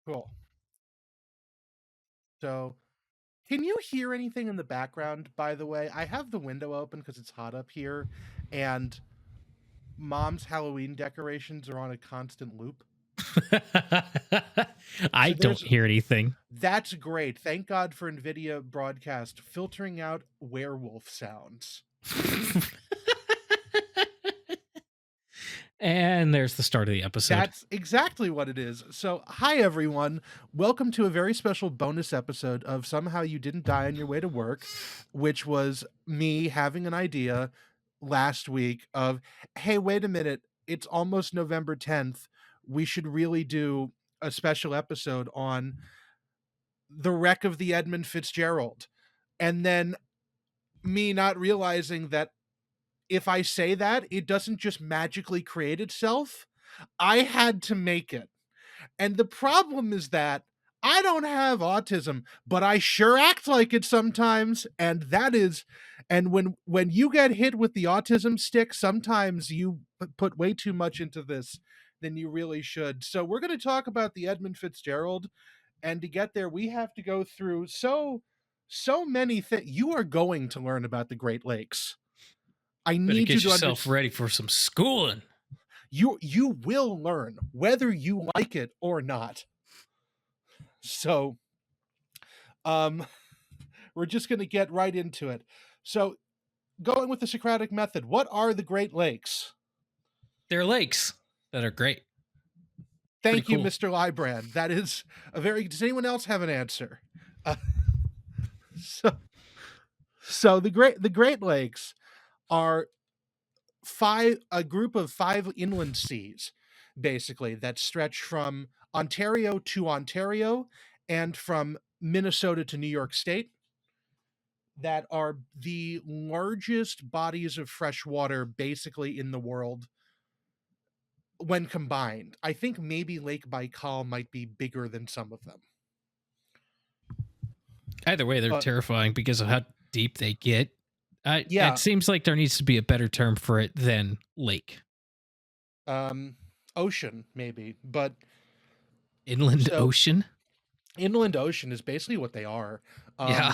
Cool. So, can you hear anything in the background, by the way? I have the window open because it's hot up here, and Mom's Halloween decorations are on a constant loop. I don't hear anything. That's great. Thank God for NVIDIA Broadcast filtering out werewolf sounds. And there's the start of the episode. That's exactly what it is. So, hi everyone. Welcome to a very special bonus episode of Somehow You Didn't Die on Your Way to Work, which was me having an idea last week of, hey, wait a minute, it's almost November 10th. We should really do a special episode on the wreck of the Edmund Fitzgerald. And then me not realizing that if I say that, it doesn't just magically create itself. I had to make it. And the problem is that I don't have autism, but I sure act like it sometimes. And when you get hit with the autism stick, sometimes you put way too much into this than you really should. So we're going to talk about the Edmund Fitzgerald. And to get there, we have to go through so many things. You are going to learn about the Great Lakes. I need you to get yourself ready for some schooling. You will learn whether you like it or not. So, we're just going to get right into it. So, going with the Socratic method, what are the Great Lakes? They're lakes that are great. Thank you, cool. Mr. Lybrand. That is a very... Does anyone else have an answer? So the Great Lakes are a group of 5 inland seas, basically, that stretch from Ontario to Ontario and from Minnesota to New York State, that are the largest bodies of fresh water basically in the world when combined. I think maybe Lake Baikal might be bigger than some of them. Either way, they're terrifying because of how deep they get. Yeah. It seems like there needs to be a better term for it than lake. Ocean, maybe, but... Inland ocean? Inland ocean is basically what they are. Yeah.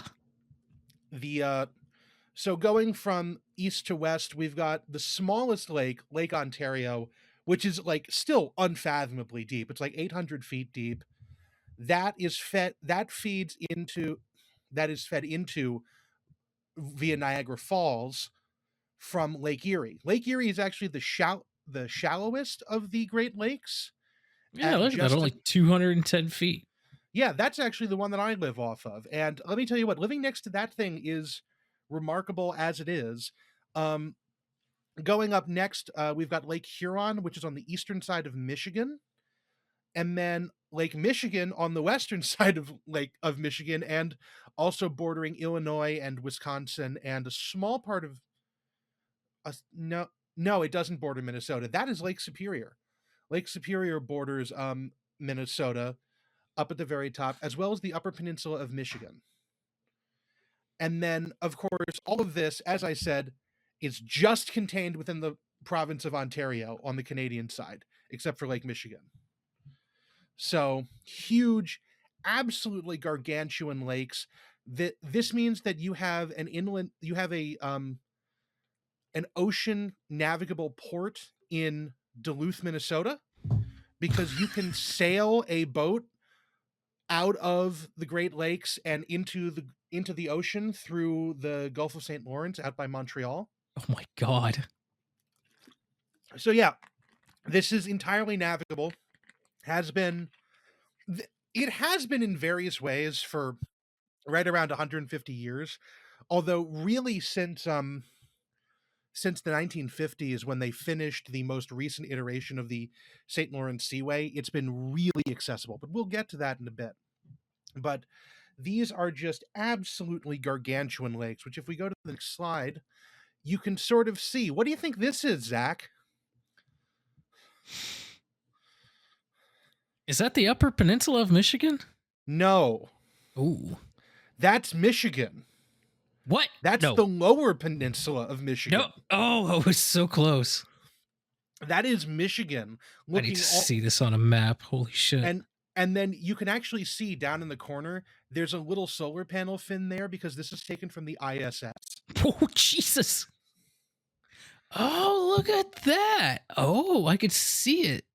So going from east to west, we've got the smallest lake, Lake Ontario, which is like still unfathomably deep. It's like 800 feet deep. That is fed into via Niagara Falls from Lake Erie. Lake Erie is actually the shallowest of the Great Lakes. Yeah, look at that, only 210 feet. Yeah, that's actually the one that I live off of. And let me tell you what, living next to that thing is remarkable as it is. Going up next, we've got Lake Huron, which is on the eastern side of Michigan. And then Lake Michigan on the western side of Michigan, and also bordering Illinois and Wisconsin and a small part of... No, it doesn't border Minnesota. That is Lake Superior. Lake Superior borders Minnesota up at the very top, as well as the Upper Peninsula of Michigan. And then, of course, all of this, as I said, is just contained within the province of Ontario on the Canadian side, except for Lake Michigan. So, huge, absolutely gargantuan lakes. This means that you have an ocean navigable port in Duluth, Minnesota, because you can sail a boat out of the Great Lakes and into the ocean through the Gulf of St. Lawrence out by Montreal. Oh my God. So yeah, this is entirely navigable. It has been in various ways for right around 150 years, although really since the 1950s, when they finished the most recent iteration of the St. Lawrence Seaway, it's been really accessible, but we'll get to that in a bit. But these are just absolutely gargantuan lakes, which if we go to the next slide, you can sort of see. What do you think this is, Zach? Is that the Upper Peninsula of Michigan? No. Ooh. That's Michigan. What? That's the Lower Peninsula of Michigan. No. Oh, I was so close. That is Michigan. I need to Looking all see this on a map. Holy shit. and then you can actually see down in the corner, there's a little solar panel fin there because this is taken from the ISS. Oh, Jesus. Oh, look at that. Oh, I could see it.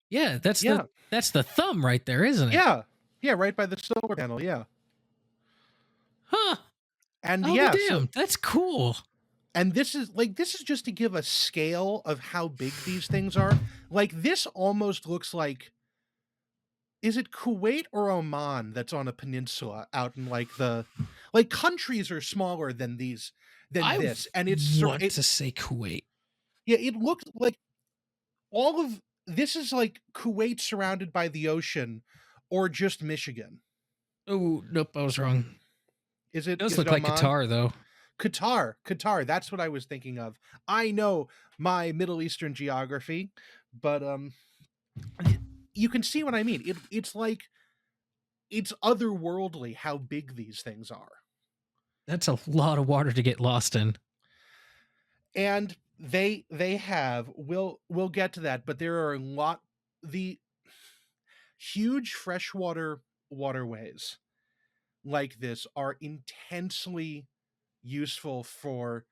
Yeah, that's Yeah. that's the thumb right there, isn't it? Yeah. Yeah, right by the solar panel, yeah. Huh. And I'll yeah, be so damned. That's cool. and this is just to give a scale of how big these things are. Like this almost looks like, is it Kuwait or Oman that's on a peninsula out in like countries are smaller than these I this, and it's want to say Kuwait. yeah, it looks like all of this is like Kuwait surrounded by the ocean, or just Michigan. Oh, nope, I was wrong. Is It it? does Is look it like Oman? Qatar, though. Qatar. That's what I was thinking of. I know my Middle Eastern geography, but you can see what I mean. It's like it's otherworldly how big these things are. That's a lot of water to get lost in. And they have, we'll get to that, but there are a lot, the huge freshwater waterways like this are intensely useful for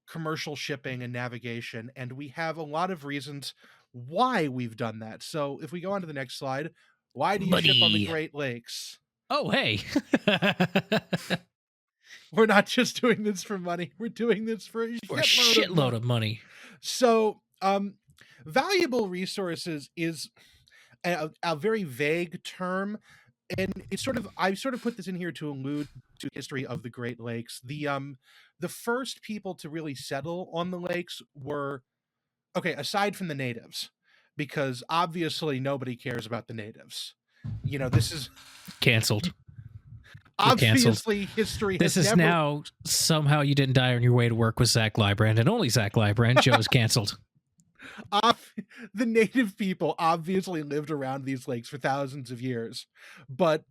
commercial shipping and navigation, and we have a lot of reasons why we've done that. So if we go on to the next slide, why do you ship on the Buddy. Great Lakes? Oh, hey. We're not just doing this for money, we're doing this for a For a shitload of money. So valuable resources is a very vague term, and it's I sort of put this in here to allude to history of the Great Lakes. The first people to really settle on the lakes were, okay, aside from the natives, because obviously nobody cares about the natives. You know, this is Canceled. obviously history. This is now somehow you didn't die on your way to work with Zach Lybrand, and only Zach Lybrand. Joe is canceled. The native people obviously lived around these lakes for thousands of years, but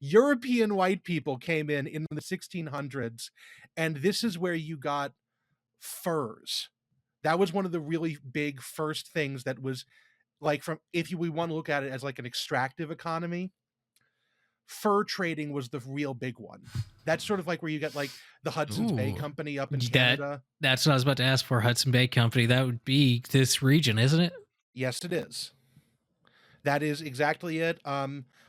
European white people came in the 1600s, and this is where you got furs. That was one of the really big first things that was like, from, if we want to look at it as like an extractive economy, fur trading was the real big one. That's sort of like where you get like the Hudson's Bay Company up in Canada. That's what I was about to ask for. Hudson Bay Company. That would be this region, isn't it? Yes, it is. That is exactly it.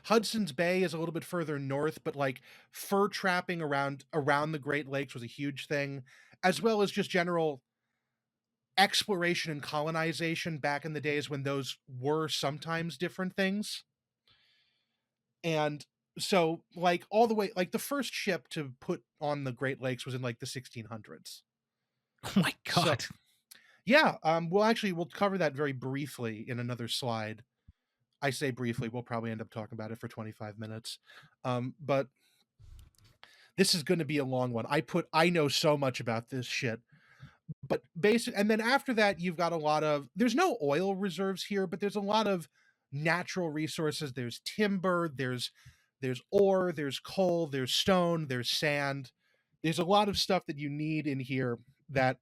Hudson's Bay is a little bit further north, but like fur trapping around the Great Lakes was a huge thing, as well as just general exploration and colonization back in the days when those were sometimes different things. And so like all the way, like the first ship to put on the Great Lakes was in like the 1600s. Oh my God. So, yeah. We'll cover that very briefly in another slide. I say briefly, we'll probably end up talking about it for 25 minutes. But this is going to be a long one. I know so much about this shit. But and then after that, you've got there's no oil reserves here, but there's a lot of natural resources. There's timber, there's ore, there's coal, there's stone, there's sand. There's a lot of stuff that you need in here, that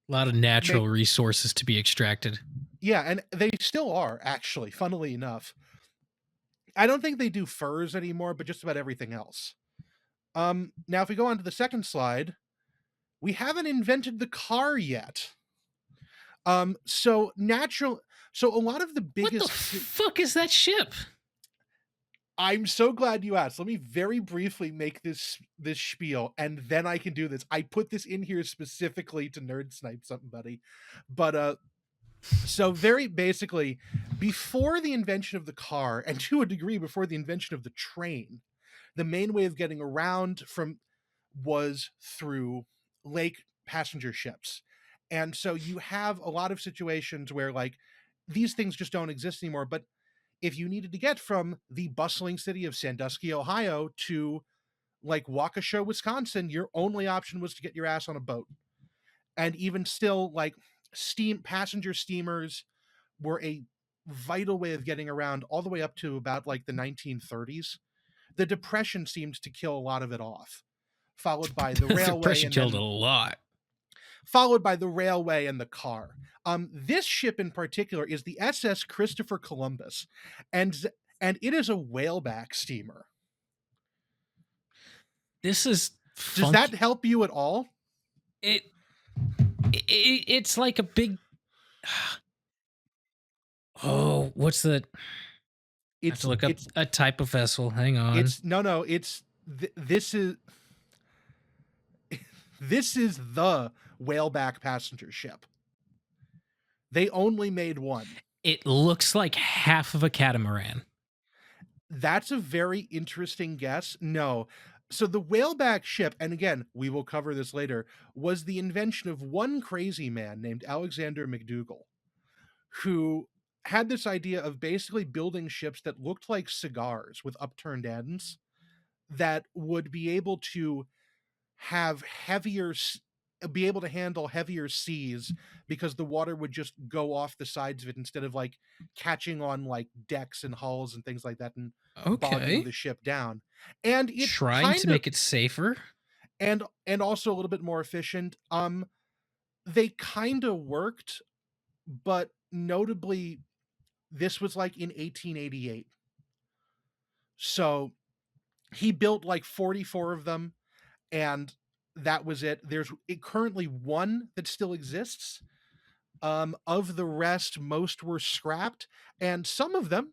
a lot of natural resources to be extracted. Yeah, and they still are, actually, funnily enough. I don't think they do furs anymore, but just about everything else. Now, if we go on to the second slide, we haven't invented the car yet. So a lot of the biggest... What the fuck is that ship? I'm so glad you asked. Let me very briefly make this spiel, and then I can do this. I put this in here specifically to nerd snipe somebody. But, so very basically, before the invention of the car, and to a degree before the invention of the train, the main way of getting around was through lake passenger ships. And so you have a lot of situations where like these things just don't exist anymore. But if you needed to get from the bustling city of Sandusky, Ohio to like Waukesha, Wisconsin, your only option was to get your ass on a boat. And even still, like passenger steamers were a vital way of getting around all the way up to about like the 1930s. The Depression seemed to kill a lot of it off, followed by the railway. Depression killed a lot. followed by the railway and the car. This ship in particular is the SS Christopher Columbus, and it is a whaleback steamer. This is Does funky. that help you at all? It's like a big. Oh, what's the? I have It's to look up it's a type of vessel. Hang on. it's no it's this is this is the whaleback passenger ship. They only made one. It looks like half of a catamaran. That's a very interesting guess. No. So the whaleback ship, and again, we will cover this later, was the invention of one crazy man named Alexander McDougall, who had this idea of basically building ships that looked like cigars with upturned ends that would be able to have be able to handle heavier seas because the water would just go off the sides of it instead of like catching on like decks and hulls and things like that and bogging Okay. the ship down. And it Trying to kind of make it safer. and also a little bit more efficient. They kind of worked, but notably this was like in 1888. So he built like 44 of them, and that was it. There's currently one that still exists. Of the rest, most were scrapped, and some of them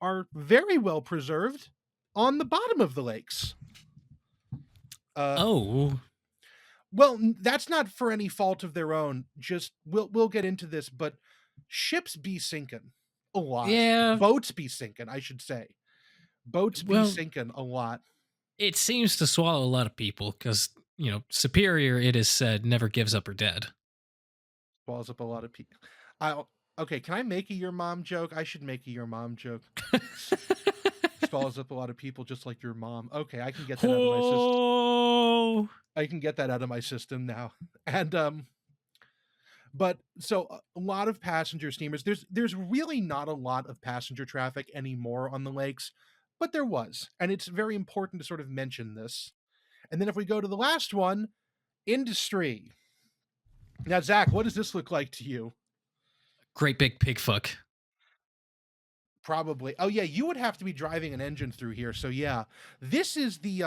are very well preserved on the bottom of the lakes. Oh, Well, that's not for any fault of their own. Just we'll get into this, but ships be sinking a lot. yeah. Boats be sinking, I should say. Boats be Well, sinking a lot. it seems to swallow a lot of people because, Superior, it is said, never gives up her dead. Swallows up a lot of people. I Okay. Can I make a your mom joke? I should make a your mom joke. Swallows up a lot of people, just like your mom. Okay, I can get that out of my system. Oh, I can get that out of my system now. And but so a lot of passenger steamers. There's really not a lot of passenger traffic anymore on the lakes, but there was, and it's very important to sort of mention this. And then if we go to the last one, industry. Now, Zach, what does this look like to you? great big pig fuck. Probably. Oh yeah, you would have to be driving an engine through here. So yeah, this is the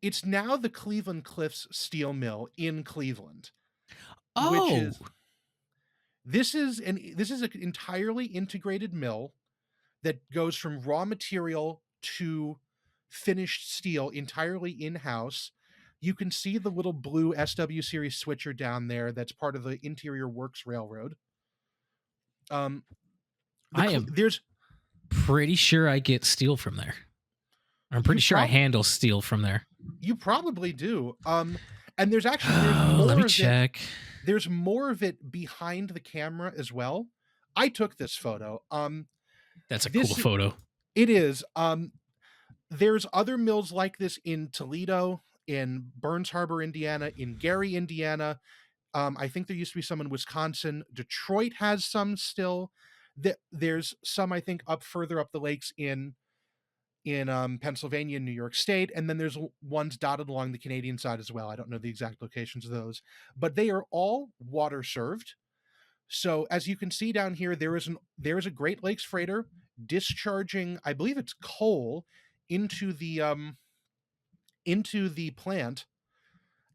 it's now the Cleveland Cliffs Steel Mill in Cleveland, which Oh, is this is an entirely integrated mill that goes from raw material to finished steel entirely in-house. You can see the little blue SW series switcher down there that's part of the Interior Works Railroad. Um I am there's pretty sure I get steel from there. I'm you pretty sure I probably handle steel from there. you probably do. And there's actually Oh, let me check. there's more of it behind the camera as well. I took this photo. That's a cool This photo. It is. There's other mills like this in Toledo, in Burns Harbor, Indiana, in Gary, Indiana. I think there used to be some in Wisconsin. Detroit has some still. There's some, I think, up further up the lakes in Pennsylvania and New York State, and then there's ones dotted along the Canadian side as well. I don't know the exact locations of those, but they are all water served. So as you can see down here, there is a Great Lakes freighter discharging, I believe it's coal, into the plant.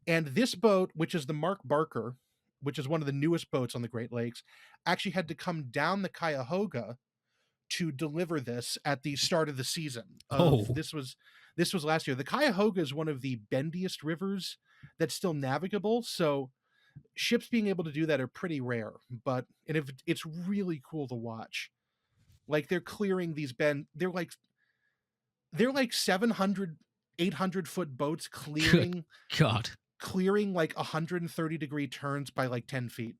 And this boat, which is the Mark Barker, which is one of the newest boats on the Great Lakes, actually had to come down the Cuyahoga to deliver this at the start of the season. Oh, This was last year. The Cuyahoga is one of the bendiest rivers that's still navigable, so ships being able to do that are pretty rare. But and if it's really cool to watch. Like they're clearing these they're like 700 800-foot boats good God. clearing like 130-degree turns by like 10 feet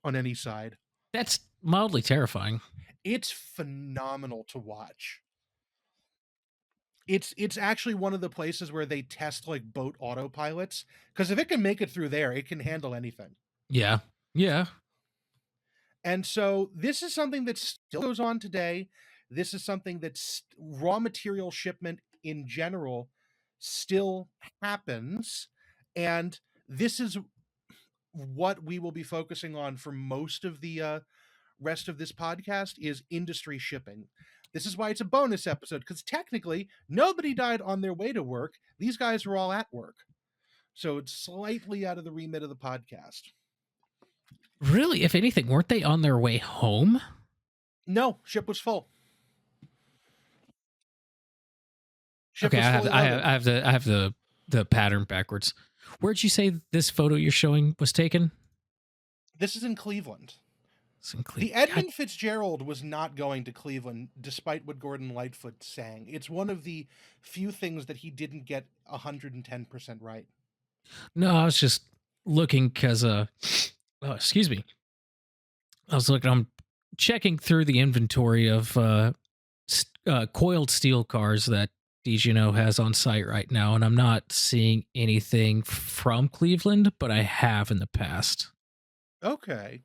on any side. That's mildly terrifying. It's phenomenal to watch. It's actually one of the places where they test like boat autopilots, because if it can make it through there, it can handle anything. Yeah. Yeah. And so this is something that still goes on today. This is something that's raw material shipment in general still happens. And this is what we will be focusing on for most of the rest of this podcast is industry shipping. This is why it's a bonus episode, because technically nobody died on their way to work. These guys were all at work. So it's slightly out of the remit of the podcast. Really, if anything, weren't they on their way home? No, ship was full. Ship Okay, was fully loaded. I have the pattern backwards. Where'd you say this photo you're showing was taken? This is in Cleveland. It's in The Edmund Fitzgerald was not going to Cleveland, despite what Gordon Lightfoot sang. It's one of the few things that he didn't get 110% right. No, I was just looking because excuse me. I was looking. I'm checking through the inventory of coiled steel cars that DGNO has on site right now, and I'm not seeing anything from Cleveland, but I have in the past. Okay.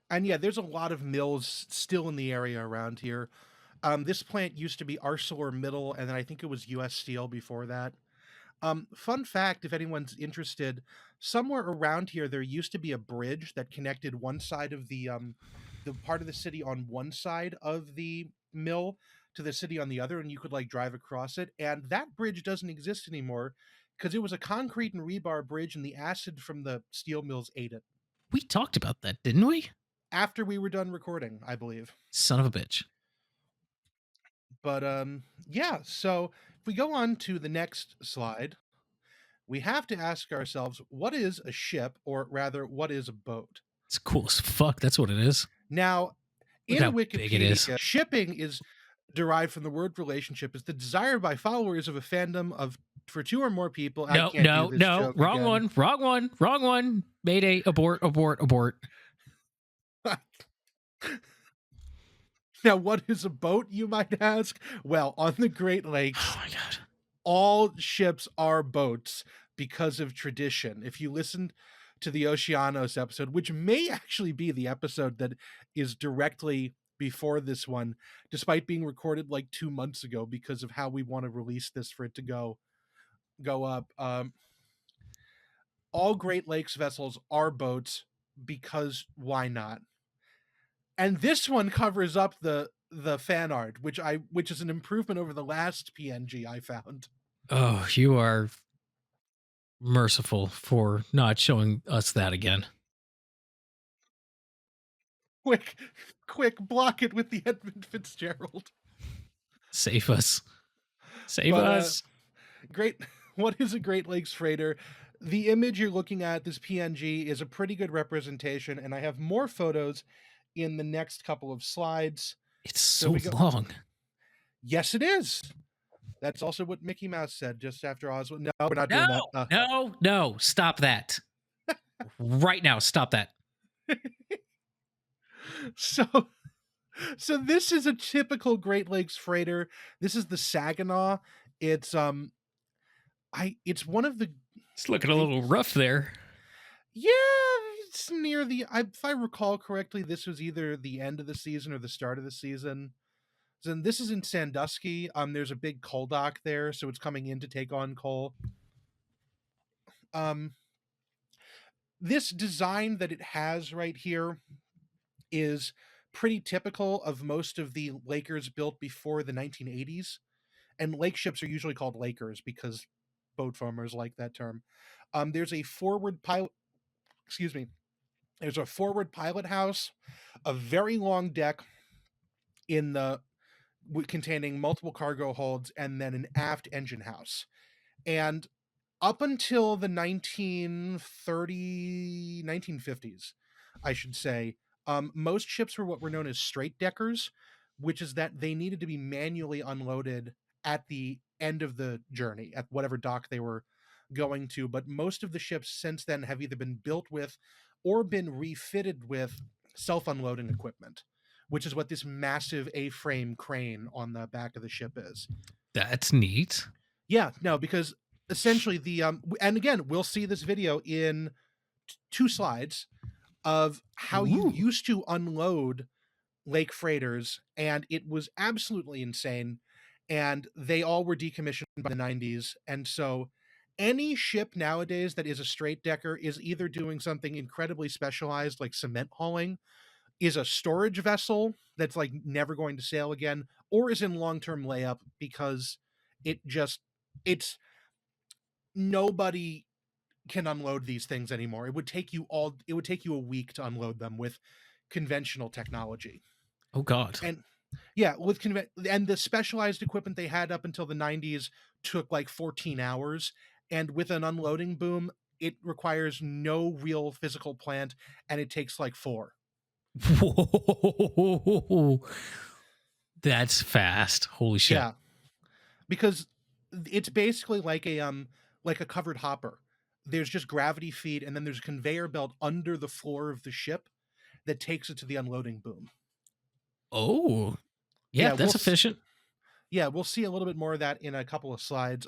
And yeah, there's a lot of mills still in the area around here. This plant used to be ArcelorMittal, and then I think it was US Steel before that. Fun fact, if anyone's interested, somewhere around here there used to be a bridge that connected one side of the part of the city on one side of the mill to the city on the other, and you could like drive across it. And that bridge doesn't exist anymore because it was a concrete and rebar bridge, and the acid from the steel mills ate it. We talked about that, didn't we? After we were done recording, I believe. Son of a bitch. But yeah, so if we go on to the next slide, we have to ask ourselves, what is a ship, or rather, what is a boat? It's cool as fuck. That's what it is. Now, Look in how big it is. Wikipedia, shipping is derived from the word relationship, is the desire by followers of a fandom of for two or more people. No, wrong one. Mayday, abort. Now, what is a boat, you might ask? Well, on the Great Lakes, Oh my god, all ships are boats because of tradition. If you listened to the Oceanos episode, which may actually be the episode that is directly before this one, despite being recorded like 2 months ago because of how we want to release this for it to go up. All Great Lakes vessels are boats because why not? And this one covers up the fan art, which is an improvement over the last PNG I found. Oh, you are merciful for not showing us that again. Quick, block it with the Edmund Fitzgerald. Save us. Save us. Great. What is a Great Lakes freighter? The image you're looking at, this PNG, is a pretty good representation, and I have more photos in the next couple of slides. It's so long. Yes, it is. That's also what Mickey Mouse said just after Oswald. No, we're not doing that. No, stop that. Right now, stop that. So this is a typical Great Lakes freighter. This is the Saginaw. It's it's one of the. It's looking a little rough there. Yeah, it's near the. If I recall correctly, this was either the end of the season or the start of the season. And this is in Sandusky. There's a big coal dock there, so it's coming in to take on coal. This design that it has right here is pretty typical of most of the Lakers built before the 1980s. And lake ships are usually called Lakers because boat farmers like that term. There's a forward pilot. Excuse me. There's a forward pilot house, a very long deck in the containing multiple cargo holds, and then an aft engine house. And up until the 1950s, I should say, most ships were what were known as straight deckers, which is that they needed to be manually unloaded at the end of the journey at whatever dock they were going to. But most of the ships since then have either been built with or been refitted with self-unloading equipment, which is what this massive A-frame crane on the back of the ship is. That's neat. Yeah, no, because essentially the and again, we'll see this video in 2 slides of how you used to unload lake freighters, and it was absolutely insane. And they all were decommissioned by the 90s, and so any ship nowadays that is a straight decker is either doing something incredibly specialized like cement hauling, is a storage vessel that's like never going to sail again, or is in long-term layup because it's nobody can unload these things anymore. It would take you a week to unload them with conventional technology. Oh God. And yeah, and the specialized equipment they had up until the 90s took like 14 hours, and with an unloading boom, it requires no real physical plant, and it takes like 4. Whoa. That's fast. Holy shit. Yeah, because it's basically like a covered hopper. There's just gravity feed, and then there's a conveyor belt under the floor of the ship that takes it to the unloading boom. Oh. Yeah, Yeah, that's efficient. we'll see a little bit more of that in a couple of slides.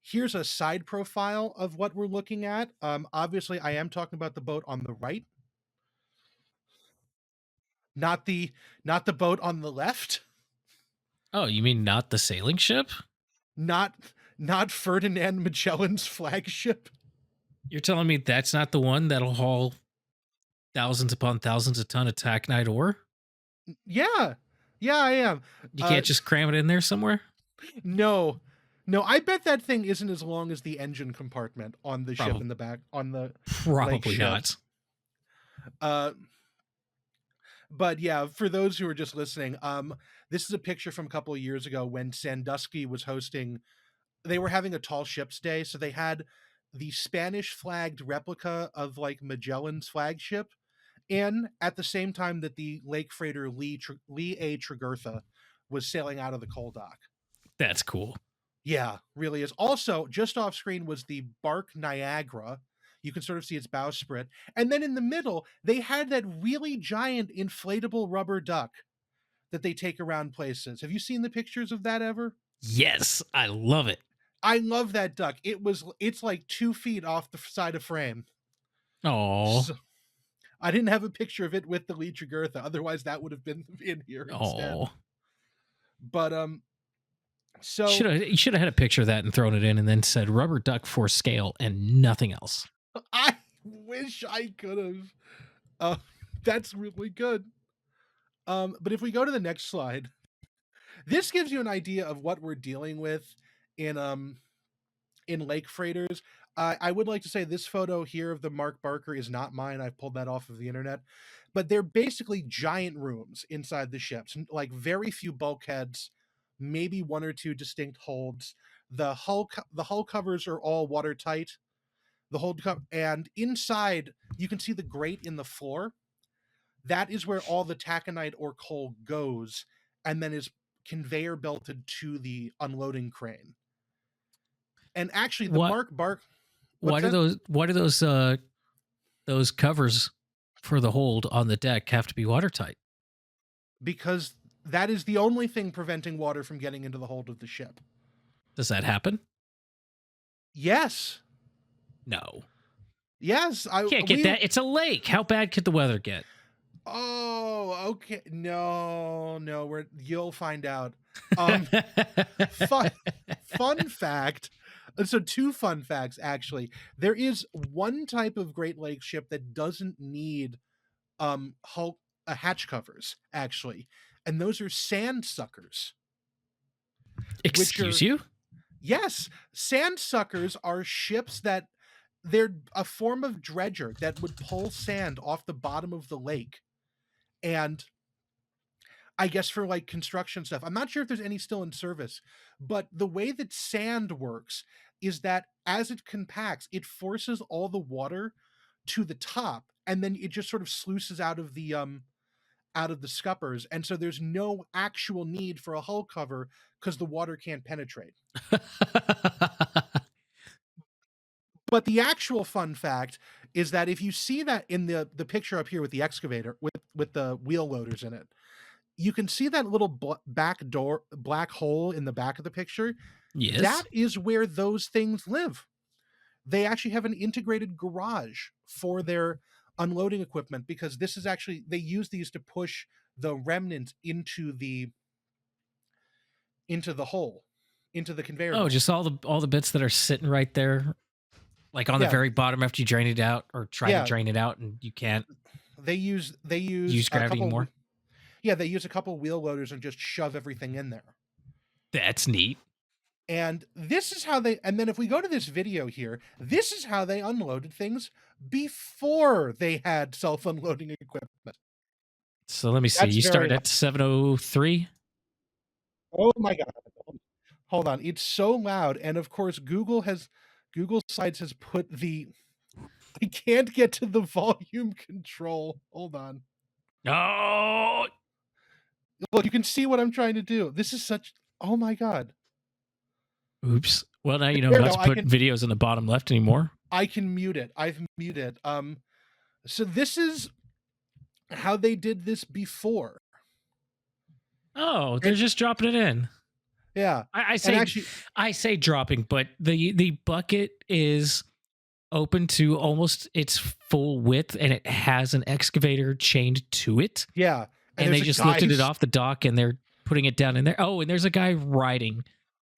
Here's a side profile of what we're looking at. Obviously, I am talking about the boat on the right, not the boat on the left, Oh, you mean not the sailing ship? not not Ferdinand Magellan's flagship. You're telling me that's not the one that'll haul thousands upon thousands of ton of tacknite ore? Yeah, yeah, I am. You can't just cram it in there somewhere? No, no, I bet that thing isn't as long as the engine compartment on the ship Probably, in the back on the probably ship. not. Uh, but yeah, for those who are just listening, this is a picture from a couple of years ago when Sandusky was hosting. They were having a tall ships day, so they had the Spanish flagged replica of like Magellan's flagship in at the same time that the lake freighter Lee A. Tregurtha was sailing out of the coal dock. That's cool. Yeah, really is. Also, just off screen was the bark Niagara. You can sort of see its bowsprit. And then in the middle, they had that really giant inflatable rubber duck that they take around places. Have you seen the pictures of that ever? Yes, I love it. I love that duck. It's like 2 feet off the side of frame. Oh. So, I didn't have a picture of it with the Lee Tregurtha. Otherwise, that would have been in here instead. Oh. But so You should have had a picture of that and thrown it in and then said rubber duck for scale and nothing else. I wish I could have. That's really good. But if we go to the next slide, this gives you an idea of what we're dealing with in lake freighters. I would like to say this photo here of the Mark Barker is not mine. I've pulled that off of the internet. But they're basically giant rooms inside the ships, like very few bulkheads, maybe 1 or 2 distinct holds. The hull covers are all watertight. And inside you can see the grate in the floor. That is where all the taconite or coal goes, and then is conveyor belted to the unloading crane. And actually, the Mark Bark. Why do those covers for the hold on the deck have to be watertight? Because that is the only thing preventing water from getting into the hold of the ship. Does that happen? Yes. No. Yes. I can't get that. It's a lake. How bad could the weather get? Oh, okay. No, you'll find out. Fun fact. So 2 fun facts, actually. There is one type of Great Lakes ship that doesn't need hatch covers, actually. And those are sand suckers. Excuse you? Yes. Sand suckers are ships that they're a form of dredger that would pull sand off the bottom of the lake. And I guess for like construction stuff, I'm not sure if there's any still in service, but the way that sand works is that as it compacts, it forces all the water to the top, and then it just sort of sluices out of the scuppers, and so there's no actual need for a hull cover because the water can't penetrate. But the actual fun fact is that if you see that in the picture up here with the excavator with the wheel loaders in it, you can see that little black hole in the back of the picture. Yes. That is where those things live. They actually have an integrated garage for their unloading equipment, because this is actually, they use these to push the remnants into the hole. into the conveyor Oh, belt. just all the bits that are sitting right there, like on the Yeah, very bottom after you drain it out or try to yeah. drain it out, and you can't They use use a gravity couple. anymore. Yeah, they use a couple wheel loaders and just shove everything in there. That's neat. And this is how they. And then if we go to this video here, this is how they unloaded things before they had self-unloading equipment. So let me see. That's You very. start at 703. Oh my god! Hold on, it's so loud, and of course Google Slides has put the. I can't get to the volume control. Hold on. Oh, Look, you can see what I'm trying to do. This is such. Oh my god. oops. Well, now you know There we not go. to put videos in the bottom left anymore. I can mute it. I've muted. So this is how they did this before. Oh, they're And just dropping it in. yeah. I And say actually, I say dropping, but the bucket is open to almost its full width, and it has an excavator chained to it. yeah. And And they there's a just guy lifted it who's off the dock, and they're putting it down in there. Oh, and there's a guy riding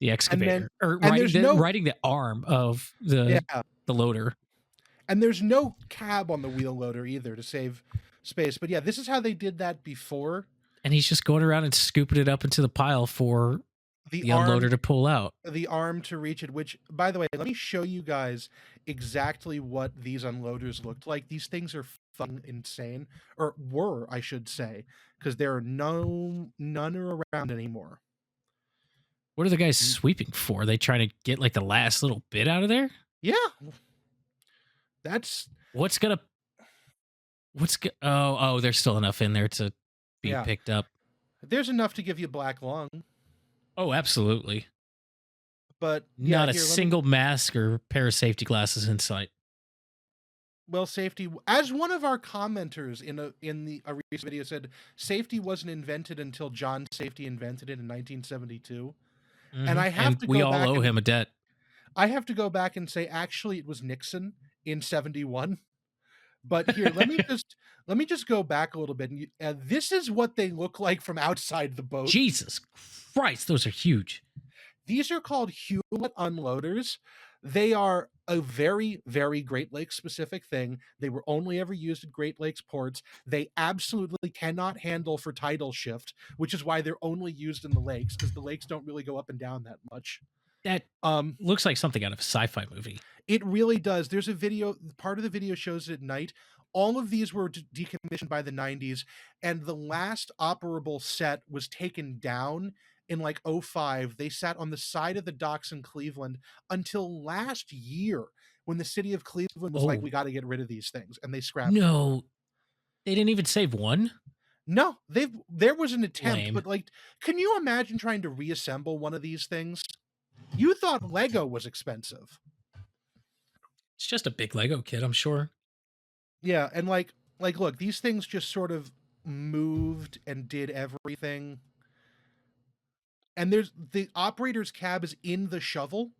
the and then excavator, or and there's no riding the arm of yeah. the loader. And there's no cab on the wheel loader either to save space. But yeah, this is how they did that before. And he's just going around and scooping it up into the pile for The the unloader to pull out. the arm to reach it, which by the way, let me show you guys exactly what these unloaders looked like. These things are fucking insane, or were, I should say, because there are none are around anymore. What are the guys sweeping for? Are they trying to get like the last little bit out of there? Yeah. That's oh, there's still enough in there to be yeah. picked up. There's enough to give you black lung, Oh, absolutely. but yeah, Not a here, single mask or pair of safety glasses in sight. well, safety, as one of our commenters in a recent video said, safety wasn't invented until John Safety invented it in 1972. And I have And to we go all back owe him a debt. I have to go back and say actually it was Nixon in 71. But here, let me just go back a little bit. And this is what they look like from outside the boat. Jesus Christ, those are huge. These are called Hewlett unloaders. They are a very, very Great Lakes specific thing. They were only ever used at Great Lakes ports. They absolutely cannot handle for tidal shift, which is why they're only used in the lakes, because the lakes don't really go up and down that much. That looks like something out of a sci-fi movie. It really does. There's a video, part of the video shows it at night. All of these were decommissioned by the 90s, and the last operable set was taken down in like 05. They sat on the side of the docks in Cleveland until last year when the city of Cleveland was like, we got to get rid of these things, and they scrapped them. No, they didn't even save one? No, there was an attempt, Lame. but like, can you imagine trying to reassemble one of these things? You thought Lego was expensive. It's just a big Lego kit, I'm sure. Yeah, and like look, these things just sort of moved and did everything. And there's the operator's cab is in the shovel.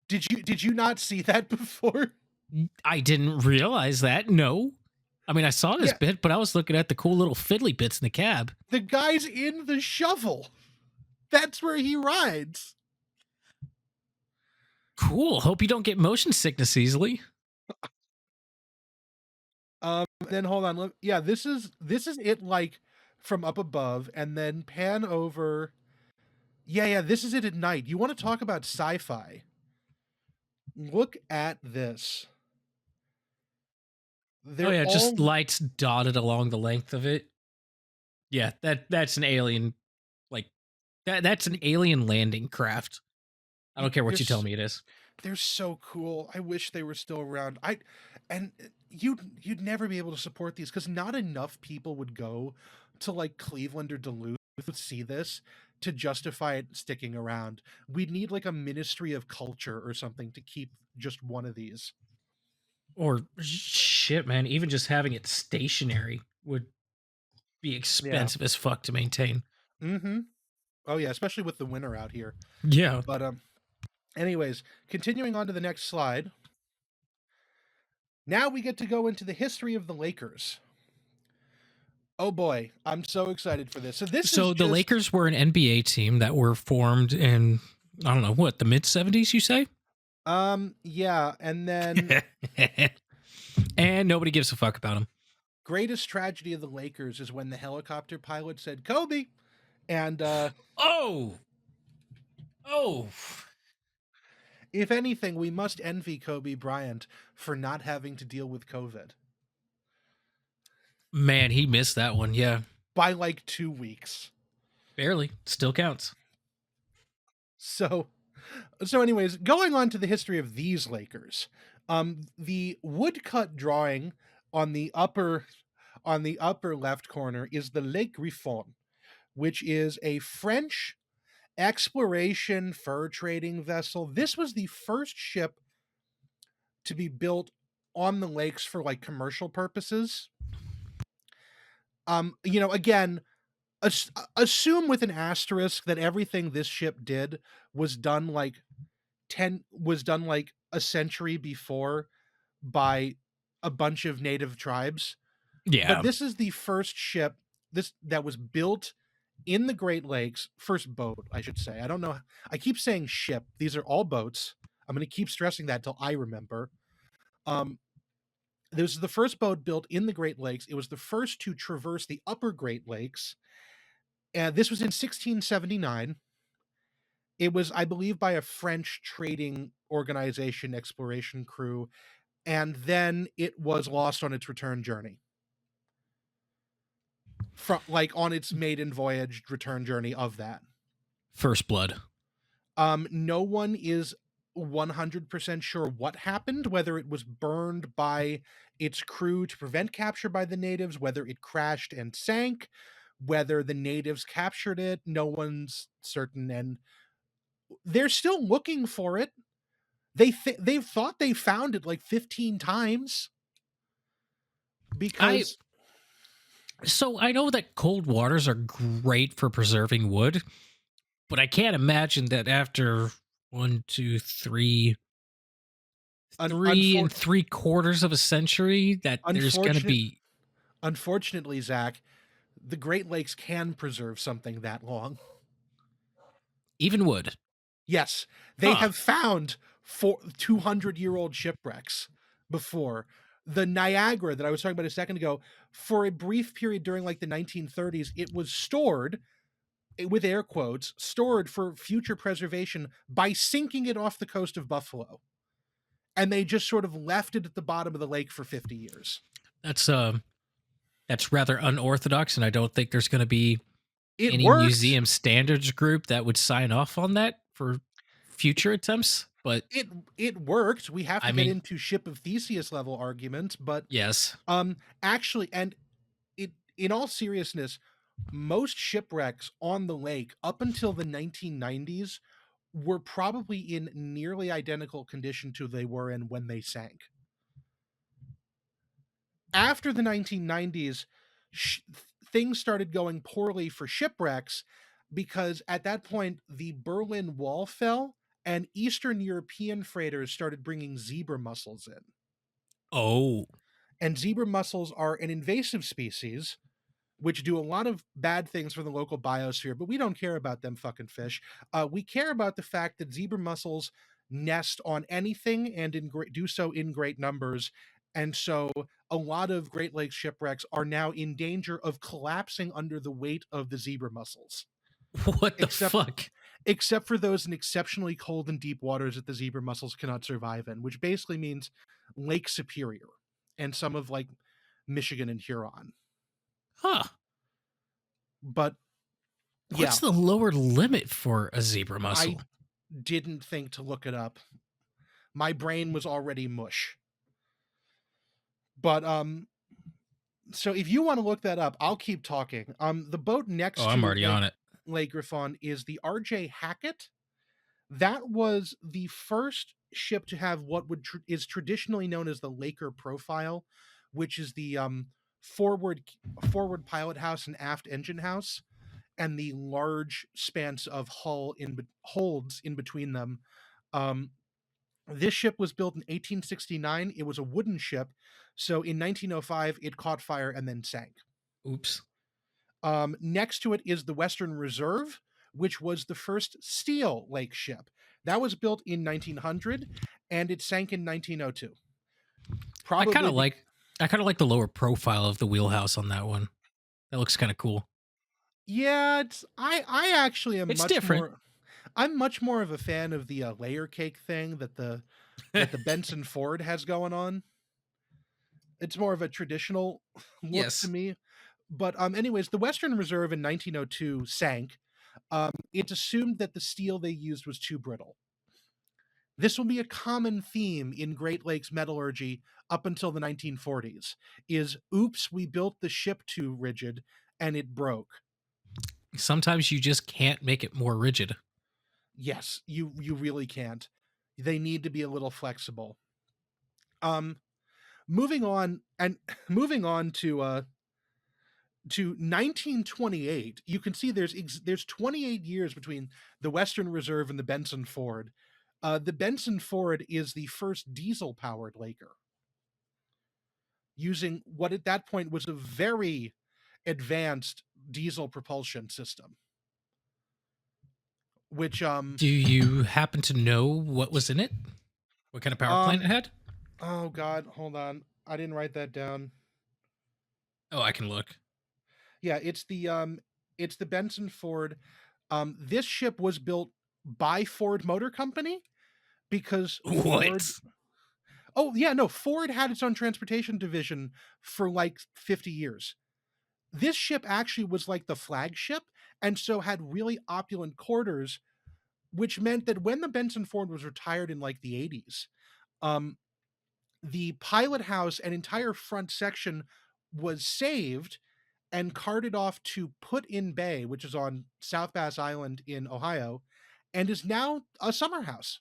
Did you not see that before? I didn't realize that. No. I mean, I saw this bit, but I was looking at the cool little fiddly bits in the cab. The guy's in the shovel. That's where he rides. Cool. Hope you don't get motion sickness easily. Then hold on. Yeah, this is it like from up above, and then pan over. Yeah, this is it at night. You want to talk about sci-fi? Look at this. Just lights dotted along the length of it. Yeah, that's an alien, like that's an alien landing craft. I don't care what you tell me it is. They're so cool. I wish they were still around. You'd never be able to support these because not enough people would go to like Cleveland or Duluth to see this to justify it sticking around. We'd need like a Ministry of Culture or something to keep just one of these. Or shit, man, even just having it stationary would be expensive as fuck to maintain. Mm-hmm. Oh yeah, especially with the winter out here. Yeah. But anyways, continuing on to the next slide. Now we get to go into the history of the Lakers. Oh boy, I'm so excited for this. So this is So the just Lakers were an NBA team that were formed in, I don't know, what, the mid 70s, you say? yeah, and then And nobody gives a fuck about them. greatest tragedy of the Lakers is when the helicopter pilot said Kobe, and Oh, oh, if anything, we must envy Kobe Bryant for not having to deal with COVID man, he missed that one. Yeah, by like 2 weeks. barely. Still counts. So, anyways, going on to the history of these Lakers, the woodcut drawing on the upper left corner is the Lake Griffon, which is a French exploration fur trading vessel. This was the first ship to be built on the lakes for like commercial purposes. Again, assume with an asterisk that everything this ship did was done like a century before by a bunch of native tribes. But Yeah. this is the first ship that was built in the Great Lakes, first boat, I should say. I don't know. I keep saying ship. These are all boats. I'm going to keep stressing that till I remember. This is the first boat built in the Great Lakes. It was the first to traverse the upper Great Lakes. And this was in 1679. It was, I believe, by a French trading organization exploration crew. And then it was lost on its return journey. From like on its maiden voyage return journey of that. First blood. No one is 100% sure what happened, whether it was burned by its crew to prevent capture by the natives, whether it crashed and sank, whether the natives captured it. No one's certain, and they're still looking for it. They've thought they found it like 15 times because So I know that cold waters are great for preserving wood, but I can't imagine that after one, two, three, three and three quarters of a century that there's going to unfortunate be unfortunately, Zach, the Great Lakes can preserve something that long. even wood. Yes, they have found 200-year-old shipwrecks before. The Niagara that I was talking about a second ago, for a brief period during like the 1930s, it was stored, with air quotes, stored for future preservation by sinking it off the coast of Buffalo. And they just sort of left it at the bottom of the lake for 50 years. That's rather unorthodox, and I don't think there's going to be any worked. museum standards group that would sign off on that for future attempts. But it worked. We have to get mean, into Ship of Theseus level arguments, but yes, actually, and in all seriousness, most shipwrecks on the lake up until the 1990s were probably in nearly identical condition to they were in when they sank. After the 1990s, things started going poorly for shipwrecks because at that point the Berlin Wall fell and Eastern European freighters started bringing zebra mussels in. Oh. And zebra mussels are an invasive species which do a lot of bad things for the local biosphere, but we don't care about them fucking fish. We care about the fact that zebra mussels nest on anything and do so in great numbers. And so a lot of Great Lakes shipwrecks are now in danger of collapsing under the weight of the zebra mussels. What the fuck? Except for those in exceptionally cold and deep waters that the zebra mussels cannot survive in, which basically means Lake Superior and some of like Michigan and Huron. Huh. But what's the lower limit for a zebra mussel? I didn't think to look it up. My brain was already mush. But so if you want to look that up, I'll keep talking. The boat next to I'm already on it. Lake Griffon is the R.J. Hackett. That was the first ship to have what is traditionally known as the Laker profile, which is the forward pilot house and aft engine house, and the large spans of holds in between them. This ship was built in 1869. It was a wooden ship, so in 1905 it caught fire and then sank. Oops. Next to it is the Western Reserve, which was the first steel lake ship. That was built in 1900 and it sank in 1902. I kind Probably of be- like I kind of like the lower profile of the wheelhouse on that one. That looks kind of cool. yeah, I actually am It's much different. more I'm much more of a fan of the layer cake thing that the Benson Ford has going on. It's more of a traditional look to Yes. me. But anyways, the Western Reserve in 1902 sank. It's assumed that the steel they used was too brittle. This will be a common theme in Great Lakes metallurgy up until the 1940s is oops, we built the ship too rigid and it broke. Sometimes you just can't make it more rigid. Yes, you really can't. They need to be a little flexible. Um moving on and moving on to 1928, you can see there's 28 years between the Western Reserve and the Benson Ford. The Benson Ford is the first diesel powered Laker, using what at that point was a very advanced diesel propulsion system. Which Do you happen to know what was in it? What kind of power plant um it had? oh god, hold on. I didn't write that down. Oh, I can look. Yeah, it's the Benson Ford. This ship was built by Ford Motor Company because Ford What? Oh, yeah, no, Ford had its own transportation division for like 50 years. This ship actually was like the flagship and so had really opulent quarters, which meant that when the Benson Ford was retired in like the 80s, um, the pilot house and entire front section was saved and carted off to Put in Bay, which is on South Bass Island in Ohio, and is now a summer house.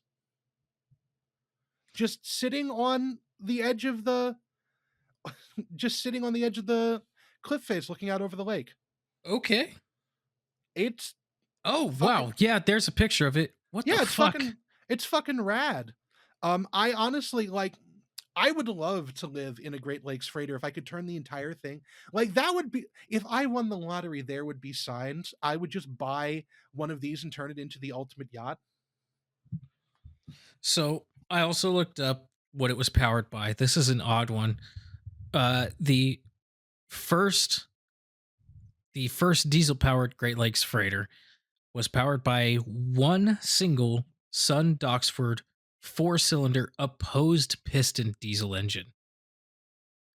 Just sitting on the edge of the just sitting on the edge of the cliff face looking out over the lake. Okay. It's Oh, fucking wow. Yeah, there's a picture of it. What the yeah, fuck? it's fucking rad. I honestly like I would love to live in a Great Lakes freighter if I could turn the entire thing. Like that would be if I won the lottery there would be signs. I would just buy one of these and turn it into the ultimate yacht. So I also looked up what it was powered by. This is an odd one. The first diesel powered Great Lakes freighter was powered by one single Sun Doxford 4-cylinder opposed piston diesel engine.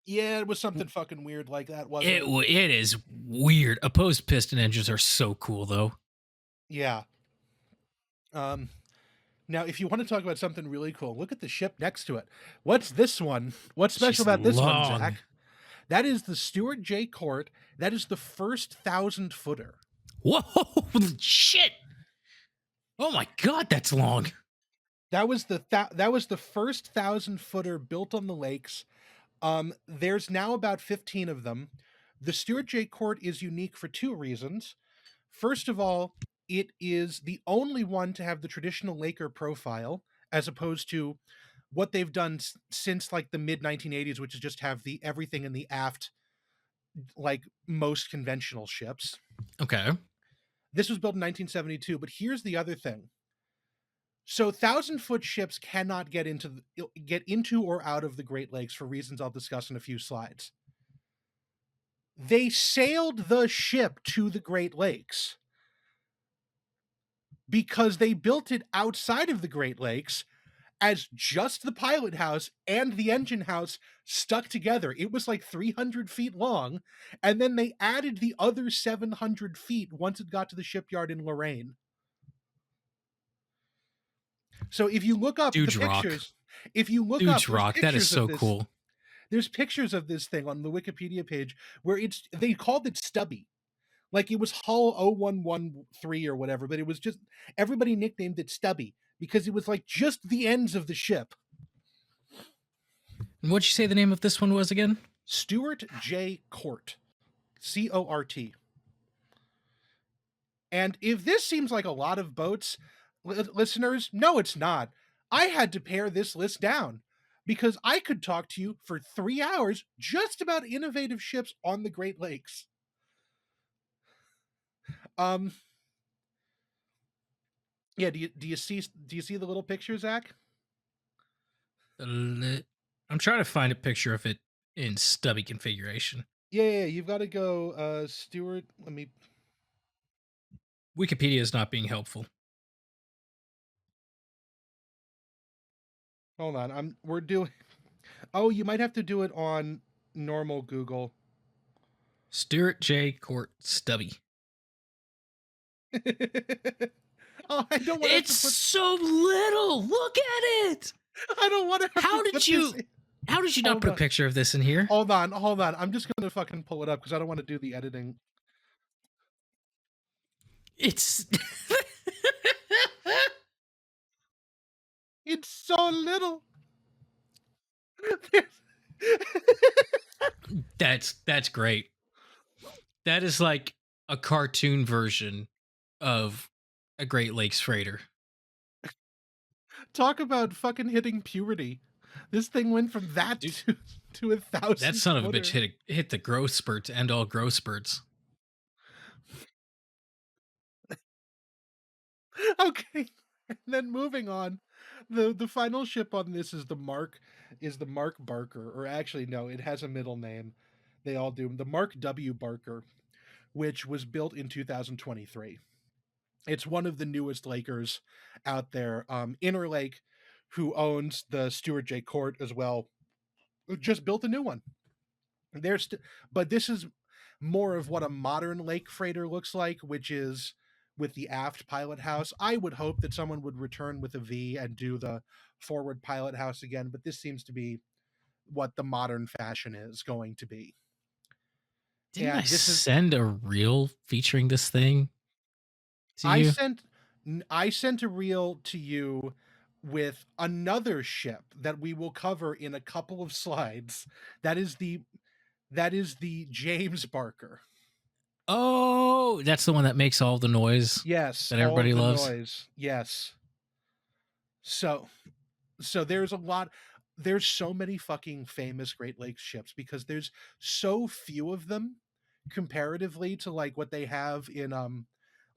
Yeah, it was something fucking weird like that, wasn't It it? it is weird. Opposed piston engines are so cool though. Yeah. Um Now, if you want to talk about something really cool, look at the ship next to it. What's this one? What's special She's about this one, long. Zach? That is the Stuart J. Court. That is the first 1,000 footer. Whoa, shit. Oh my god, that's long. That was the first 1,000 footer built on the lakes. There's now about 15 of them. The Stuart J. Court is unique for two reasons. First of all, it is the only one to have the traditional Laker profile, as opposed to what they've done since like the mid 1980s, which is just have the everything in the aft, like most conventional ships. Okay. This was built in 1972, but here's the other thing. So 1,000 foot ships cannot get into or out of the Great Lakes for reasons I'll discuss in a few slides. They sailed the ship to the Great Lakes because they built it outside of the Great Lakes as just the pilot house and the engine house stuck together. It was like 300 feet long, and then they added the other 700 feet once it got to the shipyard in Lorraine. So if you look up the Dudes rock. pictures, if you look up, Dudes rock. That is so cool. there's pictures of this thing on the Wikipedia page where they called it Stubby. Like it was Hull 0113 or whatever, but it was just everybody nicknamed it Stubby because it was like just the ends of the ship. And what'd you say the name of this one was again? Stuart J. Court. Cort. And if this seems like a lot of boats, listeners, no, it's not. I had to pare this list down because I could talk to you for 3 hours just about innovative ships on the Great Lakes. Um, yeah. Do you see the little picture, Zach? I'm trying to find a picture of it in stubby configuration. Yeah. You've got to go, Stuart. Let me. Wikipedia is not being helpful. Hold on. We're doing. Oh, you might have to do it on normal Google. Stuart J. Court Stubby. Oh, I don't want to have It's to put. so little. Look at it. I don't want to have How to did put this. you? How did you not Hold put a on. picture of this in here? Hold on. I'm just gonna fucking pull it up because I don't want to do the editing. It's It's so little. that's great. That is like a cartoon version of a Great Lakes freighter. Talk about fucking hitting puberty. This thing went from that Dude, to a that 1,000 son of a footer. bitch hit the growth spurt to end all growth spurts. Okay, and then moving on, the final ship on this is the Mark Barker, or actually no, it has a middle name. They all do. The Mark W. Barker, which was built in 2023. It's one of the newest Lakers out there. Interlake, who owns the Stuart J. Court as well, just built a new one. But this is more of what a modern lake freighter looks like, which is with the aft pilot house. I would hope that someone would return with a V and do the forward pilot house again, but this seems to be what the modern fashion is going to be. Didn't I And this is send a reel featuring this thing to I you? sent I sent a reel to you with another ship that we will cover in a couple of slides. That is the James Barker. Oh, that's the one that makes all the noise Yes, that all everybody of the loves. noise. Yes. So there's so many fucking famous Great Lakes ships because there's so few of them comparatively to like what they have in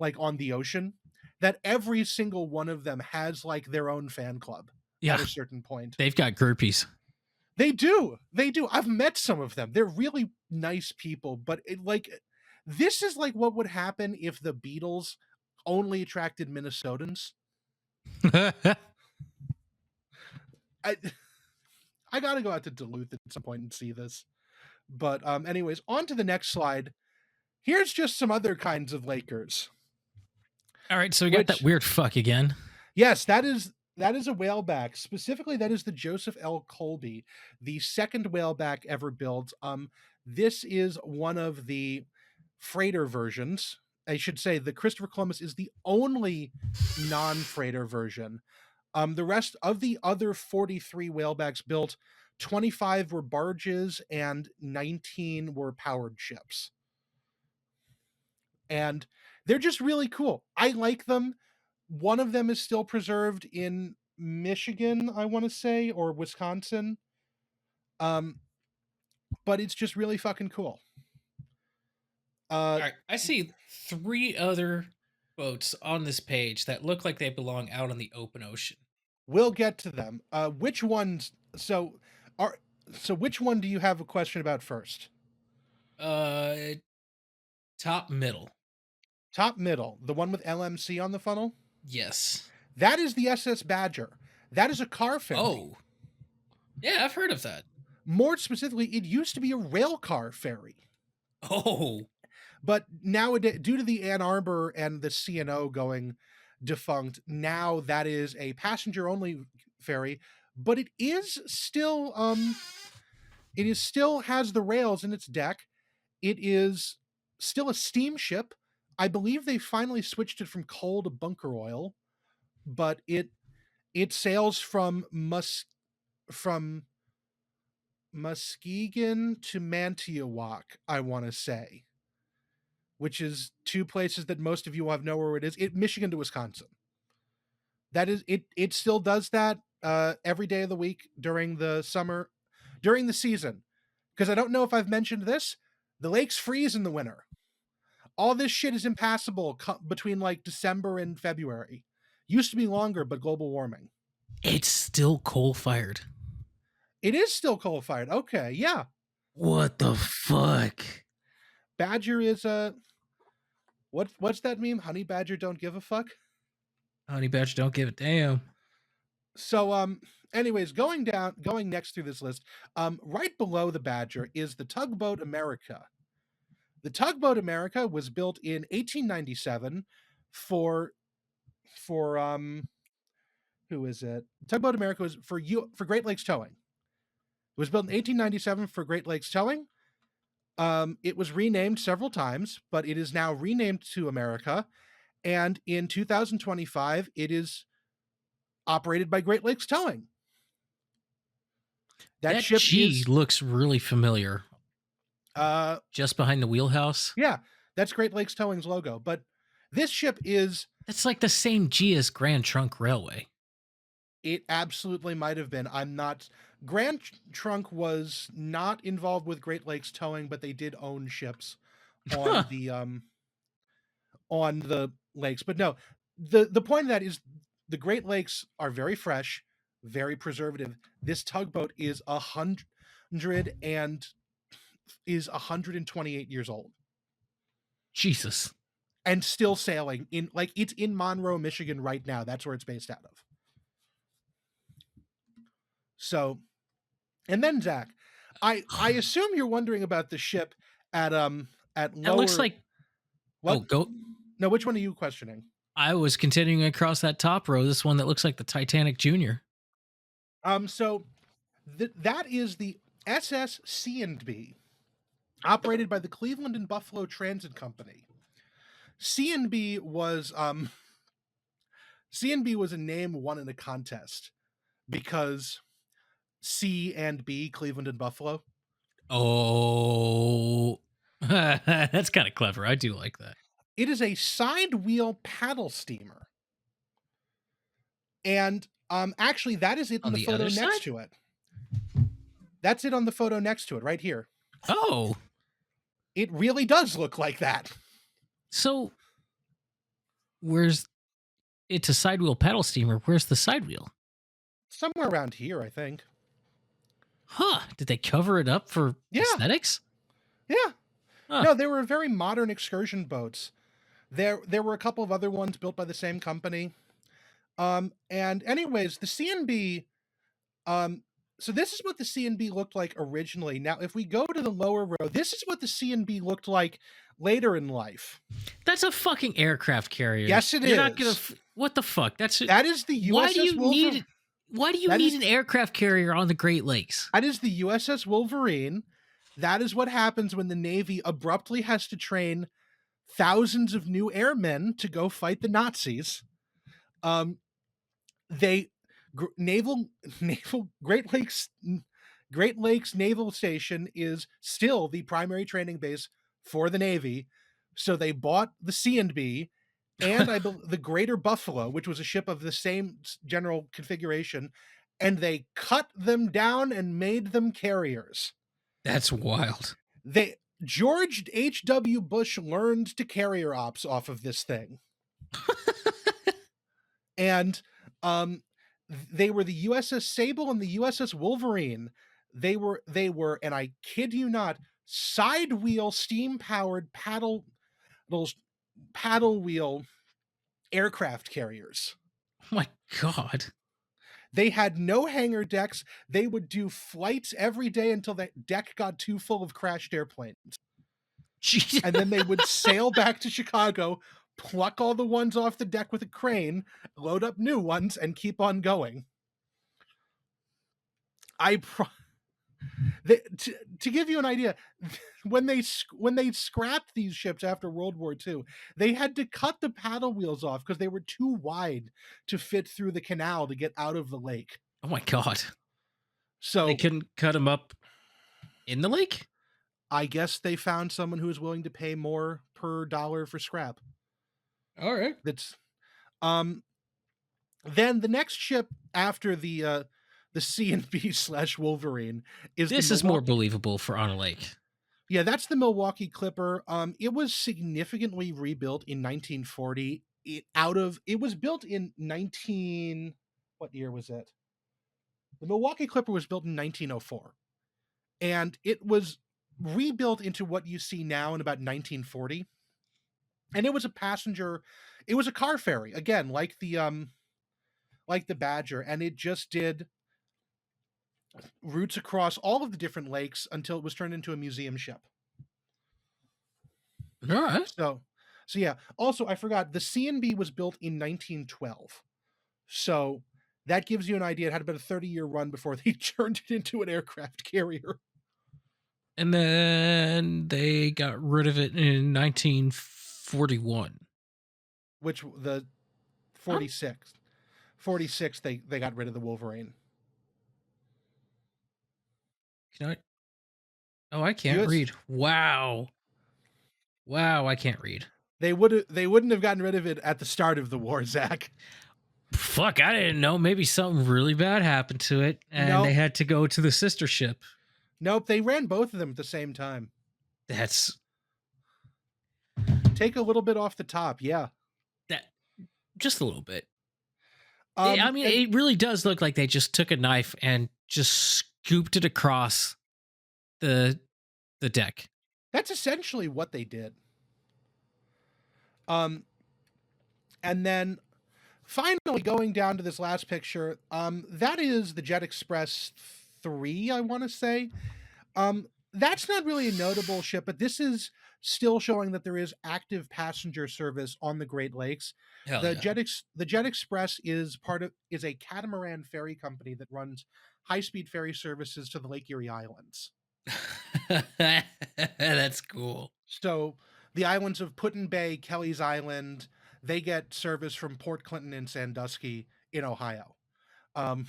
like on the ocean, that every single one of them has like their own fan club Yeah, at a certain point. they've got groupies. They do. They do. I've met some of them. They're really nice people, but this is like what would happen if the Beatles only attracted Minnesotans. I I got to go out to Duluth at some point and see this. But anyways, on to the next slide. Here's just some other kinds of Lakers. All right, so we got that Which, weird fuck again. yes, that is a whaleback. Specifically, that is the Joseph L. Colby, the second whaleback ever built. This is one of the freighter versions. I should say the Christopher Columbus is the only non-freighter version. The rest of the other 43 whalebacks built, 25 were barges and 19 were powered ships. And they're just really cool. I like them. One of them is still preserved in Michigan, I want to say, or Wisconsin. Um, but it's just really fucking cool. All right, I see 3 other boats on this page that look like they belong out on the open ocean. We'll get to them. Which ones? Are which one do you have a question about first? Uh, top middle. Top middle, the one with LMC on the funnel. Yes. That is the SS Badger. That is a car ferry. Oh, yeah, I've heard of that. More specifically, it used to be a rail car ferry. Oh, But nowadays, due to the Ann Arbor and the CNO going defunct, now that is a passenger only ferry, but it is still has the rails in its deck. It is still a steamship. I believe they finally switched it from coal to bunker oil, but it sails from Muskegon to Manitowoc, I want to say, which is two places that most of you will have know where it is. Michigan to Wisconsin. That is it. It still does that every day of the week during the summer, during the season. Because I don't know if I've mentioned this, the lakes freeze in the winter. all this shit is impassable between like December and February. Used to be longer, but global warming. It's still coal-fired. It is still coal-fired. Okay, yeah. What the fuck? Badger is a... What's that meme? Honey Badger don't give a fuck? Honey Badger don't give a damn. So, anyways, going next through this list, right below the Badger is the Tugboat America. The Tugboat America was built in 1897 for who is it? Tugboat America was for Great Lakes Towing. It was built in 1897 for Great Lakes Towing. It was renamed several times, but it is now renamed to America. And in 2025, it is operated by Great Lakes Towing. That ship looks really familiar. Just behind the wheelhouse. Yeah, that's Great Lakes Towing's logo. But this ship is... It's like the same G as Grand Trunk Railway. It absolutely might have been. I'm not... Grand Trunk was not involved with Great Lakes Towing, but they did own ships on the lakes. But no, the point of that is the Great Lakes are very fresh, very preservative. This tugboat is 128 years old. Jesus. And still sailing it's in Monroe, Michigan right now. That's where it's based out of. So, and then Zach, I assume you're wondering about the ship at lower... It looks like... What? Oh, go... No, which one are you questioning? I was continuing across that top row. This one that looks like the Titanic Junior. So that is the SS C&B, operated by the Cleveland and Buffalo Transit Company. C&B was a name won in a contest because C and B, Cleveland and Buffalo. Oh, that's kind of clever. I do like that. It is a side wheel paddle steamer. And actually, that is it in the photo next to it. That's it on the photo next to it, right here. Oh. It really does look like that. So, it's a side wheel paddle steamer. Where's the side wheel? Somewhere around here, I think. Huh. Did they cover it up for aesthetics? Yeah. Huh. No, they were very modern excursion boats. There were a couple of other ones built by the same company. And anyways, the C&B, so this is what the C&B looked like originally. Now, if we go to the lower row, this is what the C&B looked like later in life. That's a fucking aircraft carrier. Yes, it is. You're not gonna... What the fuck? That is the USS Wolverine. Why do you need an aircraft carrier on the Great Lakes? That is the USS Wolverine. That is what happens when the Navy abruptly has to train thousands of new airmen to go fight the Nazis. Great Lakes Naval Station is still the primary training base for the Navy. So they bought the C&B and the Greater Buffalo, which was a ship of the same general configuration, and they cut them down and made them carriers. That's wild. George H.W. Bush learned to carrier ops off of this thing. And they were the USS Sable and the USS Wolverine. They were, and I kid you not, side wheel steam powered paddle wheel aircraft carriers. Oh my God. They had no hangar decks. They would do flights every day until that deck got too full of crashed airplanes. Jeez. And then they would sail back to Chicago, pluck all the ones off the deck with a crane, load up new ones, and keep on going. To give you an idea, when they scrapped these ships after World War II, they had to cut the paddle wheels off because they were too wide to fit through the canal to get out of the lake. Oh my God. So they couldn't cut them up in the lake? I guess they found someone who was willing to pay more per dollar for scrap. All right. That's then the next ship after the C&B / Wolverine is... This is more believable for on a lake. Yeah, that's the Milwaukee Clipper. It was significantly rebuilt in 1940. It was built in 19 what year was it? The Milwaukee Clipper was built in 1904, and it was rebuilt into what you see now in about 1940. And it was it was a car ferry again, like the Badger, and it just did routes across all of the different lakes until it was turned into a museum ship. All right. So, so yeah. Also, I forgot the C&B was built in 1912. So that gives you an idea. It had about a 30-year run before they turned it into an aircraft carrier. And then they got rid of it in 1941. Which the 46, 46 they got rid of the Wolverine. Can I? Oh, I can't US read. Wow. Wow, I can't read. They wouldn't have gotten rid of it at the start of the war, Zach. Fuck, I didn't know. Maybe something really bad happened to it and they Nope. had to go to the sister ship. Nope, they ran both of them at the same time. That's Take a little bit off the top, yeah. that just a little bit. And It really does look like they just took a knife and just scooped it across the deck. that's essentially what they did. And then finally going down to this last picture, that is the Jet Express 3, I want to say. That's not really a notable ship, but this is still showing that there is active passenger service on the Great Lakes. Hell The yeah. the Jet Express is a catamaran ferry company that runs high-speed ferry services to the Lake Erie Islands. That's cool. So the islands of Put in Bay, Kelly's Island, they get service from Port Clinton and Sandusky in Ohio. Um,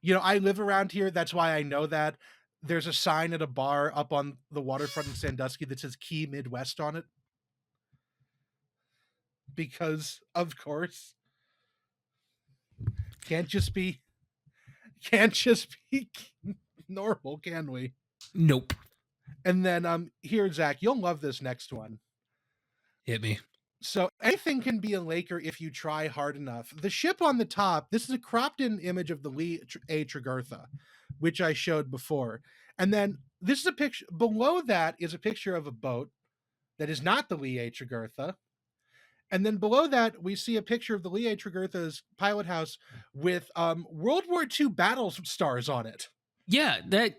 I live around here. That's why I know that. There's a sign at a bar up on the waterfront in Sandusky that says Key Midwest on it. Because, of course, can't just be can't just be normal, can we? Nope. And then here, Zach, you'll love this next one. Hit me. So anything can be a Laker if you try hard enough. The ship on the top, this is a cropped in image of the Lee A. Tregurtha, which I showed before. And then this is a picture, below that is a picture of a boat that is not the Lee A. Tregurtha. And then below that, we see a picture of the Lee A. Tregurtha's pilot house with World War II battle stars on it. Yeah, that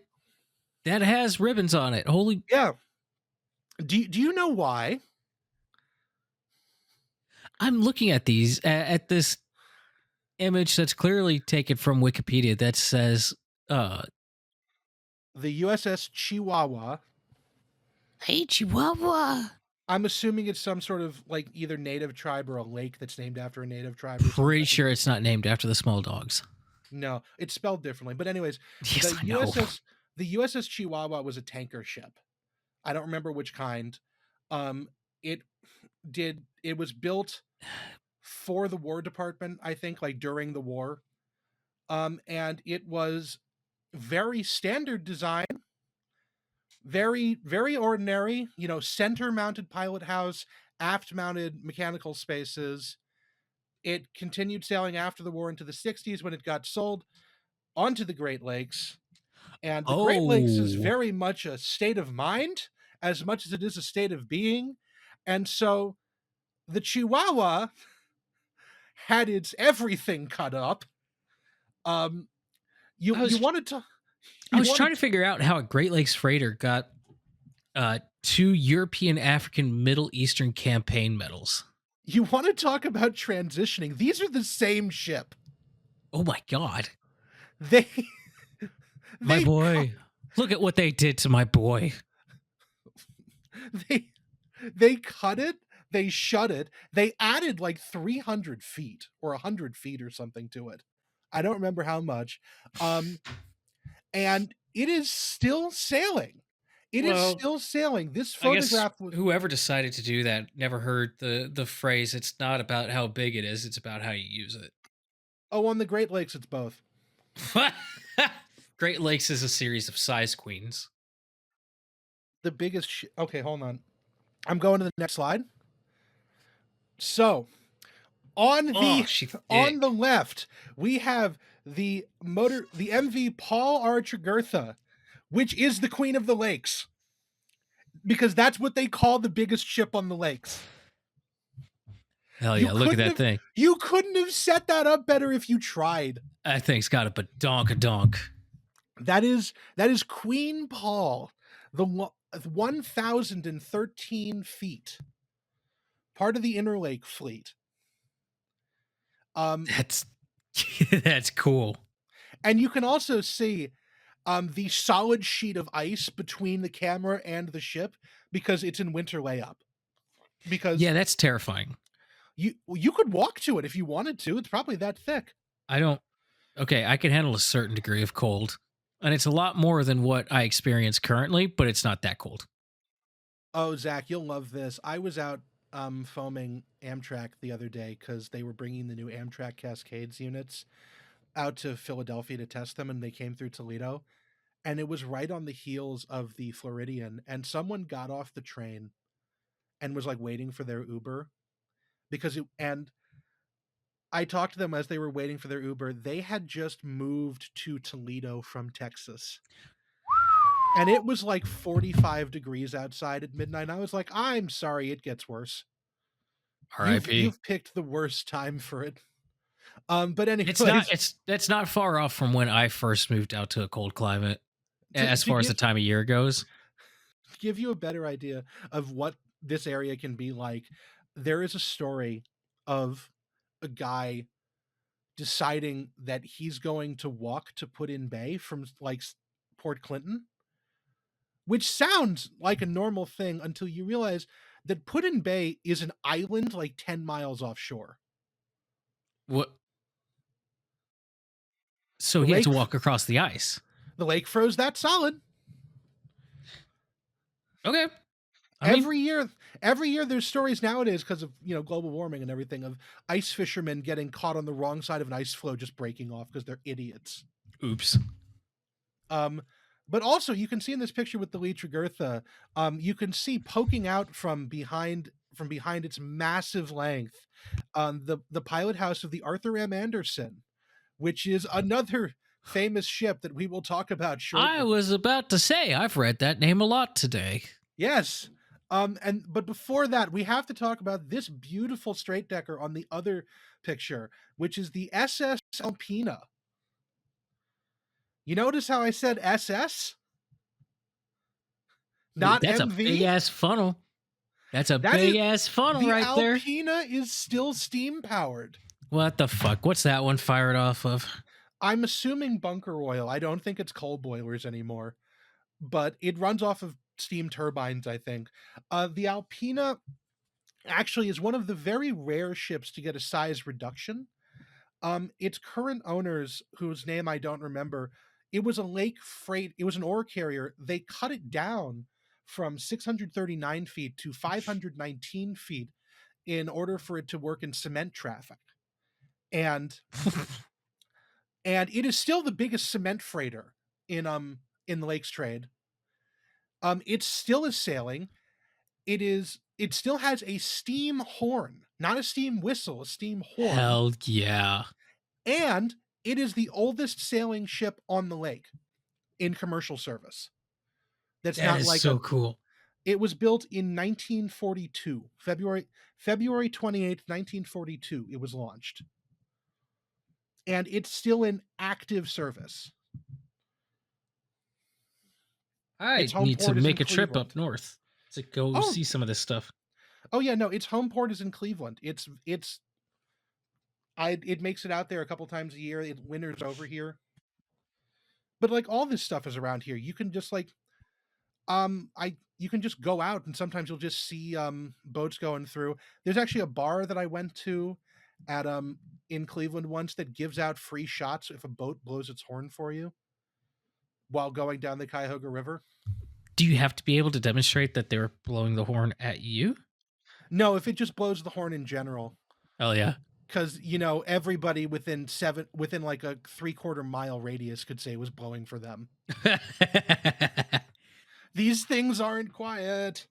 has ribbons on it. Holy. Yeah. Do you know why? I'm looking at these at this image that's clearly taken from Wikipedia that says The USS Chihuahua. Hey Chihuahua. I'm assuming it's some sort of like either native tribe or a lake that's named after a native tribe or Pretty something. sure it's not named after the small dogs. No, it's spelled differently. But anyways, Yes, I know. The USS Chihuahua was a tanker ship. I don't remember which kind. It was built for the War Department, I think, like during the war. And it was very standard design, very, very ordinary, center mounted pilot house, aft mounted mechanical spaces. It continued sailing after the war into the 60s when it got sold onto the Great Lakes. And the Great Lakes is very much a state of mind as much as it is a state of being. And so the Chihuahua had its everything cut up. You wanted to. I was trying to figure out how a Great Lakes freighter got 2 European, African, Middle Eastern campaign medals. You want to talk about transitioning? These are the same ship. Oh my God. My boy. Look at what they did to my boy. They cut it. They shut it. They added like 300 feet or 100 feet or something to it. I don't remember how much. And it is still sailing. It is still sailing. This photograph was... Whoever decided to do that never heard the phrase, it's not about how big it is, it's about how you use it. Oh, on the Great Lakes, it's both. Great Lakes is a series of size queens. the biggest. Okay, hold on. I'm going to the next slide. So on the she's on the thick. left, we have the MV Paul R. Tregurtha, which is the Queen of the Lakes, because that's what they call the biggest ship on the lakes. Hell yeah! Look at that thing. You couldn't have set that up better if you tried. That thing's got a badonk. That is Queen Paul, the 1,013 feet, part of the Interlake fleet. That's cool. And you can also see the solid sheet of ice between the camera and the ship because it's in winter layup. Because that's terrifying. You could walk to it if you wanted to. It's probably that thick. Okay, I can handle a certain degree of cold. And it's a lot more than what I experience currently, but it's not that cold. Oh, Zach, you'll love this. I was out foaming Amtrak the other day because they were bringing the new Amtrak Cascades units out to Philadelphia to test them, and they came through Toledo. And it was right on the heels of the Floridian, and someone got off the train and was like waiting for their Uber and I talked to them as they were waiting for their Uber. They had just moved to Toledo from Texas. And it was like 45 degrees outside at midnight. I was like, I'm sorry, it gets worse. R.I.P. You've picked the worst time for it. But anyway, that's not far off from when I first moved out to a cold climate, as far as the time of year goes. To give you a better idea of what this area can be like, there is a story of a guy deciding that he's going to walk to Put-in-Bay from like Port Clinton, which sounds like a normal thing until you realize that Put-in-Bay is an island like 10 miles offshore. What? So he had to walk across the ice. The lake froze that solid. Okay. Every year there's stories nowadays because of global warming and everything of ice fishermen getting caught on the wrong side of an ice floe just breaking off because they're idiots. Oops. But also you can see in this picture with the Lee Tregurtha, you can see poking out from behind its massive length, the pilot house of the Arthur M. Anderson, which is another famous ship that we will talk about shortly. I was about to say I've read that name a lot today. Yes. But before that, we have to talk about this beautiful straight decker on the other picture, which is the SS Alpina. You notice how I said SS? Not That's MV? A big ass funnel. That's a big ass funnel right there. The Alpina is still steam powered. What the fuck? What's that one fired off of? I'm assuming bunker oil. I don't think it's coal boilers anymore, but it runs off of steam turbines, I think. The Alpina actually is one of the very rare ships to get a size reduction. Its current owners, whose name I don't remember, it was a lake freight, it was an ore carrier. They cut it down from 639 feet to 519 feet in order for it to work in cement traffic. And it is still the biggest cement freighter in the lakes trade. It still is sailing. It still has a steam horn, not a steam whistle, a steam horn. Hell yeah. And it is the oldest sailing ship on the lake in commercial service. That is so cool. It was built in 1942, February 28th, 1942, it was launched. And it's still in active service. I need to make a trip up north to go see some of this stuff. Oh yeah, no, its home port is in Cleveland. It makes it out there a couple times a year. It winters over here. But like all this stuff is around here. You can just like you can just go out and sometimes you'll just see boats going through. There's actually a bar that I went to at in Cleveland once that gives out free shots if a boat blows its horn for you while going down the Cuyahoga River. Do you have to be able to demonstrate that they're blowing the horn at you? No, if it just blows the horn in general. Oh yeah. Because everybody within like a 3/4 mile radius could say it was blowing for them. These things aren't quiet.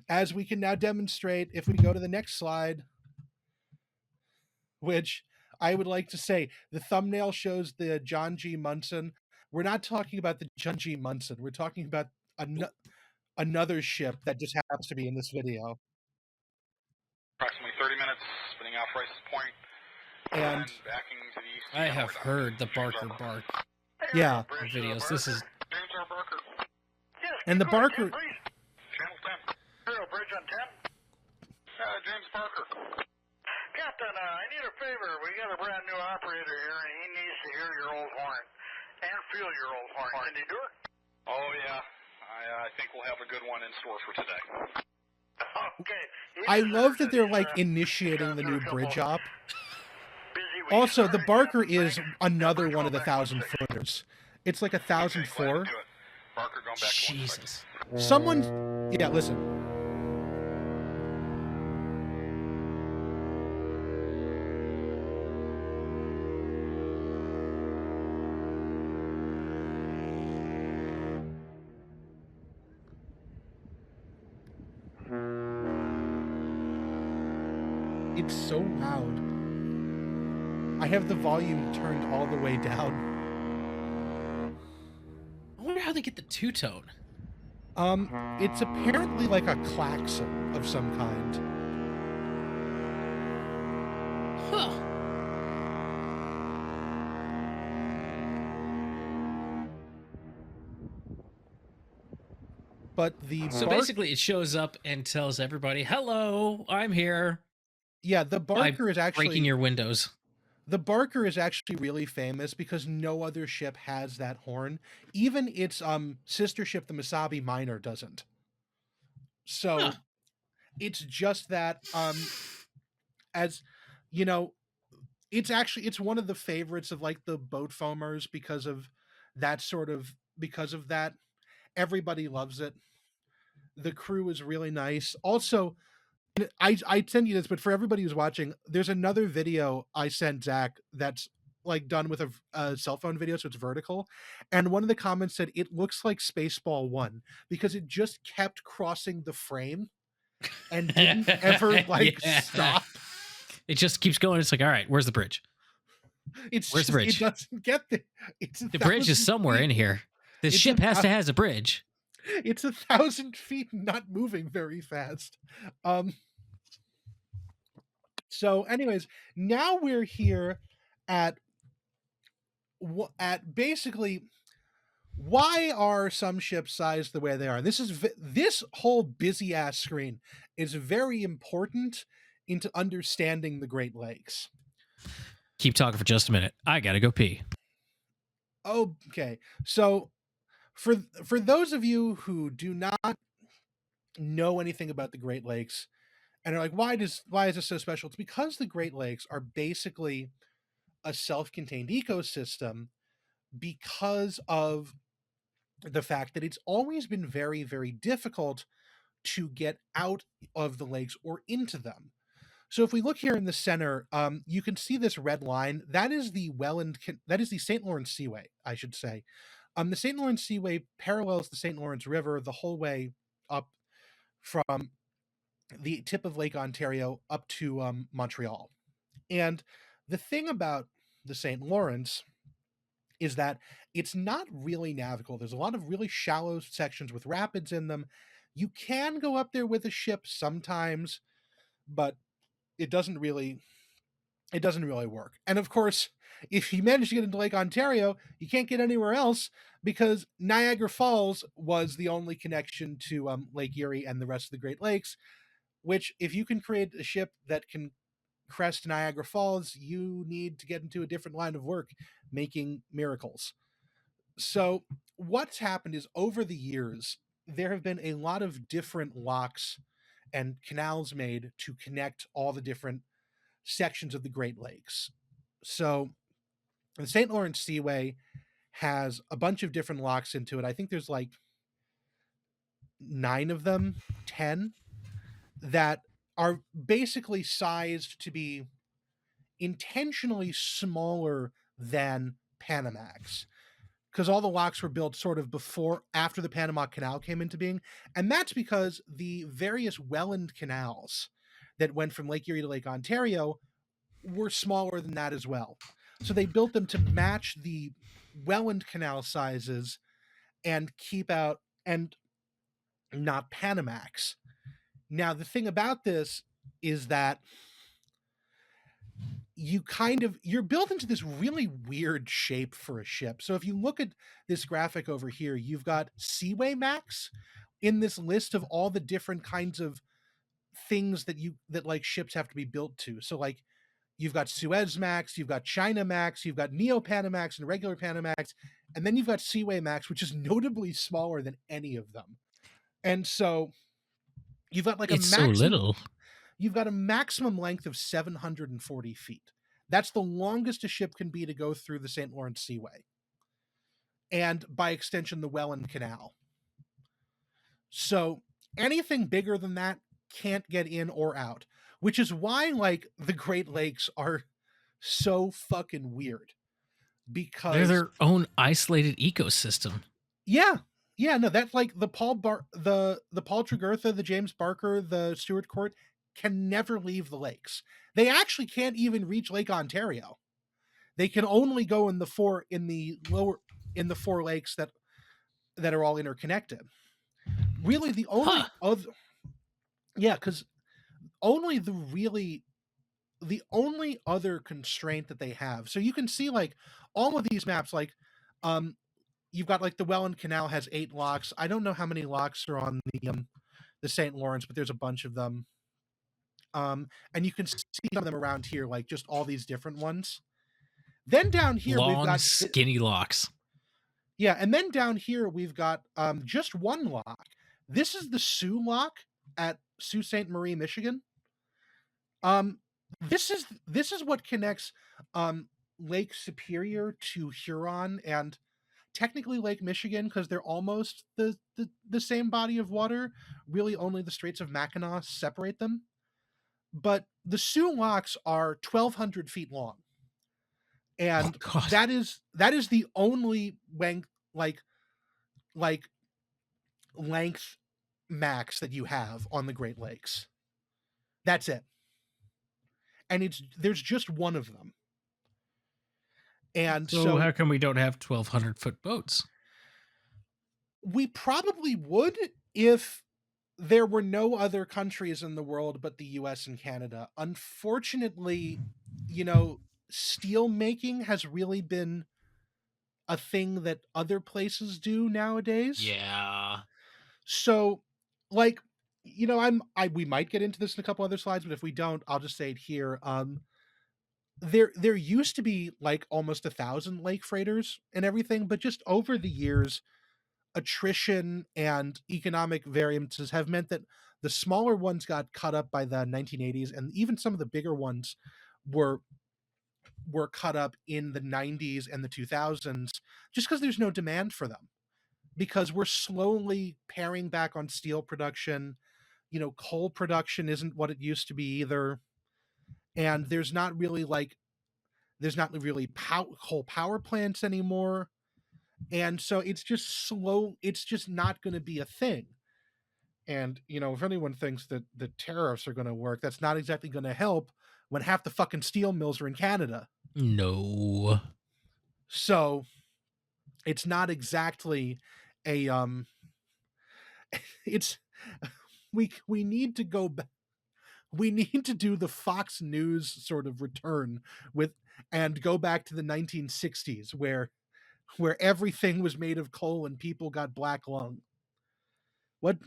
As we can now demonstrate if we go to the next slide, which I would like to say the thumbnail shows the John G. Munson. We're not talking about the John G. Munson. We're talking about another ship that just happens to be in this video. Approximately 30 minutes, spinning out Rice's Point, And backing to the east. I have heard the Barker bark yeah, in videos. This is James R. Barker. Yes, and the Barker. Channel 10. Zero, bridge on 10. James Barker. Captain, I need a favor. We got a brand new operator here, and he needs to hear your old horn and feel your old horn. Can he do it? Oh, yeah. I think we'll have a good one in store for today. Okay. I love that they're like initiating the new bridge op. Also, the Barker is another one of the 1,000-footers. It's like 1,004. Barker going back. Jesus. Someone, yeah, listen. It's so loud. I have the volume turned all the way down. I wonder how they get the two-tone. It's apparently like a klaxon of some kind. Huh. But the So basically it shows up and tells everybody, hello, I'm here. Yeah, the Barker is actually breaking your windows. The Barker is actually really famous because no other ship has that horn. Even its sister ship, the Misabi Minor, doesn't. So it's just that as you know, it's one of the favorites of like the boat foamers because of that. Everybody loves it. The crew is really nice. Also, I send you this, but for everybody who's watching, there's another video I sent Zach that's like done with a cell phone video, so it's vertical. And one of the comments said it looks like Spaceball 1 because it just kept crossing the frame and didn't ever stop. It just keeps going. It's like, all right, where's the bridge? Where's the bridge? It doesn't get there. The bridge is somewhere in here. This ship has a bridge. It's 1,000 feet, not moving very fast. So, anyways, now we're here at basically why are some ships sized the way they are. And this whole busy ass screen is very important into understanding the Great Lakes. Keep talking for just a minute. I gotta go pee. Okay, so for those of you who do not know anything about the Great Lakes and are like, why is this so special? It's because the Great Lakes are basically a self-contained ecosystem because of the fact that it's always been very, very difficult to get out of the lakes or into them. So if we look here in the center, you can see this red line. That is the St. Lawrence Seaway, I should say. The St. Lawrence Seaway parallels the St. Lawrence River the whole way up from the tip of Lake Ontario up to Montreal. And the thing about the St. Lawrence is that it's not really navigable. There's a lot of really shallow sections with rapids in them. You can go up there with a ship sometimes, but it doesn't really work. And of course, if you manage to get into Lake Ontario, you can't get anywhere else because Niagara Falls was the only connection to Lake Erie and the rest of the Great Lakes, which if you can create a ship that can crest Niagara Falls, you need to get into a different line of work, making miracles. So what's happened is over the years, there have been a lot of different locks and canals made to connect all the different sections of the Great Lakes. So the St. Lawrence Seaway has a bunch of different locks into it. I think there's like 9 of them, 10, that are basically sized to be intentionally smaller than Panamax. because all the locks were built sort of after the Panama Canal came into being. And that's because the various Welland canals that went from Lake Erie to Lake Ontario were smaller than that as well. So they built them to match the Welland canal sizes and keep out and not Panamax. Now, the thing about this is that you're built into this really weird shape for a ship. So if you look at this graphic over here, you've got Seaway Max in this list of all the different kinds of things that like ships have to be built to. So like you've got Suez Max, you've got China Max, you've got Neo Panamax and regular Panamax, and then you've got Seaway Max, which is notably smaller than any of them. And so you've got like It's so little. You've got a maximum length of 740 feet. That's the longest a ship can be to go through the St. Lawrence Seaway. And by extension, the Welland Canal. So anything bigger than that can't get in or out, which is why like the Great Lakes are so fucking weird. Because they're their own isolated ecosystem. Yeah. Yeah, no, that's like the Paul Tregurtha, the James Barker, the Stuart Court can never leave the lakes. They actually can't even reach Lake Ontario. They can only go in the four lakes that are all interconnected. Really, the only because only the only other constraint that they have. So you can see like all of these maps, like you've got like the Welland Canal has 8 locks. I don't know how many locks are on the St. Lawrence, but there's a bunch of them. And you can see some of them around here, like just all these different ones. Then down here long, we've got skinny locks. Yeah, and then down here we've got just one lock. This is the Sault Lock at Sault Ste. Marie, Michigan. This is what connects Lake Superior to Huron and technically Lake Michigan, because they're almost the same body of water. Really, only the Straits of Mackinac separate them. But the Sault locks are 1,200 feet long, and that is the only length max that you have on the Great Lakes. That's it, and there's just one of them. And so how come we don't have 1,200-foot boats? We probably would if there were no other countries in the world but the US and Canada. Unfortunately, steel making has really been a thing that other places do nowadays. Yeah. So, like, we might get into this in a couple other slides, but if we don't, I'll just say it here. There used to be like almost 1,000 lake freighters and everything, but just over the years, attrition and economic variances have meant that the smaller ones got cut up by the 1980s, and even some of the bigger ones were cut up in the 90s and the 2000s, just because there's no demand for them, because we're slowly paring back on steel production. Coal production isn't what it used to be either, and there's not really coal power plants anymore. And so it's just slow. It's just not going to be a thing. And, if anyone thinks that the tariffs are going to work, that's not exactly going to help when half the fucking steel mills are in Canada. No. So it's not exactly a, it's, we need to go back. We need to do the Fox News sort of return and go back to the 1960s where everything was made of coal and people got black lung. What?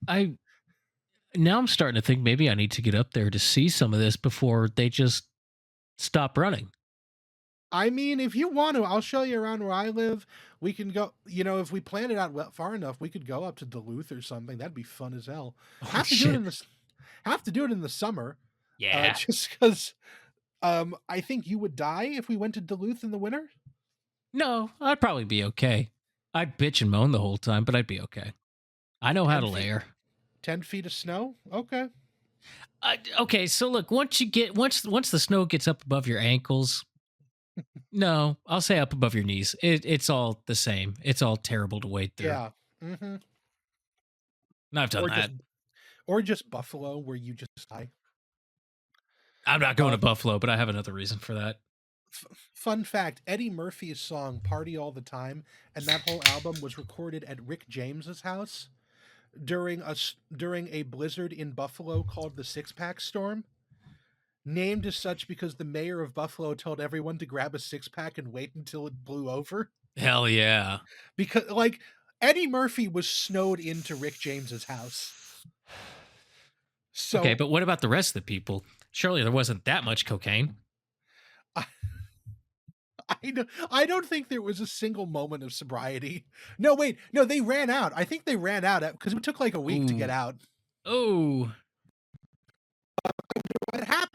Now I'm starting to think maybe I need to get up there to see some of this before they just stop running. I mean, if you want to, I'll show you around where I live. We can go, if we plan it out far enough, we could go up to Duluth or something. That'd be fun as hell. Have to do it in the summer. Yeah. Just because I think you would die if we went to Duluth in the winter. No, I'd probably be okay. I'd bitch and moan the whole time, but I'd be okay. I know how to layer. 10 feet of snow? Okay. Okay, so look, once the snow gets up above your ankles, No, I'll say up above your knees. It's all the same. It's all terrible to wade through. Yeah. Mm-hmm. And I've done that. Or just Buffalo, where you just die. I'm not going to Buffalo, but I have another reason for that. Fun fact, Eddie Murphy's song Party All the Time and that whole album was recorded at Rick James's house during a blizzard in Buffalo called the Six Pack Storm, named as such because the mayor of Buffalo told everyone to grab a six-pack and wait until it blew over. Hell yeah. Because, like, Eddie Murphy was snowed into Rick James's house. So, okay, but what about the rest of the people? Surely there wasn't that much cocaine. I don't think there was a single moment of sobriety. No, wait. No, they ran out. I think they ran out because it took like a week to get out. Oh. What happened?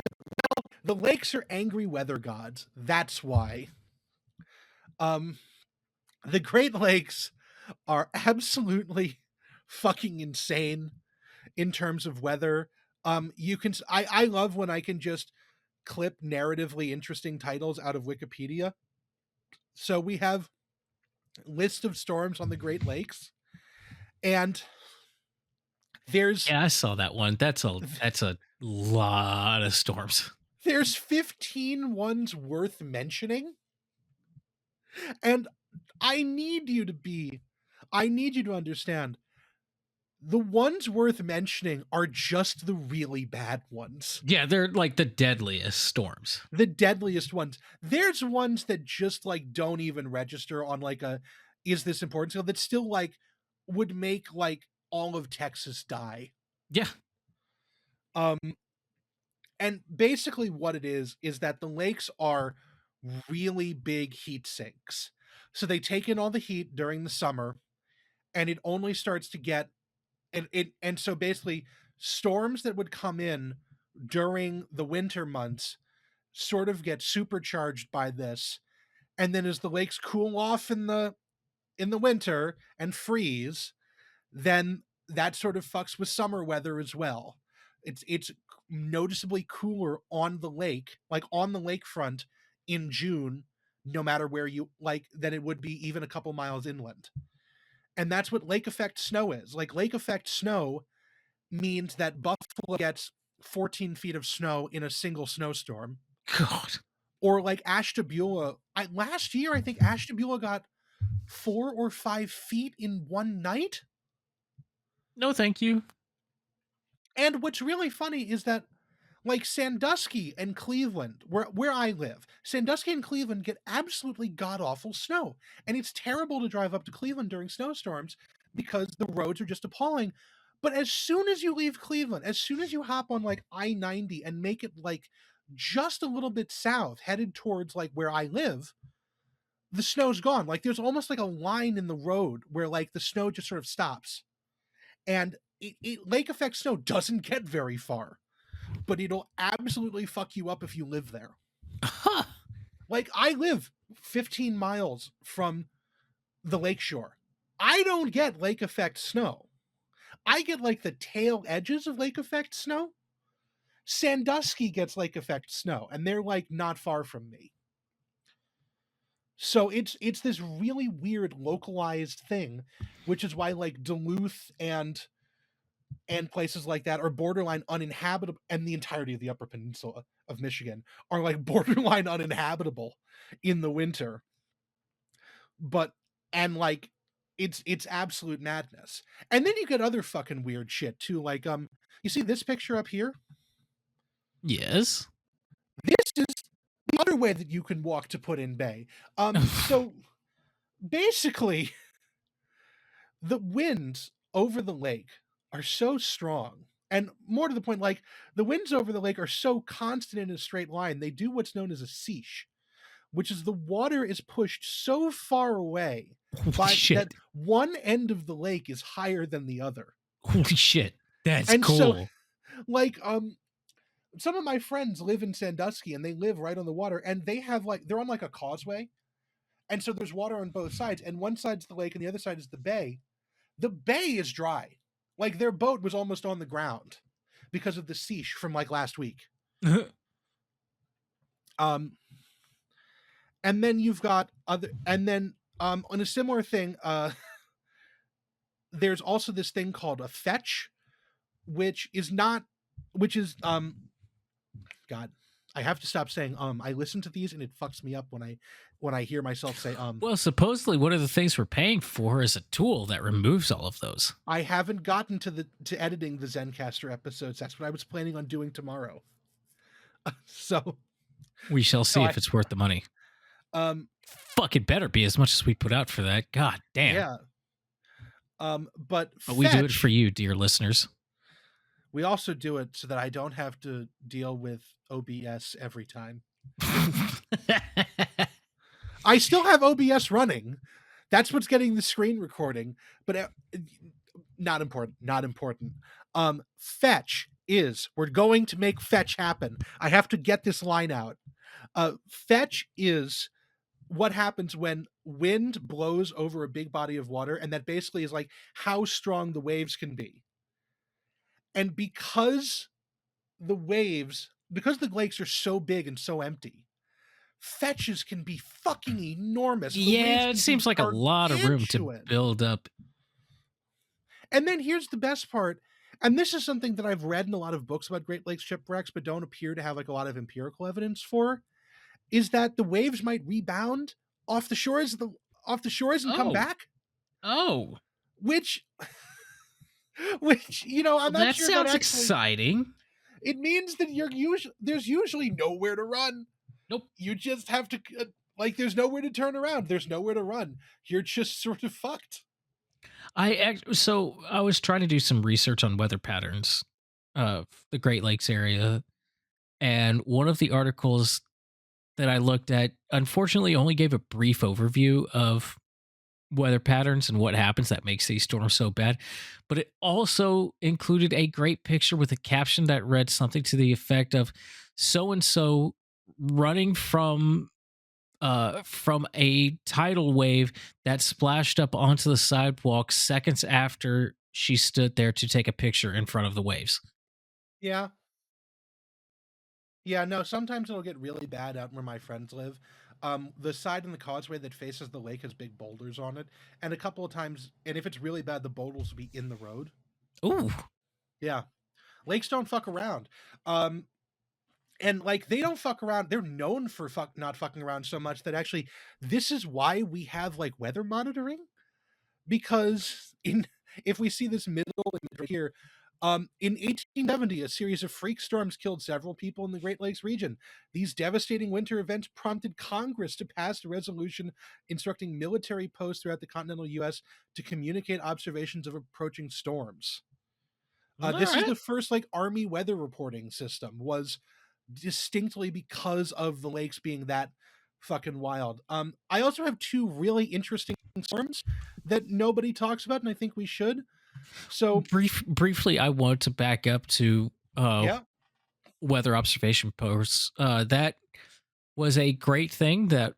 Well, the lakes are angry weather gods. That's why. The Great Lakes are absolutely fucking insane in terms of weather. I love when I can just clip narratively interesting titles out of Wikipedia. So we have list of storms on the Great Lakes, and there's I saw that one. That's a lot of storms. There's 15 ones worth mentioning, and I need you to understand. The ones worth mentioning are just the really bad ones. Yeah, they're like the deadliest storms. The deadliest ones. There's ones that just like don't even register on like a is this important scale that still like would make like all of Texas die. Yeah. And basically what it is that the lakes are really big heat sinks. So they take in all the heat during the summer, and it only starts to get and so basically storms that would come in during the winter months sort of get supercharged by this, and then as the lakes cool off in the winter and freeze, then that sort of fucks with summer weather as well. It's noticeably cooler on the lake, like on the lakefront in June, no matter where you like, than it would be even a couple miles inland. And that's what lake effect snow is. Like, lake effect snow means that Buffalo gets 14 feet of snow in a single snowstorm. God. Or like Ashtabula. Last year, I think Ashtabula got 4 or 5 feet in one night. No, thank you. And what's really funny is that, like, Sandusky and Cleveland, where I live, Sandusky and Cleveland get absolutely god-awful snow. And it's terrible to drive up to Cleveland during snowstorms because the roads are just appalling. But as soon as you leave Cleveland, as soon as you hop on, like, I-90 and make it, like, just a little bit south, headed towards, like, where I live, the snow's gone. Like, there's almost, like, a line in the road where, like, the snow just sort of stops. And lake effect snow doesn't get very far, but it'll absolutely fuck you up if you live there. Like, I live 15 miles from the lakeshore. I don't get lake effect snow. I get like the tail edges of lake effect snow. Sandusky gets lake effect snow, and they're like not far from me. So it's this really weird localized thing, which is why like Duluth and places like that are borderline uninhabitable, and the entirety of the Upper Peninsula of Michigan are like borderline uninhabitable in the winter. But and like it's absolute madness. And then you get other fucking weird shit too. Like you see this picture up here? Yes. This is the other way that you can walk to Put-in-Bay. So basically the winds over the lake are so strong, and more to the point, like the winds over the lake are so constant in a straight line, they do what's known as a seiche, which is the water is pushed so far away that one end of the lake is higher than the other. Holy shit. That's and cool. So, like, some of my friends live in Sandusky, and they live right on the water, and they have like, they're on like a causeway, and so there's water on both sides, and one side's the lake and the other side is the bay. The bay is dry. Like, their boat was almost on the ground because of the seiche from like last week. And And then you've got other, and then on a similar thing, there's also this thing called a fetch, which is not, which is God, I have to stop saying I listen to these and it fucks me up when I hear myself say Well, supposedly one of the things we're paying for is a tool that removes all of those. I haven't gotten to editing the Zencaster episodes. That's what I was planning on doing tomorrow. So We shall see if it's worth the money. Fuck, it better be as much as we put out for that. God damn. Yeah. But we do it for you, dear listeners. We also do it so that I don't have to deal with OBS every time. I still have OBS running. That's what's getting the screen recording, but not important. Not important. Fetch is, we're going to make fetch happen. I have to get this line out. Fetch is what happens when wind blows over a big body of water, and that basically is like how strong the waves can be. And because the lakes are so big and so empty, fetches can be fucking enormous. Yeah, it seems like a lot of room to build up. And then here's the best part, and this is something that I've read in a lot of books about Great Lakes shipwrecks, but don't appear to have like a lot of empirical evidence for, is that the waves might rebound off the shores and come back. Oh. Which you know, I'm not that sure sounds that exciting. It means that there's usually nowhere to run. Nope. You just have to there's nowhere to turn around. There's nowhere to run. You're just sort of fucked. So I was trying to do some research on weather patterns of the Great Lakes area, and one of the articles that I looked at unfortunately only gave a brief overview of weather patterns and what happens that makes these storms so bad, but it also included a great picture with a caption that read something to the effect of so and so running from a tidal wave that splashed up onto the sidewalk seconds after she stood there to take a picture in front of the waves. Yeah. Yeah, no, sometimes it'll get really bad out where my friends live. The side in the causeway that faces the lake has big boulders on it, and a couple of times, and if it's really bad, the boulders will be in the road. Ooh. Yeah. Lakes don't fuck around. And like they don't fuck around. They're known for not fucking around so much that actually this is why we have like weather monitoring, because if we see this middle image right here, in 1870, a series of freak storms killed several people in the Great Lakes region. These devastating winter events prompted Congress to pass a resolution instructing military posts throughout the continental U.S. to communicate observations of approaching storms. This is the first like Army weather reporting system, was distinctly because of the lakes being that fucking wild. I also have two really interesting storms that nobody talks about, and I think we should. So briefly, I want to back up to weather observation posts. That was a great thing. That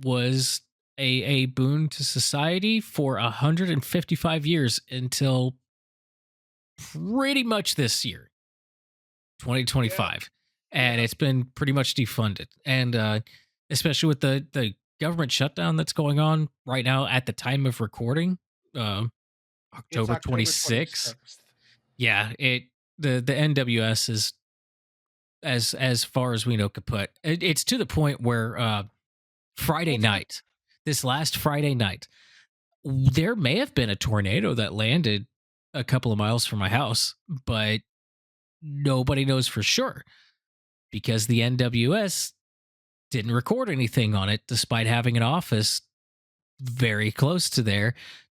was a boon to society for 155 years until pretty much this year, 2025. And it's been pretty much defunded. And especially with the government shutdown that's going on right now at the time of recording, October 26th. Yeah, the NWS is as far as we know kaput. It's to the point where Friday night, this last Friday night, there may have been a tornado that landed a couple of miles from my house, but nobody knows for sure because the NWS didn't record anything on it, despite having an office very close to there.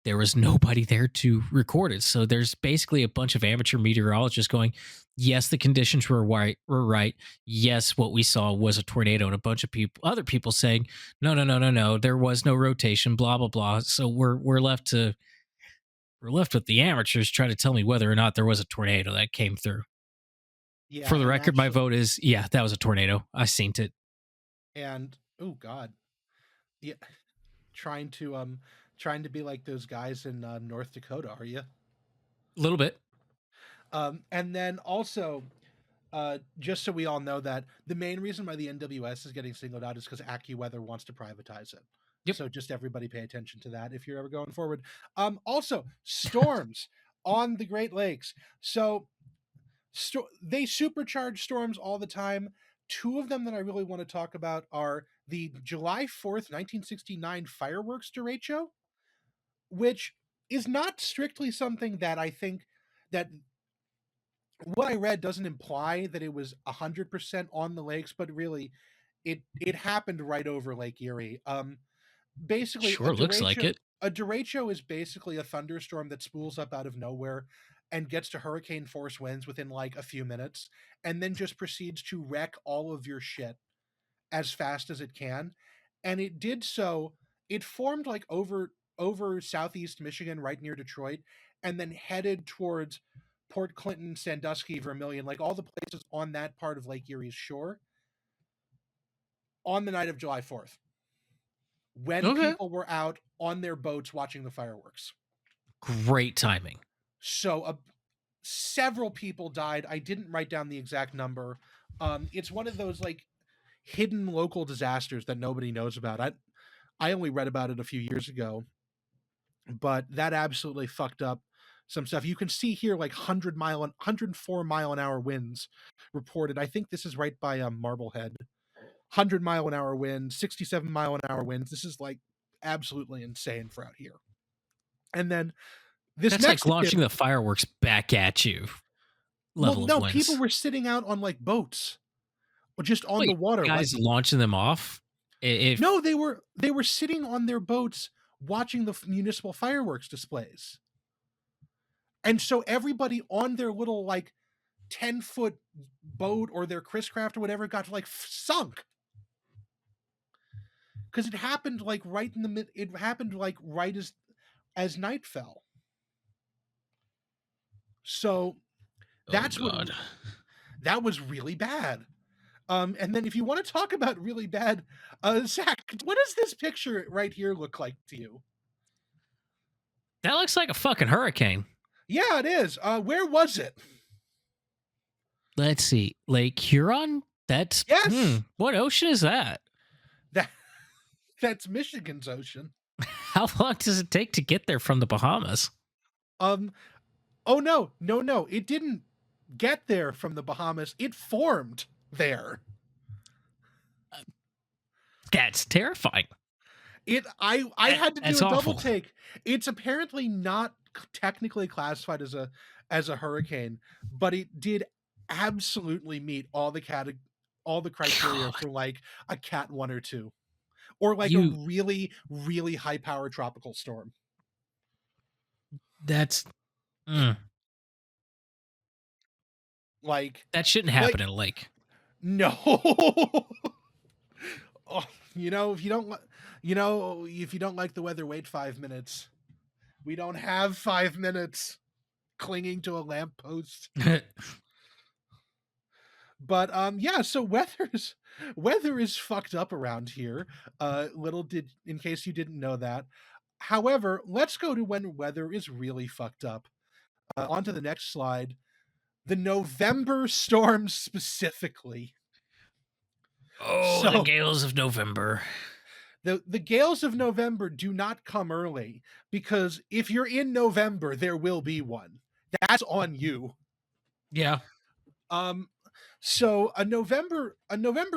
There was nobody there to record it. So there's basically a bunch of amateur meteorologists going, yes, the conditions were right. Yes, what we saw was a tornado, and a bunch of other people saying, no, there was no rotation, blah, blah, blah. So we're left with the amateurs trying to tell me whether or not there was a tornado that came through. Yeah, for the record, my vote is, yeah, that was a tornado. I seen it. And oh God. Yeah. Trying to be like those guys in North Dakota, are you? A little bit. And then also just so we all know that the main reason why the NWS is getting singled out is because AccuWeather wants to privatize it. Yep. So just everybody pay attention to that if you're ever going forward. Also, storms on the Great Lakes. So they supercharge storms all the time. Two of them that I really want to talk about are the July 4th, 1969 fireworks derecho, which is not strictly something that I think that what I read doesn't imply that it was 100% on the lakes, but really it happened right over Lake Erie. Basically Sure looks like it. a derecho is basically a thunderstorm that spools up out of nowhere and gets to hurricane force winds within like a few minutes and then just proceeds to wreck all of your shit as fast as it can. And it did so, it formed like over southeast Michigan right near Detroit and then headed towards Port Clinton, Sandusky, Vermilion, like all the places on that part of Lake Erie's shore on the night of July 4th. When people were out on their boats watching the fireworks. Great timing. So several people died. I didn't write down the exact number. It's one of those like hidden local disasters that nobody knows about. I only read about it a few years ago, but that absolutely fucked up some stuff. You can see here like 104 mile an hour winds reported. I think this is right by Marblehead. 100 mile an hour winds, 67 mile an hour winds. This is like absolutely insane for out here. And then that's like launching the fireworks back at you. People were sitting out on like boats, or just on the water. Guys launching them off. No, they were sitting on their boats watching the municipal fireworks displays, and so everybody on their little like 10-foot boat or their Chris Craft or whatever got like sunk. Because it happened like right in the mid. It happened like right as night fell. So that's that was really bad. And then if you want to talk about really bad, Zach, what does this picture right here look like to you? That looks like a fucking hurricane. Yeah, it is. Where was it? Let's see, Lake Huron. That's yes. What ocean is that? That's Michigan's ocean. How long does it take to get there from the Bahamas? Oh no. It didn't get there from the Bahamas. It formed there. That's terrifying. I had to do a double awful. take. It's apparently not technically classified as a hurricane, but it did absolutely meet all the criteria for like a Cat 1 or 2. Or like a really, really high power tropical storm. That's like that shouldn't happen in a lake. No. Oh, if you don't like the weather, wait 5 minutes. We don't have 5 minutes clinging to a lamppost. But so weather is fucked up around here. In case you didn't know that. However, let's go to when weather is really fucked up. On to the next slide. The November storms specifically. The gales of November. The gales of November do not come early, because if you're in November, there will be one. That's on you. Yeah. So a November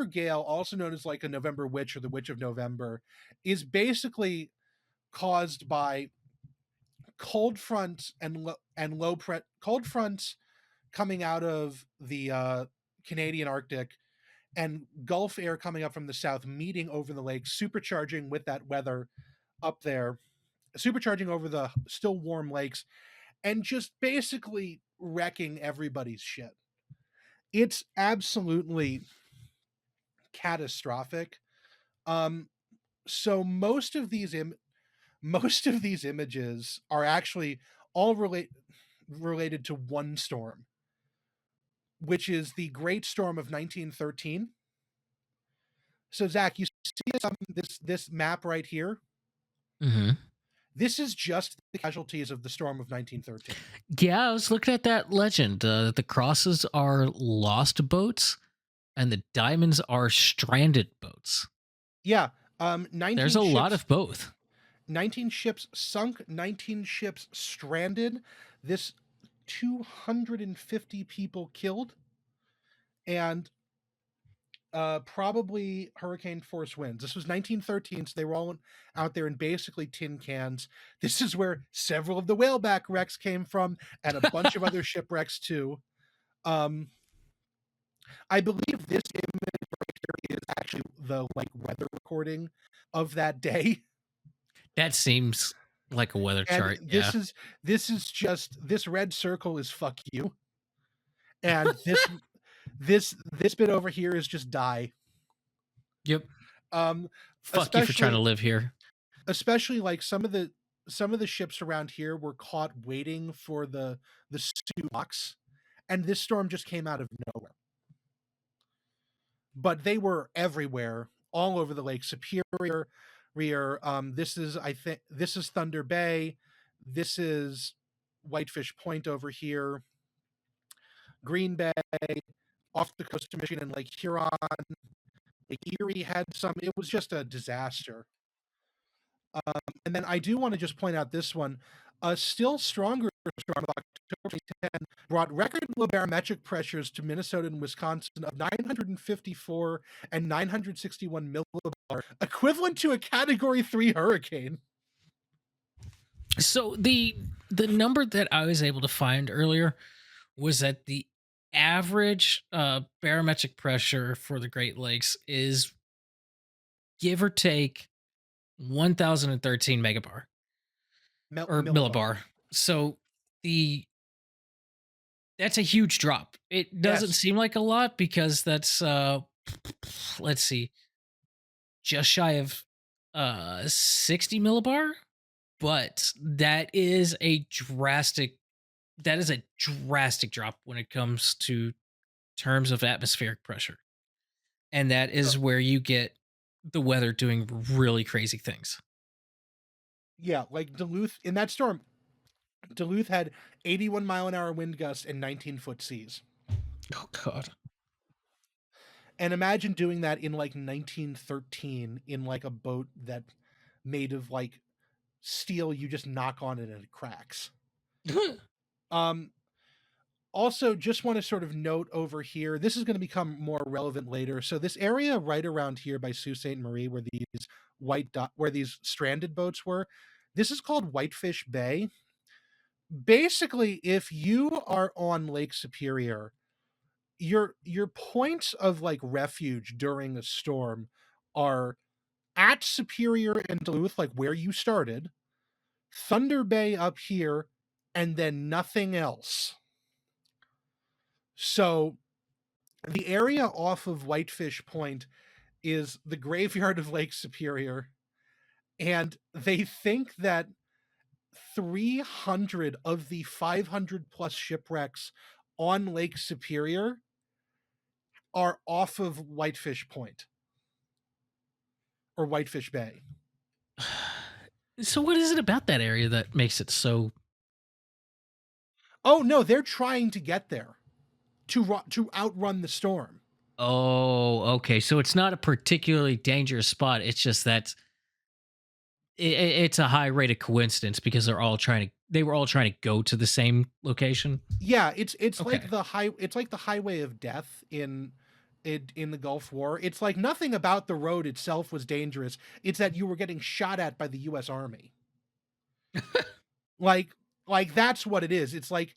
gale, also known as like a November witch or the Witch of November, is basically caused by cold fronts cold fronts coming out of the Canadian Arctic and Gulf air coming up from the south, meeting over the lake, supercharging with that weather up there, supercharging over the still warm lakes, and just basically wrecking everybody's shit. It's absolutely catastrophic. So most of these images are actually all related to one storm, which is the Great Storm of 1913. So Zach, you see this map right here? Mm-hmm. This is just the casualties of the storm of 1913. Yeah, I was looking at that legend. The crosses are lost boats, and the diamonds are stranded boats. Yeah, There's 19 a lot ships, of both. 19 ships sunk, 19 ships stranded. This 250 people killed, and probably hurricane force winds. This was 1913, so they were all out there in basically tin cans. This is where several of the whaleback wrecks came from, and a bunch of other shipwrecks too. I believe this image right here is actually the weather recording of that day. That seems like a weather And chart. this is just, this red circle is fuck you, and this bit over here is just die. Yep. Um, Fuck you for trying to live here. Especially like some of the ships around here were caught waiting for the stew box, and this storm just came out of nowhere. But they were everywhere, all over the lake. Superior, this is Thunder Bay, this is Whitefish Point over here, Green Bay, off the coast of Michigan, and Lake Huron. Lake Erie had some. It was just a disaster. And then I do want to just point out this one. A still stronger storm of October 2010 brought record low barometric pressures to Minnesota and Wisconsin of 954 and 961 millibar, equivalent to a Category 3 hurricane. So the number that I was able to find earlier was that the average barometric pressure for the Great Lakes is, give or take, 1,013 megabar or millibar. So that's a huge drop. It doesn't seem like a lot because that's let's see, just shy of 60 millibar, but that is a drastic drop when it comes to terms of atmospheric pressure. And that is where you get the weather doing really crazy things. Yeah, like Duluth, in that storm, Duluth had 81 mile an hour wind gusts and 19-foot seas. Oh, God. And imagine doing that in like 1913 in like a boat that made of like steel. You just knock on it and it cracks. Also, just want to sort of note over here, this is going to become more relevant later. So this area right around here by Sault Ste. Marie, where these stranded boats were, this is called Whitefish Bay. Basically, if you are on Lake Superior, your points of like refuge during a storm are at Superior and Duluth, like where you started, Thunder Bay up here, and then nothing else. So the area off of Whitefish Point is the graveyard of Lake Superior, and they think that 300 of the 500 plus shipwrecks on Lake Superior are off of Whitefish Point or Whitefish Bay. So what is it about that area that makes it so? Oh no, they're trying to get there to outrun the storm. Oh, okay. So it's not a particularly dangerous spot. It's just that it's a high rate of coincidence because they were all trying to go to the same location. Yeah, it's Okay. like the highway of death in the Gulf War. It's like nothing about the road itself was dangerous. It's that you were getting shot at by the US Army. like that's what it is. It's like,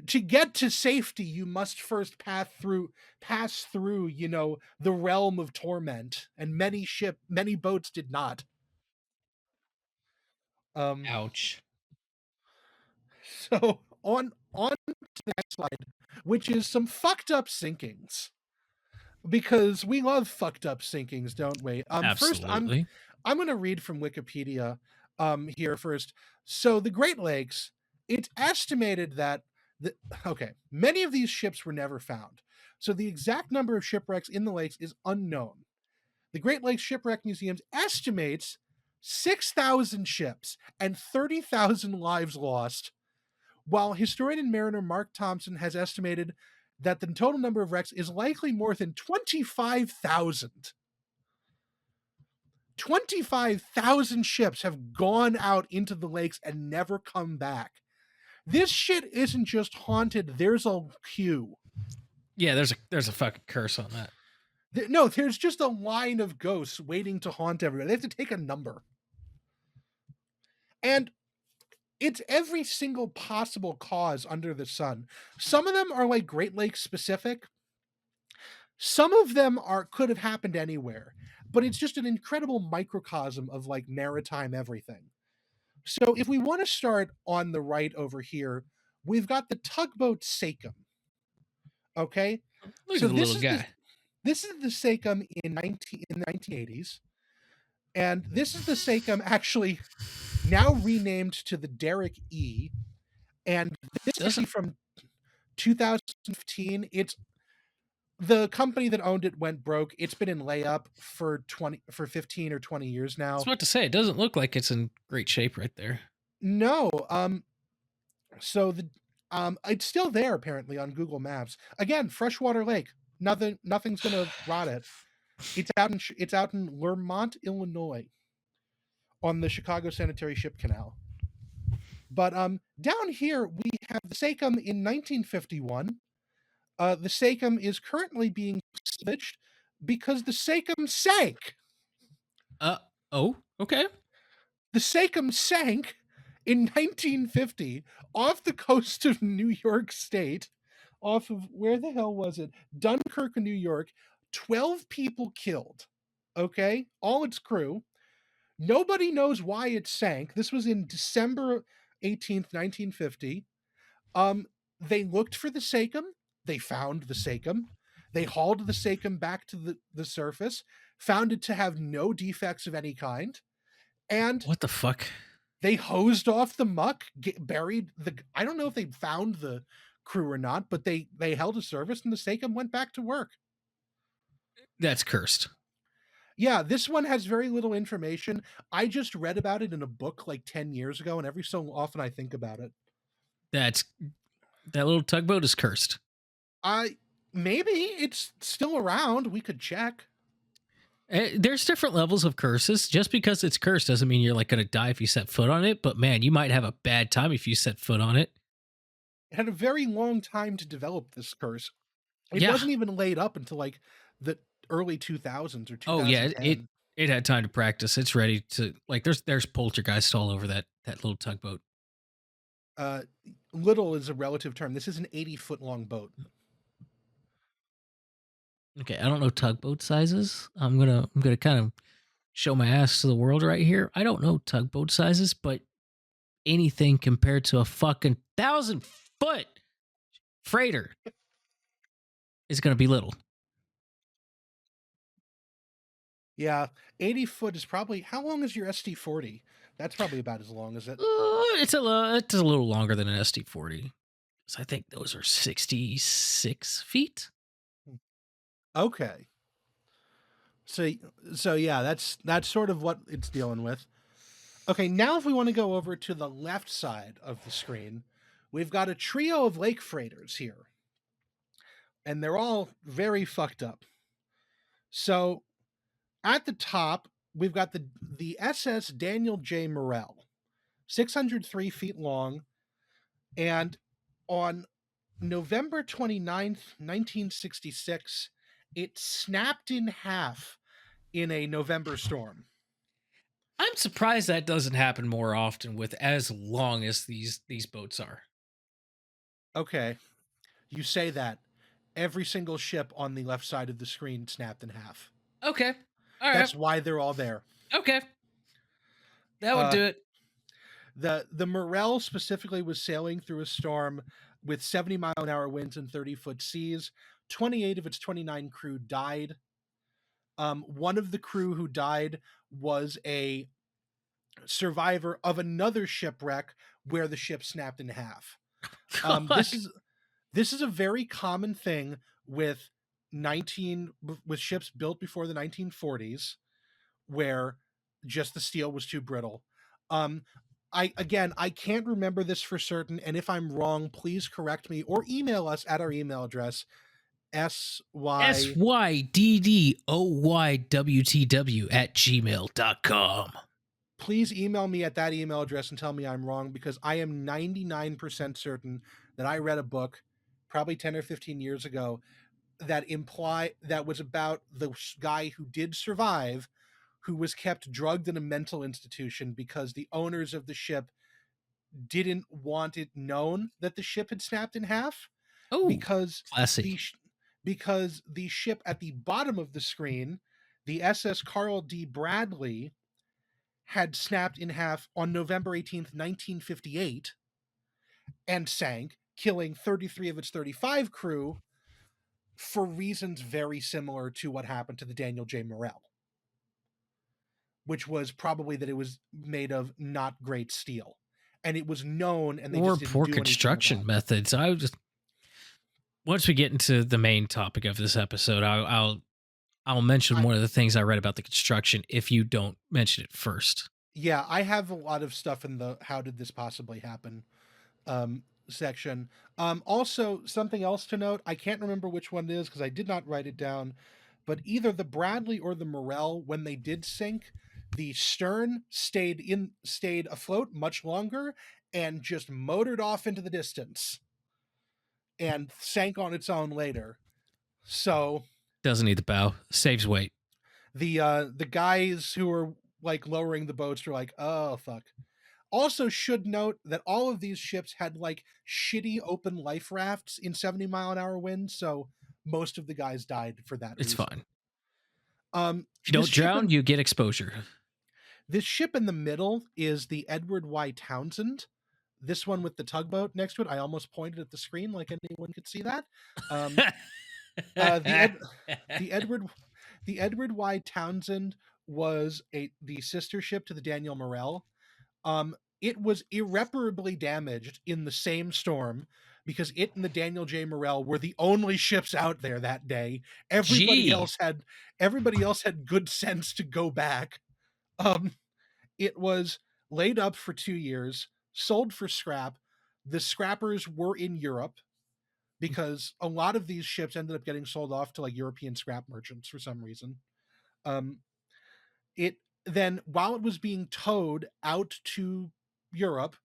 to get to safety, you must first pass through, the realm of torment, and many boats did not. Ouch. So on to the next slide, which is some fucked up sinkings, because we love fucked up sinkings, don't we? First, Absolutely. I'm going to read from Wikipedia here first. So the Great Lakes, it's estimated that many of these ships were never found. So the exact number of shipwrecks in the lakes is unknown. The Great Lakes Shipwreck Museum estimates 6,000 ships and 30,000 lives lost, while historian and mariner Mark Thompson has estimated that the total number of wrecks is likely more than 25,000. 25,000 ships have gone out into the lakes and never come back. This shit isn't just haunted, there's a queue. Yeah, there's a fucking curse on that. No, there's just a line of ghosts waiting to haunt everybody. They have to take a number. And it's every single possible cause under the sun. Some of them are like Great Lakes specific. Some of them could have happened anywhere, but it's just an incredible microcosm of like maritime everything. So if we want to start on the right over here, we've got the tugboat Sachem. Okay? Look So at the little guy. This is the Sachem in the 1980s. And this is the Sachem actually now renamed to the Derrick E. And this is actually from 2015. It's the company that owned it went broke. It's been in layup for 15 or 20 years now. I was about to say, it doesn't look like it's in great shape right there. No. So it's still there apparently on Google Maps. Again, freshwater lake. Nothing's gonna rot it. It's out in Lermont, Illinois, on the Chicago Sanitary Ship Canal. But down here we have the Sachem in 1951. The Sachem is currently being salvaged because the Sachem sank. Oh, okay. The Sachem sank in 1950 off the coast of New York State, off of, where the hell was it? Dunkirk, New York. 12 people killed. Okay? All its crew. Nobody knows why it sank. This was in December 18th, 1950. They looked for the Sachem. They found the Sachem. They hauled the Sachem back to the surface, found it to have no defects of any kind. And what the fuck? They hosed off the muck, buried I don't know if they found the crew or not, but they held a service and the Sachem went back to work. That's cursed. Yeah, this one has very little information. I just read about it in a book like 10 years ago, and every so often I think about it. That little tugboat is cursed. Maybe it's still around. We could check. There's different levels of curses. Just because it's cursed doesn't mean you're like going to die if you set foot on it. But man, you might have a bad time if you set foot on it. It had a very long time to develop this curse. It wasn't even laid up until like the early 2000s or 2010. Oh yeah, it had time to practice. It's ready to, like, there's poltergeist all over that little tugboat. Little is a relative term. This is an 80-foot long boat. Okay, I don't know tugboat sizes. I'm gonna kind of show my ass to the world right here. I don't know tugboat sizes, but anything compared to a fucking 1,000-foot freighter is gonna be little. Yeah, 80 foot is probably, how long is your ST40? That's probably about as long as it. It's a little longer than an ST40. So I think those are 66 feet. Okay. So yeah, that's sort of what it's dealing with. Okay, now if we want to go over to the left side of the screen, we've got a trio of lake freighters here. And they're all very fucked up. So at the top, we've got the SS Daniel J. Morrell, 603 feet long, and on November 29th, 1966, it snapped in half in a November storm. I'm surprised that doesn't happen more often with as long as these boats are. Okay, you say that. Every single ship on the left side of the screen snapped in half. Okay. All right. That's why they're all there. Okay. That would do it. The Morrell specifically was sailing through a storm with 70-mile-an-hour winds and 30-foot seas. 28 of its 29 crew died. One of the crew who died was a survivor of another shipwreck where the ship snapped in half. This is a very common thing with ships built before the 1940s, where just the steel was too brittle. I can't remember this for certain, and if I'm wrong, please correct me or email us at our email address SYDDOYWTW@gmail.com. Please email me at that email address and tell me I'm wrong, because I am 99% certain that I read a book probably 10 or 15 years ago that was about the guy who did survive, who was kept drugged in a mental institution because the owners of the ship didn't want it known that the ship had snapped in half, Oh, because classy. because the ship at the bottom of the screen, the SS Carl D. Bradley, had snapped in half on November 18th, 1958, and sank, killing 33 of its 35 crew for reasons very similar to what happened to the Daniel J. Morrell, which was probably that it was made of not great steel. And it was known, and they Or just didn't poor do anything construction about it. methods. Once we get into the main topic of this episode, I'll mention one of the things I read about the construction if you don't mention it first. Yeah, I have a lot of stuff in the how did this possibly happen section. Also, something else to note, I can't remember which one it is because I did not write it down, but either the Bradley or the Morrell, when they did sink, the stern stayed afloat much longer and just motored off into the distance and sank on its own later. So doesn't need the bow, saves weight. The guys who were like lowering the boats were like, oh fuck. Also should note that all of these ships had like shitty open life rafts in 70-mile-an-hour winds, so most of the guys died for that It's reason. fine. If you don't drown, you get exposure. This ship in the middle is the Edward Y. Townsend. This one with the tugboat next to it. I almost pointed at the screen like anyone could see that. The Edward Y. Townsend was the sister ship to the Daniel Morrell. It was irreparably damaged in the same storm because it and the Daniel J. Morrell were the only ships out there that day. Everybody else had good sense to go back. It was laid up for 2 years, sold for scrap. The scrappers were in Europe because a lot of these ships ended up getting sold off to like European scrap merchants for some reason. Then while it was being towed out to Europe,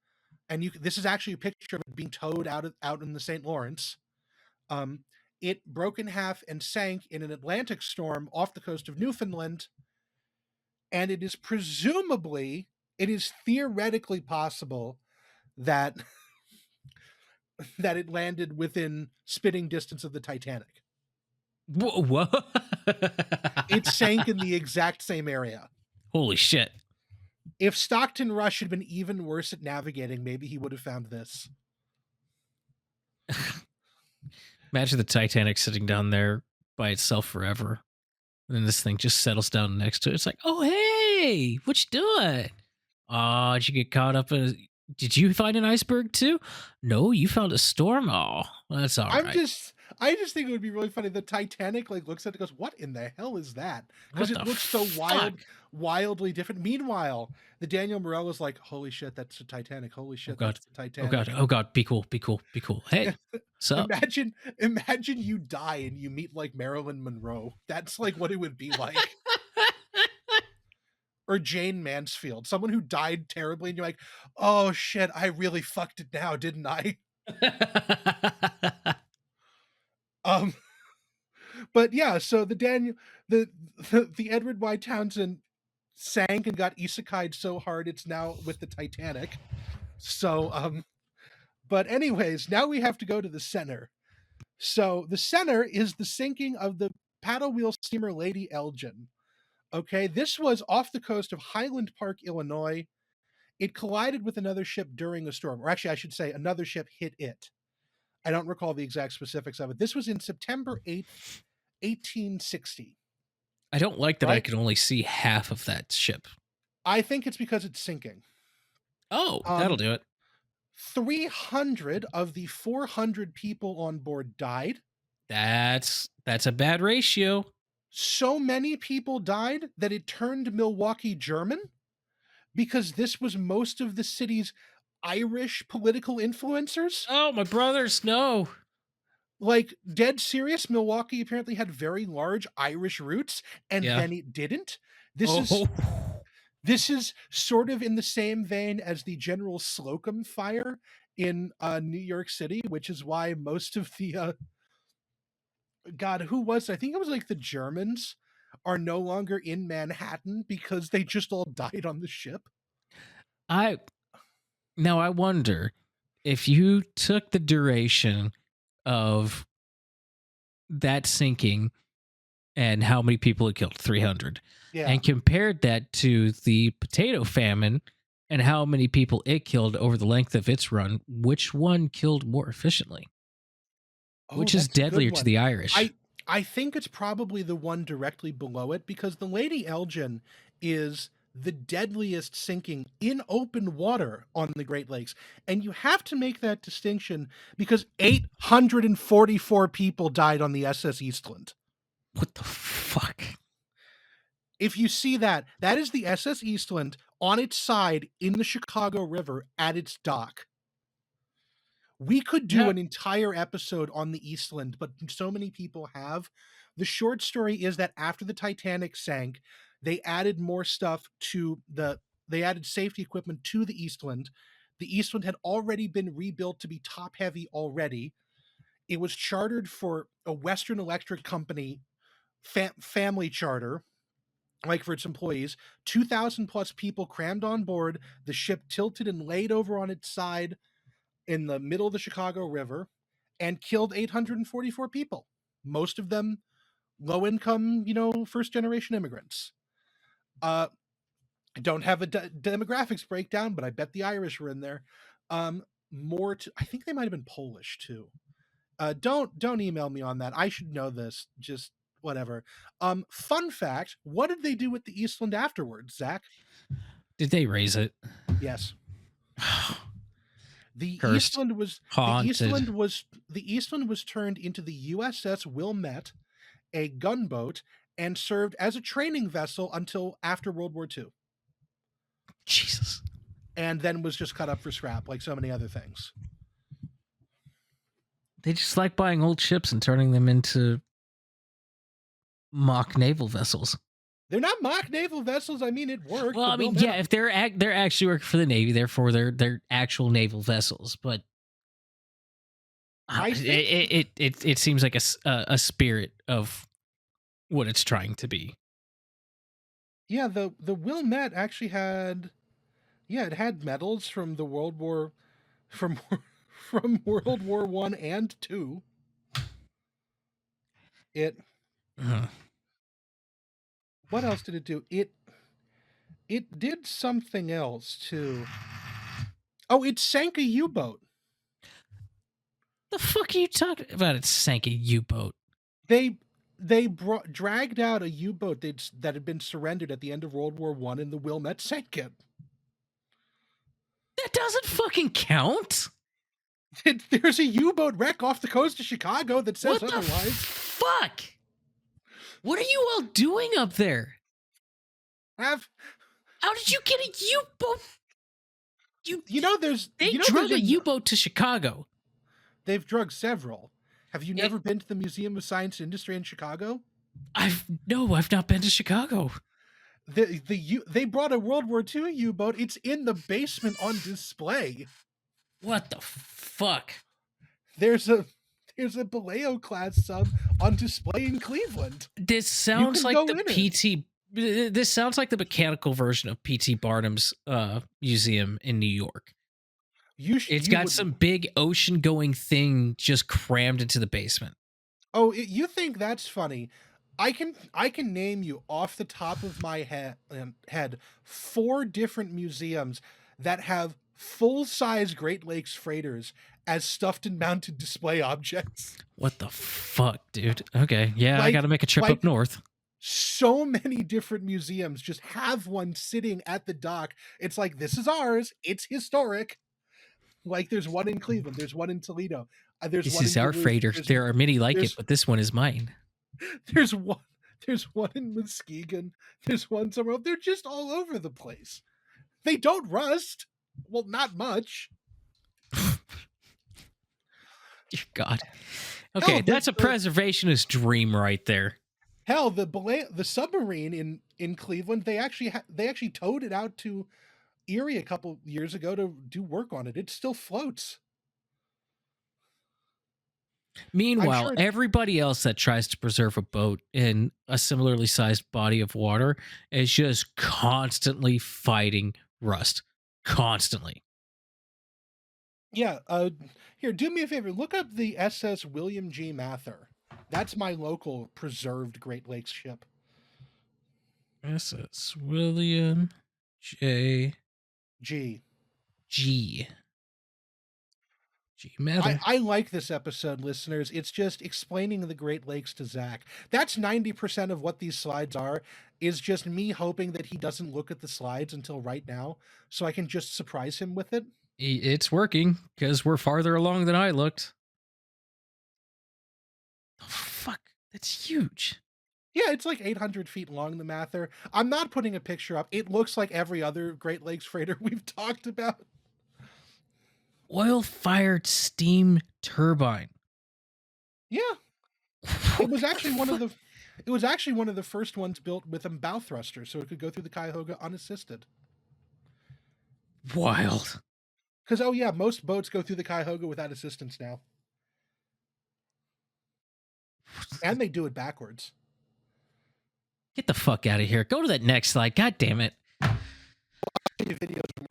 and this is actually a picture of it being towed out in the St. Lawrence, it broke in half and sank in an Atlantic storm off the coast of Newfoundland. And it is theoretically possible that that it landed within spitting distance of the Titanic. What? It sank in the exact same area. Holy shit. If Stockton Rush had been even worse at navigating, maybe he would have found this. Imagine the Titanic sitting down there by itself forever. And then this thing just settles down next to it. It's like, oh, hey, what you doing? Oh, did you get caught up in did you find an iceberg too? No, you found a storm. Oh, that's all right. I just think it would be really funny. The Titanic like looks at it and goes, what in the hell is that? Because it looks so wildly different. Meanwhile, the Daniel Morrell is like, holy shit, that's the Titanic. Holy shit, that's the Titanic. Oh God, be cool. Hey, so imagine you die and you meet like Marilyn Monroe. That's like what it would be like. Or Jane Mansfield, someone who died terribly, and you're like, oh shit, I really fucked it now, didn't I? But yeah, so the Edward Y. Townsend sank and got isekai'd so hard it's now with the Titanic. So but anyways, now we have to go to the center. So the center is the sinking of the paddle wheel steamer Lady Elgin. Okay, this was off the coast of Highland Park, Illinois. It collided with another ship during a storm, or actually I should say another ship hit it. I don't recall the exact specifics of it. This was in September 8th, 1860. I don't like that I can only see half of that ship. I think it's because it's sinking. Oh, that'll do it. 300 of the 400 people on board died. That's a bad ratio. so many people died that it turned Milwaukee German, because this was most of the city's Irish political influencers. Oh, my brothers, no. Like, dead serious, Milwaukee apparently had very large Irish roots, and Yeah. then it didn't. This is sort of in the same vein as the General Slocum fire in New York City, which is why most of the God, who was I think it was like the Germans are no longer in Manhattan because they just all died on the ship. I wonder if you took the duration of that sinking and how many people it killed, 300, Yeah. and compared that to the potato famine and how many people it killed over the length of its run, which one killed more efficiently? Which is that's a good deadlier to one. the Irish? I think it's probably the one directly below it, because the Lady Elgin is the deadliest sinking in open water on the Great Lakes. And you have to make that distinction because 844 people died on the SS Eastland. What the fuck? If you see that, that is the SS Eastland on its side in the Chicago River at its dock. We could do an entire episode on the Eastland, but so many people have. The short story is that after the Titanic sank, they added more stuff they added safety equipment to the Eastland. The Eastland had already been rebuilt to be top heavy already. It was chartered for a Western Electric Company family charter, like for its employees. 2,000 plus people crammed on board. The ship tilted and laid over on its side in the middle of the Chicago River and killed 844 people. Most of them low income, first generation immigrants. I don't have a demographics breakdown, but I bet the Irish were in there. I think they might have been Polish too. Don't email me on that. I should know this. Just whatever. Fun fact: what did they do with the Eastland afterwards, Zach? Did they raise it? Yes. The Cursed. Eastland was Haunted. the Eastland was turned into the USS Wilmette, a gunboat, and served as a training vessel until after World War II. Jesus. And then was just cut up for scrap, like so many other things. They just like buying old ships and turning them into mock naval vessels. They're not mock naval vessels. I mean, it worked. Well, I mean, yeah, if they're actually working for the Navy, therefore they're actual naval vessels. But it seems like a spirit of what it's trying to be. Yeah, the Wilmette actually had, it had medals from the World War I and II. What else did it do? It did something else too. Oh, it sank a U-boat. The fuck are you talking about? It sank a U-boat. They dragged out a U-boat that had been surrendered at the end of World War I, and the Wilmette sank it. That doesn't fucking count. There's a U-boat wreck off the coast of Chicago that says what otherwise. The fuck? What are you all doing up there? How did you get a U-boat? They drug a U-boat to Chicago. They've drugged several. Have you never been to the Museum of Science and Industry in Chicago? I've not been to Chicago. They brought a World War II U-boat. It's in the basement on display. What the fuck? There's a Baleo class sub on display in Cleveland. This sounds like the PT. This sounds like the mechanical version of P.T. Barnum's museum in New York. It's got some big ocean-going thing just crammed into the basement. Oh, you think that's funny? I can name you off the top of my head 4 different museums that have full-size Great Lakes freighters as stuffed and mounted display objects. What the fuck, dude? Okay, yeah, I got to make a trip up north. So many different museums just have one sitting at the dock. It's like, this is ours. It's historic. Like, there's one in Cleveland. There's one in Toledo. This is our freighter. There are many like it, but this one is mine. There's There's one in Muskegon. There's one somewhere else. They're just all over the place. They don't rust. Well, not much. Dear God. Okay, that's a preservationist dream right there. Hell, the submarine in Cleveland, they actually towed it out to Erie a couple years ago to do work on it. It still floats. Meanwhile, everybody else that tries to preserve a boat in a similarly sized body of water is just constantly fighting rust. Constantly. Yeah. Here, do me a favor. Look up the SS William G. Mather. That's my local preserved Great Lakes ship. SS William J. G. Mather. I like this episode, listeners. It's just explaining the Great Lakes to Zach. That's 90% of what these slides are, is just me hoping that he doesn't look at the slides until right now, so I can just surprise him with it. It's working, because we're farther along than I looked. Oh, fuck. That's huge. Yeah, it's like 800 feet long, the Mather. I'm not putting a picture up. It looks like every other Great Lakes freighter we've talked about. Oil-fired steam turbine. Yeah. It was actually one of the first ones built with a bow thruster, so it could go through the Cuyahoga unassisted. Wild. Because, most boats go through the Cuyahoga without assistance now. And they do it backwards. Get the fuck out of here. Go to that next slide. God damn it.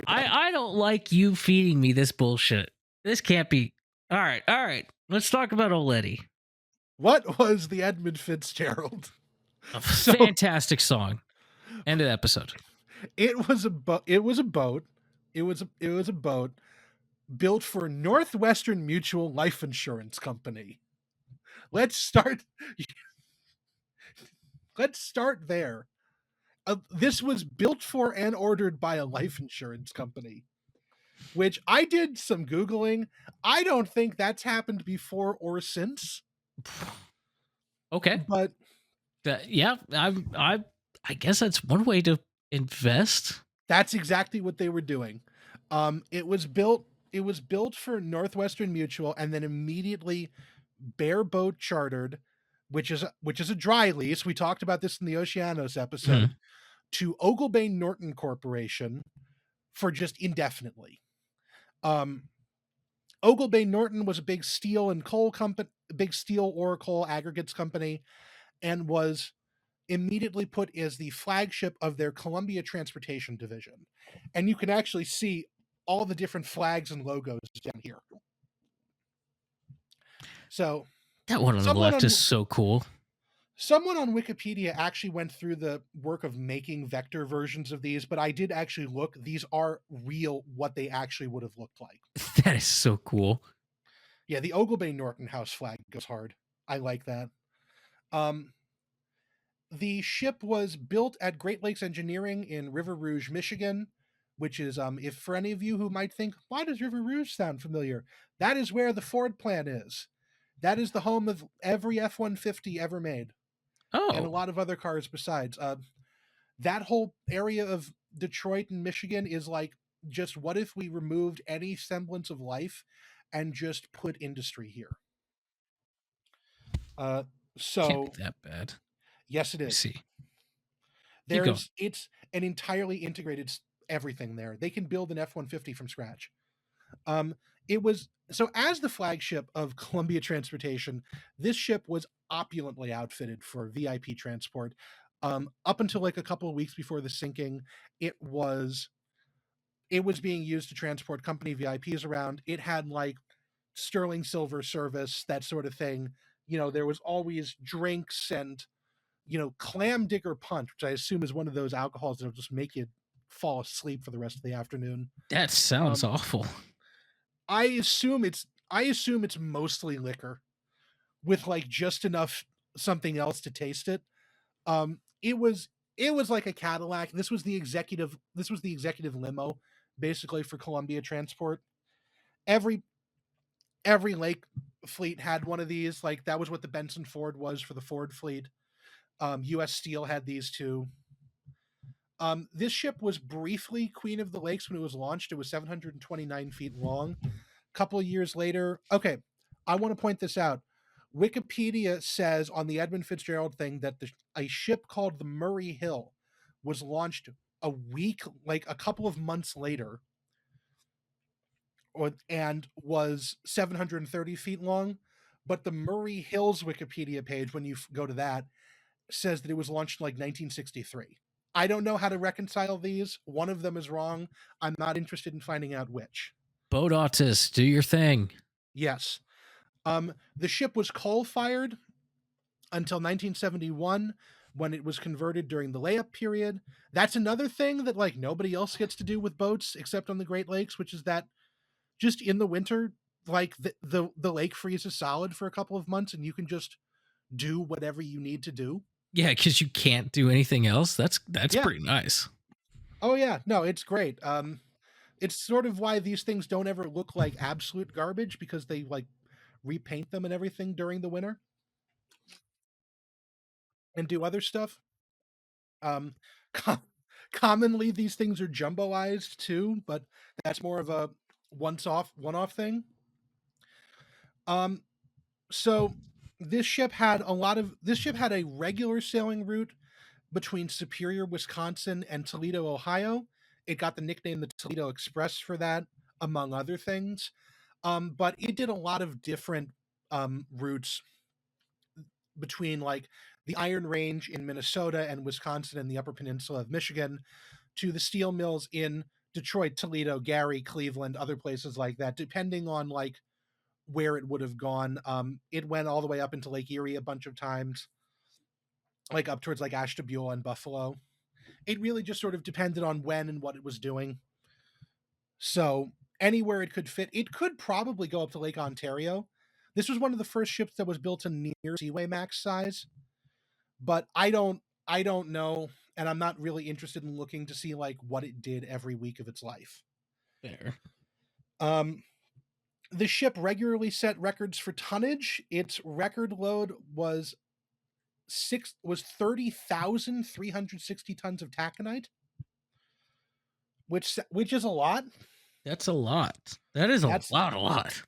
I don't like you feeding me this bullshit. This can't be. All right. Let's talk about Oleddy. What was the Edmund Fitzgerald? A fantastic song. End of the episode. It was a boat. It was a boat built for Northwestern Mutual Life Insurance Company. Let's start there. This was built for and ordered by a life insurance company, which I did some Googling. I don't think that's happened before or since. Okay. But I guess that's one way to invest. That's exactly what they were doing. It was built for Northwestern Mutual and then immediately bareboat chartered, which is a dry lease. We talked about this in the Oceanos episode, to Oglebay Norton Corporation for just indefinitely. Oglebay Norton was a big steel and coal company, big steel or coal aggregates company, and was immediately put as the flagship of their Columbia Transportation Division. And you can actually see all the different flags and logos down here. So that one on the left is so cool. Someone on Wikipedia actually went through the work of making vector versions of these, but I did actually look. These are real, what they actually would have looked like. That is so cool. Yeah, the Oglebay Norton house flag goes hard. I like that. The ship was built at Great Lakes Engineering in River Rouge, Michigan, which is, if for any of you who might think, why does River Rouge sound familiar? That is where the Ford plant is. That is the home of every F-150 ever made. Oh. And a lot of other cars besides. That whole area of Detroit and Michigan is like, just what if we removed any semblance of life and just put industry here? So can't be that bad. Yes, it is. I see. It's an entirely integrated everything there. They can build an F-150 from scratch. It was so, as the flagship of Columbia Transportation, this ship was opulently outfitted for VIP transport. Up until like a couple of weeks before the sinking, it was being used to transport company VIPs around. It had like sterling silver service, that sort of thing. You know, there was always drinks and, clam digger punch, which I assume is one of those alcohols that'll just make you fall asleep for the rest of the afternoon. That sounds awful. I assume it's mostly liquor with like just enough something else to taste it. It was like a Cadillac. This was the executive limo basically for Columbia Transport. Every lake fleet had one of these. Like, that was what the Benson Ford was for the Ford fleet. U.S. Steel had these too. This ship was briefly Queen of the Lakes when it was launched. It was 729 feet long. A couple of years later, okay, I want to point this out. Wikipedia says on the Edmund Fitzgerald thing that a ship called the Murray Hill was launched a week, like a couple of months later, and was 730 feet long. But the Murray Hills Wikipedia page, when you go to that, says that it was launched in like 1963. I don't know how to reconcile these. One of them is wrong. I'm not interested in finding out which. Boat autist, do your thing. Yes. The ship was coal-fired until 1971 when it was converted during the layup period. That's another thing that like nobody else gets to do with boats except on the Great Lakes, which is that just in the winter, like the lake freezes solid for a couple of months and you can just do whatever you need to do. Yeah, because you can't do anything else. That's Yeah. pretty nice. Oh yeah, no, it's great. It's sort of why these things don't ever look like absolute garbage, because they like repaint them and everything during the winter and do other stuff. Commonly these things are jumboized too, but that's more of a one-off thing. So this ship had a regular sailing route between Superior, Wisconsin and Toledo, Ohio. It got the nickname the Toledo Express for that, among other things. But it did a lot of different routes between like the Iron Range in Minnesota and Wisconsin and the Upper Peninsula of Michigan to the steel mills in Detroit, Toledo, Gary, Cleveland, other places like that, depending on like where it would have gone. It went all the way up into Lake Erie a bunch of times, like up towards like Ashtabula and Buffalo. It really just sort of depended on when and what it was doing. So anywhere it could fit, it could probably go up to Lake Ontario. This was one of the first ships that was built to near Seaway Max size, but I don't know, and I'm not really interested in looking to see like what it did every week of its life. Fair. The ship regularly set records for tonnage. Its record load was 30,360 tons of taconite, which is a lot. That's a lot. That is a lot.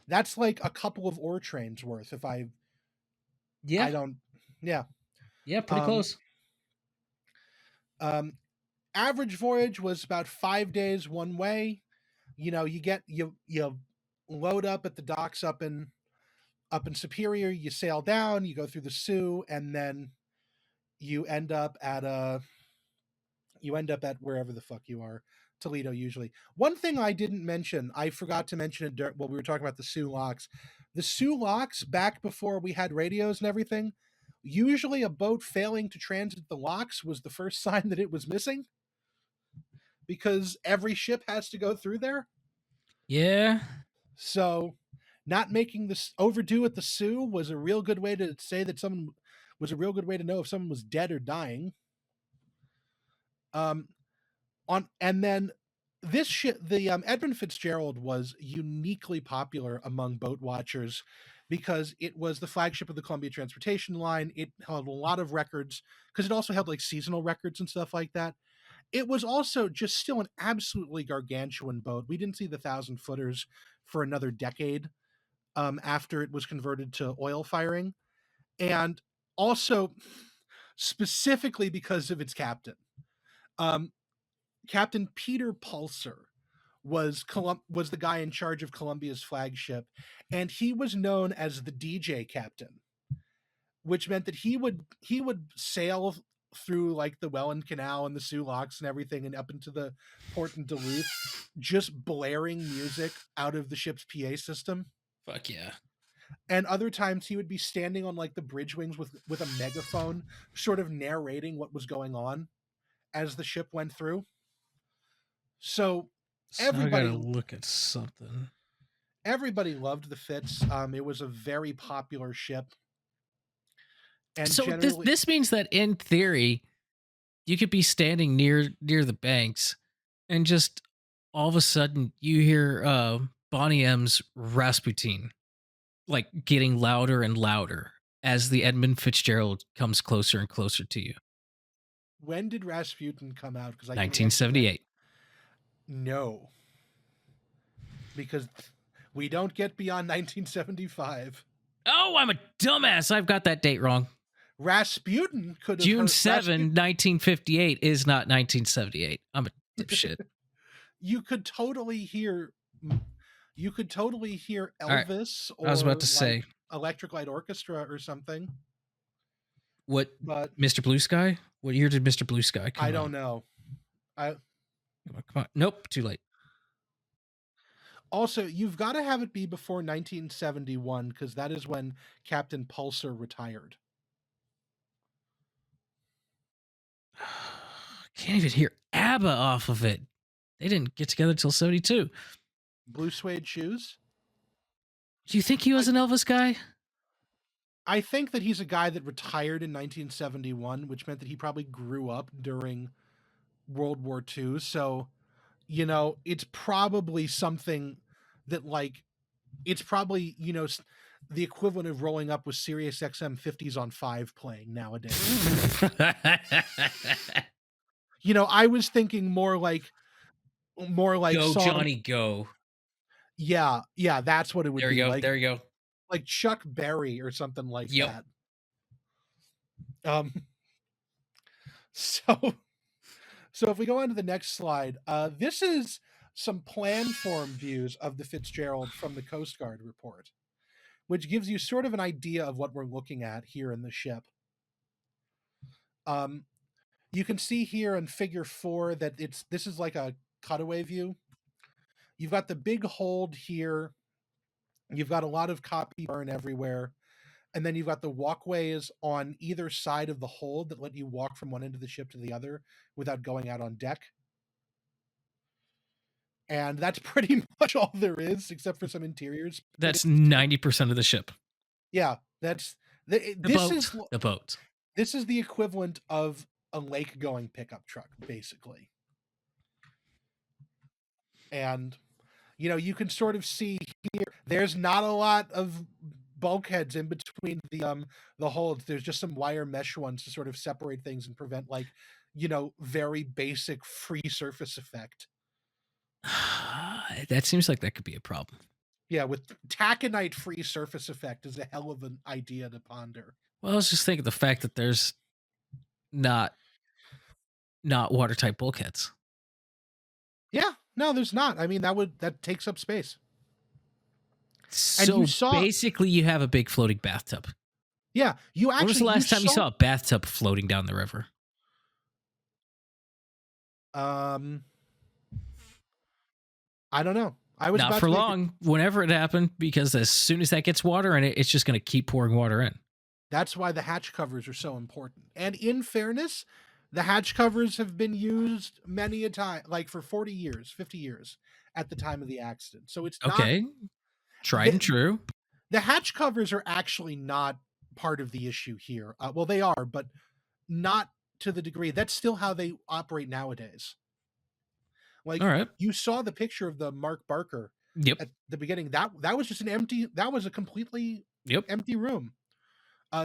That's like a couple of ore trains worth. Yeah, pretty close. Average voyage was about 5 days one way. You know, you load up at the docks up in Superior, you sail down, you go through the Sioux, and then you end up at wherever the fuck you are, Toledo usually. One thing I didn't mention, I forgot to mention it while we were talking about the Sioux locks. The Sioux locks, back before we had radios and everything, usually a boat failing to transit the locks was the first sign that it was missing, because every ship has to go through there. Yeah. So not making this overdue at the Sioux was a real good way to say that someone was a real good way to know if someone was dead or dying. And then this ship, the Edmund Fitzgerald, was uniquely popular among boat watchers because it was the flagship of the Columbia Transportation Line. It held a lot of records because it also held like seasonal records and stuff like that. It was also just still an absolutely gargantuan boat. We didn't see the 1,000-footers for another decade after it was converted to oil firing. And also specifically because of its captain. Captain Peter Pulser was the guy in charge of Columbia's flagship, and he was known as the DJ captain, which meant that he would sail through like the Welland Canal and the Sioux Locks and everything and up into the port in Duluth, just blaring music out of the ship's PA system. Fuck yeah. And other times he would be standing on like the bridge wings with a megaphone, sort of narrating what was going on as the ship went through. So everybody, I gotta look at something. Everybody loved the Fitz. It was a very popular ship. And so this means that in theory, you could be standing near the banks, and just all of a sudden you hear Bonnie M's Rasputin, like getting louder and louder as the Edmund Fitzgerald comes closer and closer to you. When did Rasputin come out? Because I can 1978. No. Because we don't get beyond 1975. Oh, I'm a dumbass. I've got that date wrong. Rasputin could have June 7, 1958 is not 1978. I'm a dipshit. You could totally hear Elvis right. or I was about to say Electric Light Orchestra or something. What? But Mr. Blue Sky? What year did Mr. Blue Sky come out? I don't know. Come on. Nope, too late. Also, you've got to have it be before 1971 because that is when Captain Pulsar retired. Can't even hear ABBA off of it. They didn't get together till 72. Blue Suede Shoes? Do you think he was an Elvis guy? I think that he's a guy that retired in 1971, which meant that he probably grew up during World War II. So, you know, it's probably something that, like, it's probably, you know, the equivalent of rolling up with Sirius XM 50s on 5 playing nowadays. You know, I was thinking more like Go song, Johnny Go. Yeah, that's what it would be. Like, there you go. Like Chuck Berry or something like that. So if we go on to the next slide, this is some plan form views of the Fitzgerald from the Coast Guard report, which gives you sort of an idea of what we're looking at here in the ship. You can see here in figure 4 that this is like a cutaway view. You've got the big hold here. You've got a lot of copy burn everywhere. And then you've got the walkways on either side of the hold that let you walk from one end of the ship to the other without going out on deck. And that's pretty much all there is, except for some interiors. That's 90% of the ship. Yeah, that's the boat. This is the equivalent of a lake-going pickup truck, basically. And, you know, you can sort of see here, there's not a lot of bulkheads in between the holds. There's just some wire mesh ones to sort of separate things and prevent, like, you know, very basic free surface effect. That seems like that could be a problem. Yeah, with taconite free surface effect is a hell of an idea to ponder. Well, I was just thinking the fact that there's not watertight bulkheads. Yeah, no, there's not. I mean, that takes up space. So basically, you have a big floating bathtub. Yeah, you actually. When was the last time you saw a bathtub floating down the river? I don't know. I was not for long. Whenever it happened, because as soon as that gets water in it, it's just going to keep pouring water in. That's why the hatch covers are so important. And in fairness, the hatch covers have been used many a time, like for 40 years, 50 years at the time of the accident. So it's not, okay. Tried and true. The hatch covers are actually not part of the issue here. Well, they are, but not to the degree. That's still how they operate nowadays. Like, all right. You saw the picture of the Mark Barker at the beginning. That was just that was a completely empty room.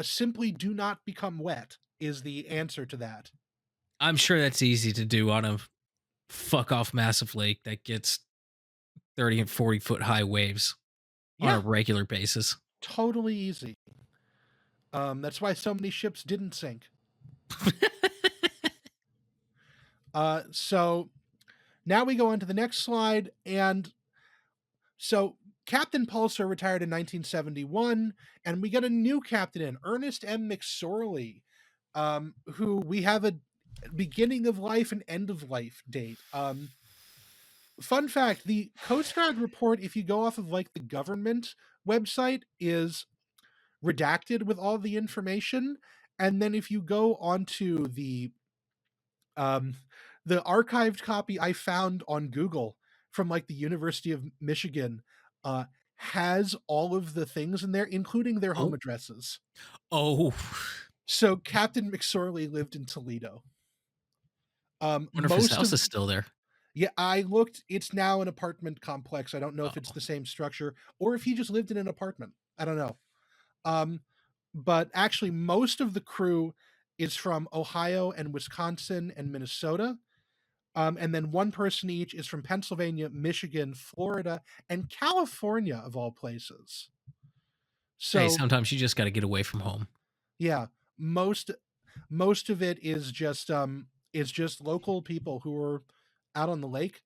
Simply do not become wet is the answer to that. I'm sure that's easy to do on a fuck off massive lake that gets 30 and 40 foot high waves on a regular basis. Totally easy. That's why so many ships didn't sink. So now we go on to the next slide. And so Captain Pulsar retired in 1971, and we get a new captain in, Ernest M. McSorley, who we have a beginning of life and end of life date. Fun fact, the Coast Guard report, if you go off of like the government website, is redacted with all the information. And then if you go onto the archived copy I found on Google from like the University of Michigan, has all of the things in there, including their home addresses. So Captain McSorley lived in Toledo. Wonder if his house is still there. Yeah, I looked. It's now an apartment complex. I don't know if it's the same structure or if he just lived in an apartment. I don't know. but actually most of the crew is from Ohio and Wisconsin and Minnesota. And then one person each is from Pennsylvania, Michigan, Florida, and California, of all places. Hey, So sometimes you just got to get away from home. yeah, most of it is just local people who are out on the lake.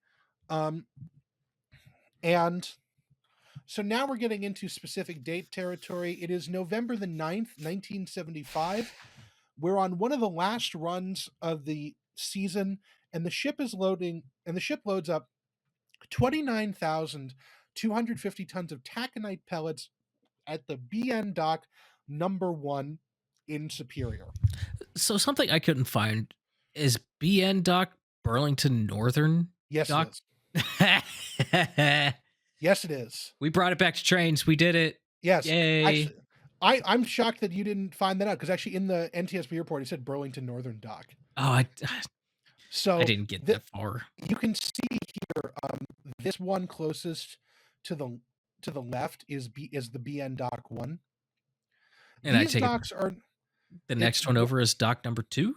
And so now we're getting into specific date territory. It is November the 9th, 1975. We're on one of the last runs of the season, and the ship is loading, and the ship loads up 29,250 tons of taconite pellets at the BN dock number 1 in Superior. So something I couldn't find is BN Dock Burlington Northern Yes, Dock. it is. Yes, it is. We brought it back to trains. We did it. Yes. Yay. Actually, I'm shocked that you didn't find that out, because actually in the NTSB report it said Burlington Northern Dock. Oh, I didn't get that far. You can see here, this one closest to the left is the BN Dock 1. And These docks are the next one over is dock number 2.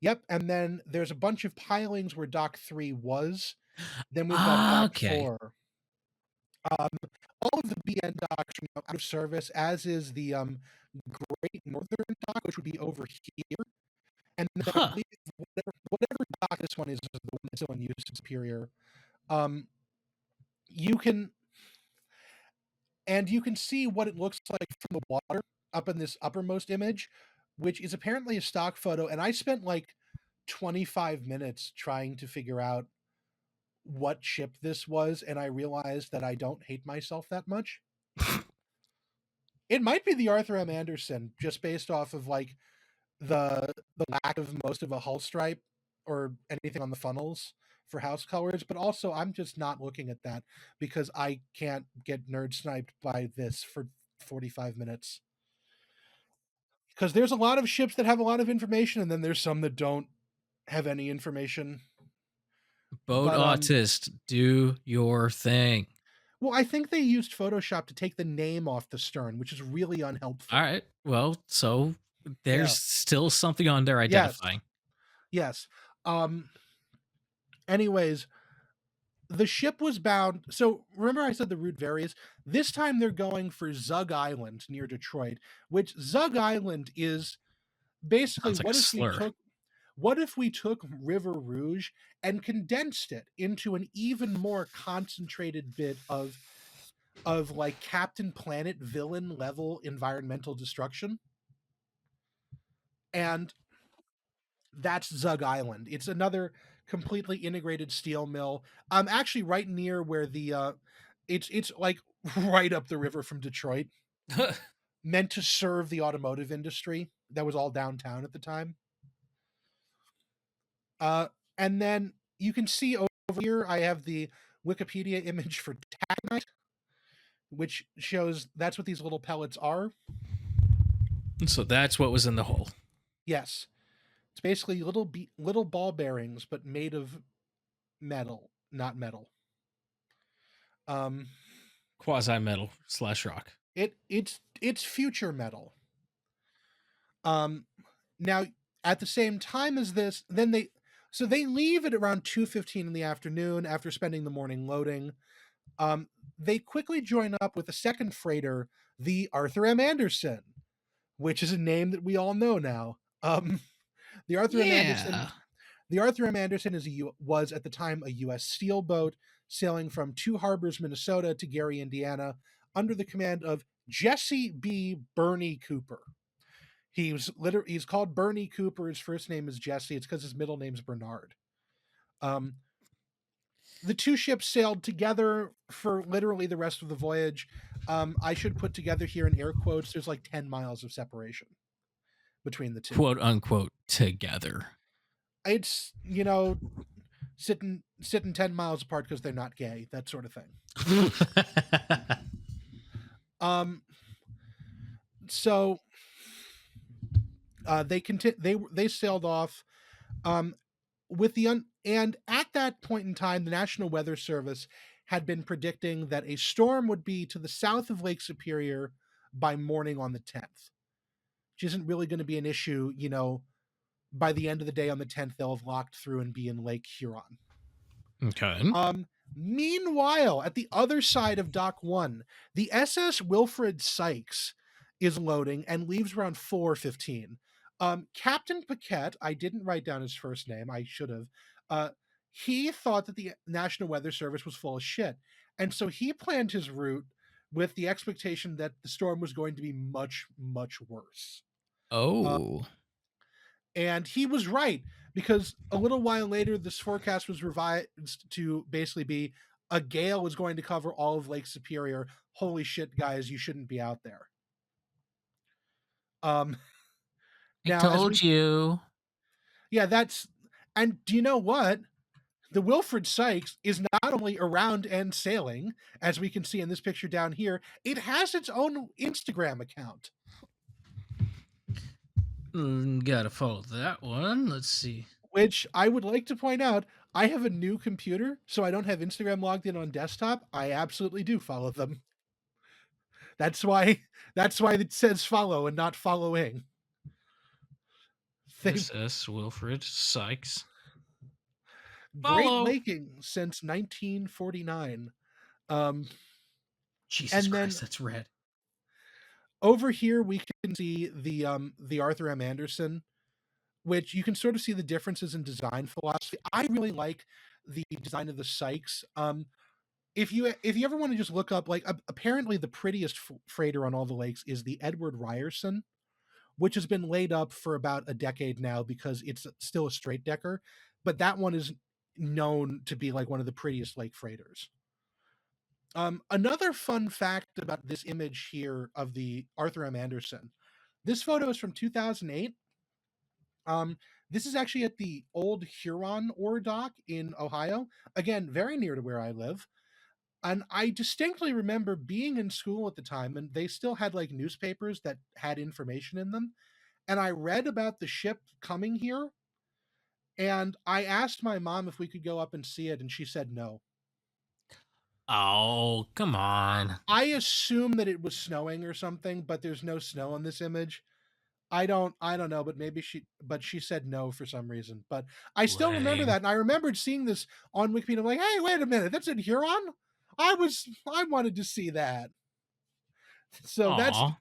Yep, and then there's a bunch of pilings where dock 3 was. Then we've got dock 4. All of the BN docks are now out of service, as is the Great Northern Dock, which would be over here. And then I believe whatever dock this one is the one that's still in use in Superior. You can see what it looks like from the water up in this uppermost image, which is apparently a stock photo. And I spent like 25 minutes trying to figure out what ship this was, and I realized that I don't hate myself that much. It might be the Arthur M. Anderson, just based off of like the lack of most of a hull stripe or anything on the funnels for house colors, but also I'm just not looking at that because I can't get nerd sniped by this for 45 minutes. Because there's a lot of ships that have a lot of information, and then there's some that don't have any information. Boat autist, do your thing. Well, I think they used Photoshop to take the name off the stern, which is really unhelpful. All right. Well, so there's still something on there identifying. Yes. Anyways, the ship was bound. So remember I said the route varies? This time they're going for Zug Island near Detroit, which Zug Island is basically what if we took River Rouge and condensed it into an even more concentrated bit of like Captain Planet villain level environmental destruction? And that's Zug Island. It's another completely integrated steel mill. Actually right near where the it's like right up the river from Detroit. Meant to serve the automotive industry that was all downtown at the time. And then you can see over here, I have the Wikipedia image for taconite, which shows that's what these little pellets are. So that's what was in the hole. Yes. It's basically little ball bearings, but made of metal, not metal. Quasi-metal / rock. It's future metal. Now, at the same time as this, then they leave at around 2:15 in the afternoon after spending the morning loading. They quickly join up with a second freighter, the Arthur M. Anderson, which is a name that we all know now. The Arthur M. Anderson was at the time a U.S. steel boat sailing from Two Harbors, Minnesota to Gary, Indiana, under the command of Jesse B. Bernie Cooper. He's called Bernie Cooper. His first name is Jesse. It's because his middle name's Bernard. The two ships sailed together for literally the rest of the voyage. I should put together here in air quotes, there's like 10 miles of separation between the two. Quote unquote together. It's, sitting 10 miles apart because they're not gay, that sort of thing. So they sailed off and at that point in time, the National Weather Service had been predicting that a storm would be to the south of Lake Superior by morning on the 10th. which isn't really going to be an issue, by the end of the day on the 10th, they'll have locked through and be in Lake Huron. Okay. Meanwhile, at the other side of Dock 1, the SS Wilfred Sykes is loading and leaves around 4:15. Captain Paquette, I didn't write down his first name, I should have. He thought that the National Weather Service was full of shit. And so he planned his route with the expectation that the storm was going to be much, much worse. Oh. And he was right, because a little while later, this forecast was revised to basically be a gale was going to cover all of Lake Superior. Holy shit, guys, you shouldn't be out there. I Now, told you. Yeah, and do you know what? The Wilfred Sykes is not only around and sailing, as we can see in this picture down here, it has its own Instagram account. Gotta follow that one. Let's see. Which I would like to point out, I have a new computer, so I don't have Instagram logged in on desktop. I absolutely do follow them. That's why it says follow and not following. SS Wilfred Sykes. Great Follow. Laking since 1949. Jesus and Christ, then that's red. over here we can see the Arthur M. Anderson, which you can sort of see the differences in design philosophy. I really like the design of the Sykes. If you ever want to just look up, like, apparently the prettiest freighter on all the lakes is the Edward Ryerson, which has been laid up for about a decade now because it's still a straight decker, but that one is known to be like one of the prettiest lake freighters. Another fun fact about this image here of the Arthur M. Anderson, this photo is from 2008. This is actually at the old Huron ore dock in Ohio. Again, very near to where I live. And I distinctly remember being in school at the time, and they still had like newspapers that had information in them. And I read about the ship coming here, and I asked my mom if we could go up and see it, and she said no. Oh, come on. I assume that it was snowing or something, but there's no snow in this image. I don't know, but she said no for some reason. But I still remember Lame. that, and I remembered seeing this on Wikipedia. I'm like, hey, wait a minute, that's in Huron? I wanted to see that. So Aw.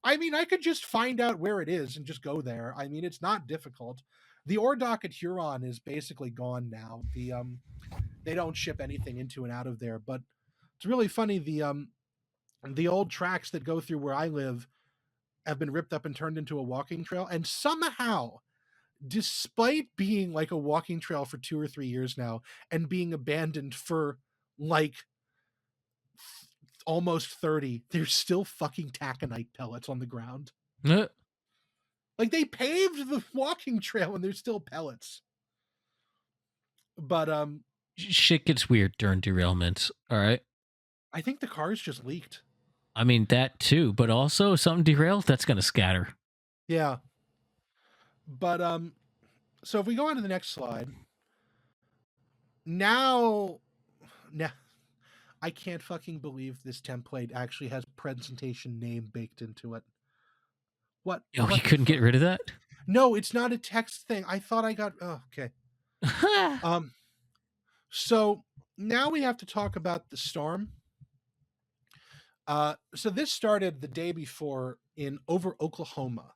I mean, I could just find out where it is and just go there. I mean, it's not difficult. The ore dock at Huron is basically gone now. They don't ship anything into and out of there, but it's really funny. The old tracks that go through where I live have been ripped up and turned into a walking trail, and somehow, despite being like a walking trail for 2 or 3 years now and being abandoned for like almost 30, there's still fucking taconite pellets on the ground. Like, they paved the walking trail and there's still pellets. But shit gets weird during derailments. All right. I think the cars just leaked. I mean, that too, but also something derailed, that's gonna scatter. Yeah. But so if we go on to the next slide, now I can't fucking believe this template actually has presentation name baked into it. What? Oh, you couldn't get rid of that? No, it's not a text thing. I thought I got. Oh, okay. So now we have to talk about the storm. So this started the day before over Oklahoma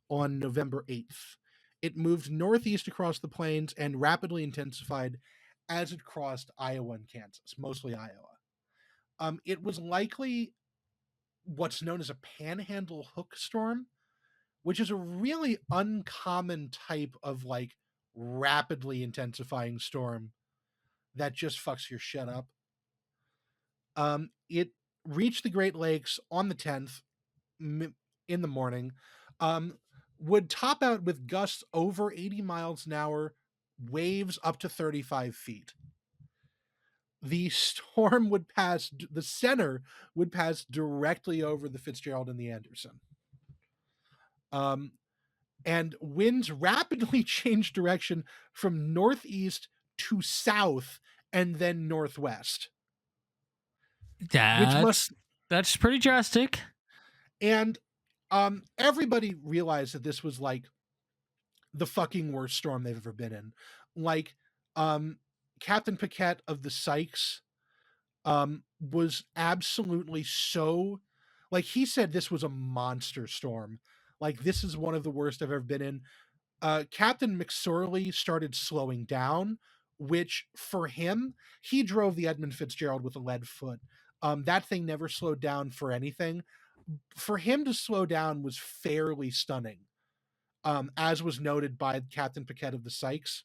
on November 8th. It moved northeast across the plains and rapidly intensified as it crossed Iowa and Kansas, mostly Iowa. It was likely what's known as a panhandle hook storm, which is a really uncommon type of like rapidly intensifying storm that just fucks your shit up. It reached the Great Lakes on the 10th in the morning, would top out with gusts over 80 miles an hour, waves up to 35 feet. The storm the center would pass directly over the Fitzgerald and the Anderson. And winds rapidly changed direction from northeast to south and then northwest. That's pretty drastic. And Everybody realized that this was like the fucking worst storm they've ever been in. Like, Captain Paquette of the Sykes was absolutely so, like, he said this was a monster storm. Like, this is one of the worst I've ever been in. Captain McSorley started slowing down, which for him, he drove the Edmund Fitzgerald with a lead foot. That thing never slowed down for anything. For him to slow down was fairly stunning, as was noted by Captain Paquette of the Sykes.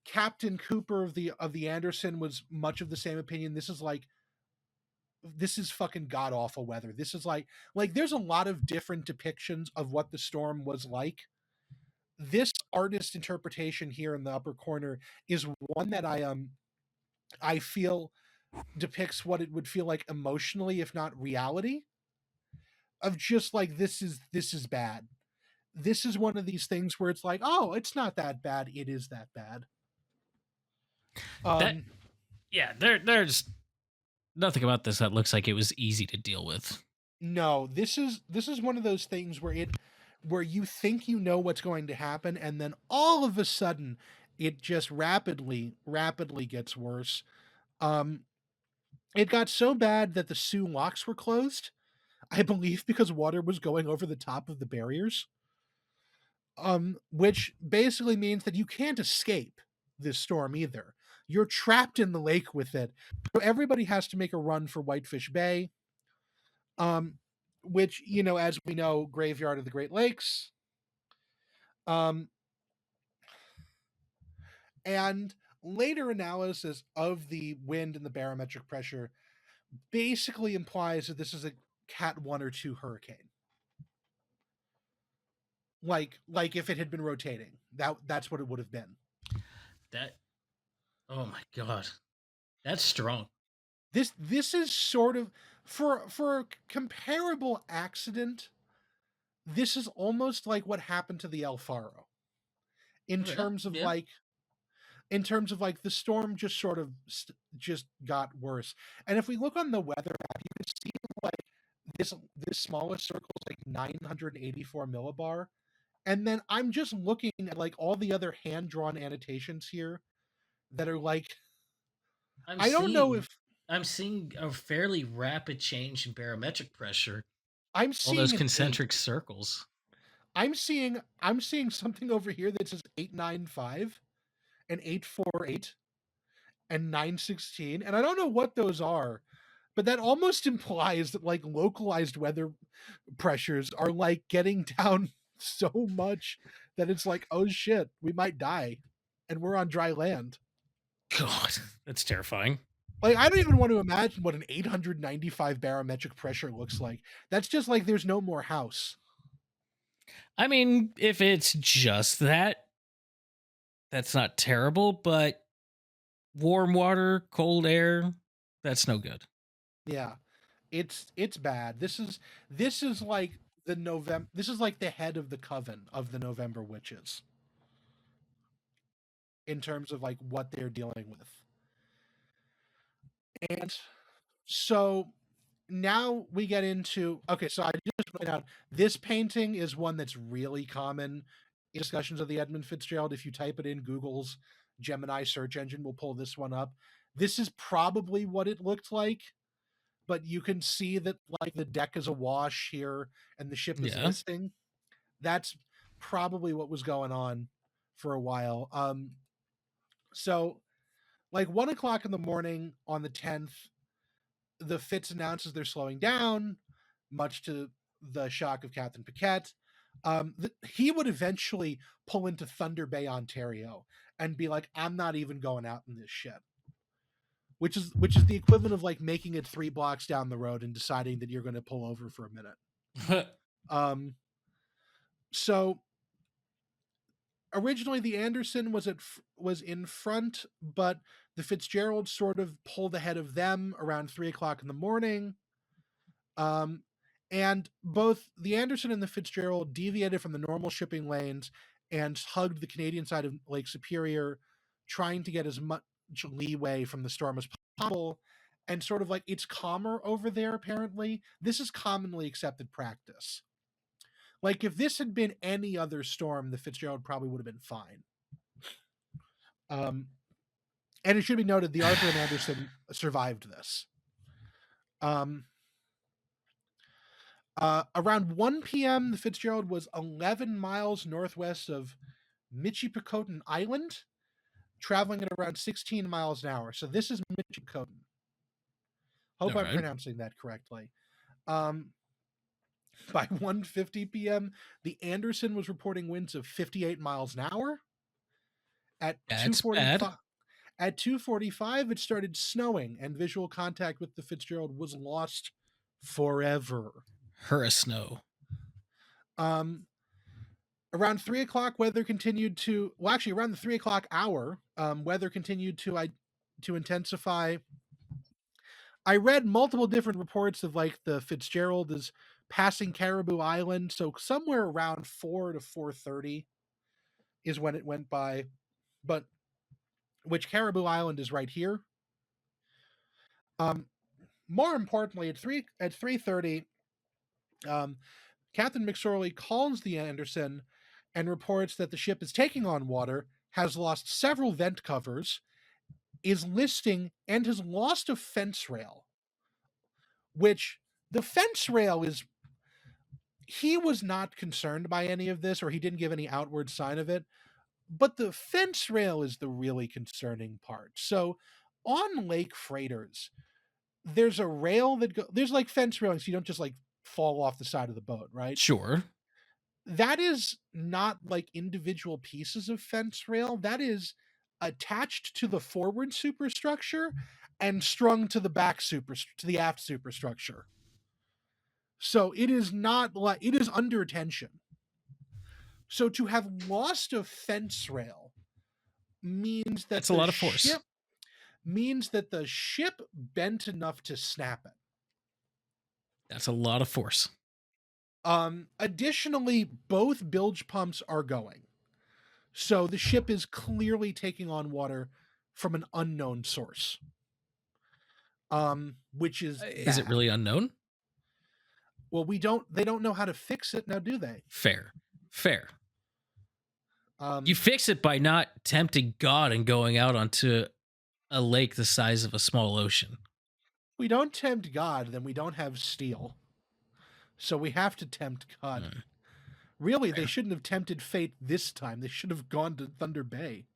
Captain Cooper of the Anderson was much of the same opinion. This is fucking god awful weather. This is like there's a lot of different depictions of what the storm was like. This artist interpretation here in the upper corner is one that I feel depicts what it would feel like emotionally, if not reality, of just like this is bad. This is one of these things where it's like, oh, it's not that bad. It is that bad. There's nothing about this that looks like it was easy to deal with. No, this is one of those things where you think you know what's going to happen, and then all of a sudden it just rapidly gets worse. It got so bad that the Sioux locks were closed, I believe, because water was going over the top of the barriers. Which basically means that you can't escape this storm either. You're trapped in the lake with it. So everybody has to make a run for Whitefish Bay. Which, as we know, graveyard of the Great Lakes. And later analysis of the wind and the barometric pressure basically implies that this is a Cat 1 or 2 hurricane. Like if it had been rotating, that's what it would have been. Oh my god, that's strong. This is sort of for a comparable accident. This is almost like what happened to the El Faro in terms of like the storm just sort of just got worse. And if we look on the weather map, you can see like this smallest circle is like 984 millibar. And then I'm just looking at like all the other hand-drawn annotations here that are like, I don't know if I'm seeing a fairly rapid change in barometric pressure. I'm seeing all those concentric circles. I'm seeing something over here that says 895 and 848 and 916, and I don't know what those are, but that almost implies that like localized weather pressures are like getting down so much that it's like, oh shit, we might die, and we're on dry land. God, that's terrifying. Like, I don't even want to imagine what an 895 barometric pressure looks like. That's just like there's no more house. I mean, if it's just that, that's not terrible, but warm water, cold air, that's no good. Yeah. It's bad. This is like this is like the head of the coven of the November witches in terms of like what they're dealing with. And so now we get into, okay, so I just point out this painting is one that's really common in discussions of the Edmund Fitzgerald. If you type it in, Google's Gemini search engine will pull this one up. This is probably what it looked like, but you can see that like the deck is awash here and the ship is listing. That's probably what was going on for a while. So like 1 o'clock in the morning on the 10th, the Fitz announces they're slowing down, much to the shock of Captain Paquette. He would eventually pull into Thunder Bay, Ontario, and be like, "I'm not even going out in this shit," which is the equivalent of like making it 3 blocks down the road and deciding that you're going to pull over for a minute. So originally the Anderson was in front, but the Fitzgerald sort of pulled ahead of them around 3 o'clock in the morning. And both the Anderson and the Fitzgerald deviated from the normal shipping lanes and hugged the Canadian side of Lake Superior, trying to get as much leeway from the storm as possible. and sort of like it's calmer over there apparently. This is commonly accepted practice. Like if this had been any other storm, the Fitzgerald probably would have been fine. And it should be noted the Arthur M. Anderson survived this. Around 1 p.m., the Fitzgerald was 11 miles northwest of Michipicoten Island, traveling at around 16 miles an hour. So this is Michipicoten. Hope All I'm right. pronouncing that correctly. By 1:50 p.m., the Anderson was reporting winds of 58 miles an hour. At That's 2:45, bad. at 2:45, it started snowing, and visual contact with the Fitzgerald was lost forever. Hurricane. Around 3 o'clock, weather continued to around the 3 o'clock hour, weather continued to intensify. I read multiple different reports of like the Fitzgerald is passing Caribou Island, so somewhere around 4 to 4:30 is when it went by, but which Caribou Island is right here. More importantly, at 3:30, Captain McSorley calls the Anderson and reports that the ship is taking on water, has lost several vent covers, is listing, and has lost a fence rail. Which the fence rail is, he was not concerned by any of this, or he didn't give any outward sign of it, but the fence rail is the really concerning part. So on lake freighters, there's a rail there's like fence railings, so you don't just like fall off the side of the boat, right? Sure. That is not like individual pieces of fence rail. That is attached to the forward superstructure and strung to the aft superstructure. So it is not like, it is under tension. So to have lost a fence rail means that That's a lot of force. Means that the ship bent enough to snap it. That's a lot of force. Additionally, both bilge pumps are going. So the ship is clearly taking on water from an unknown source. Which is Is it bad. really unknown? Well, they don't know how to fix it now, do they? Fair. You fix it by not tempting God and going out onto a lake the size of a small ocean. We don't tempt God, then we don't have steel. So we have to tempt God. Really, they shouldn't have tempted fate this time. They should have gone to Thunder Bay.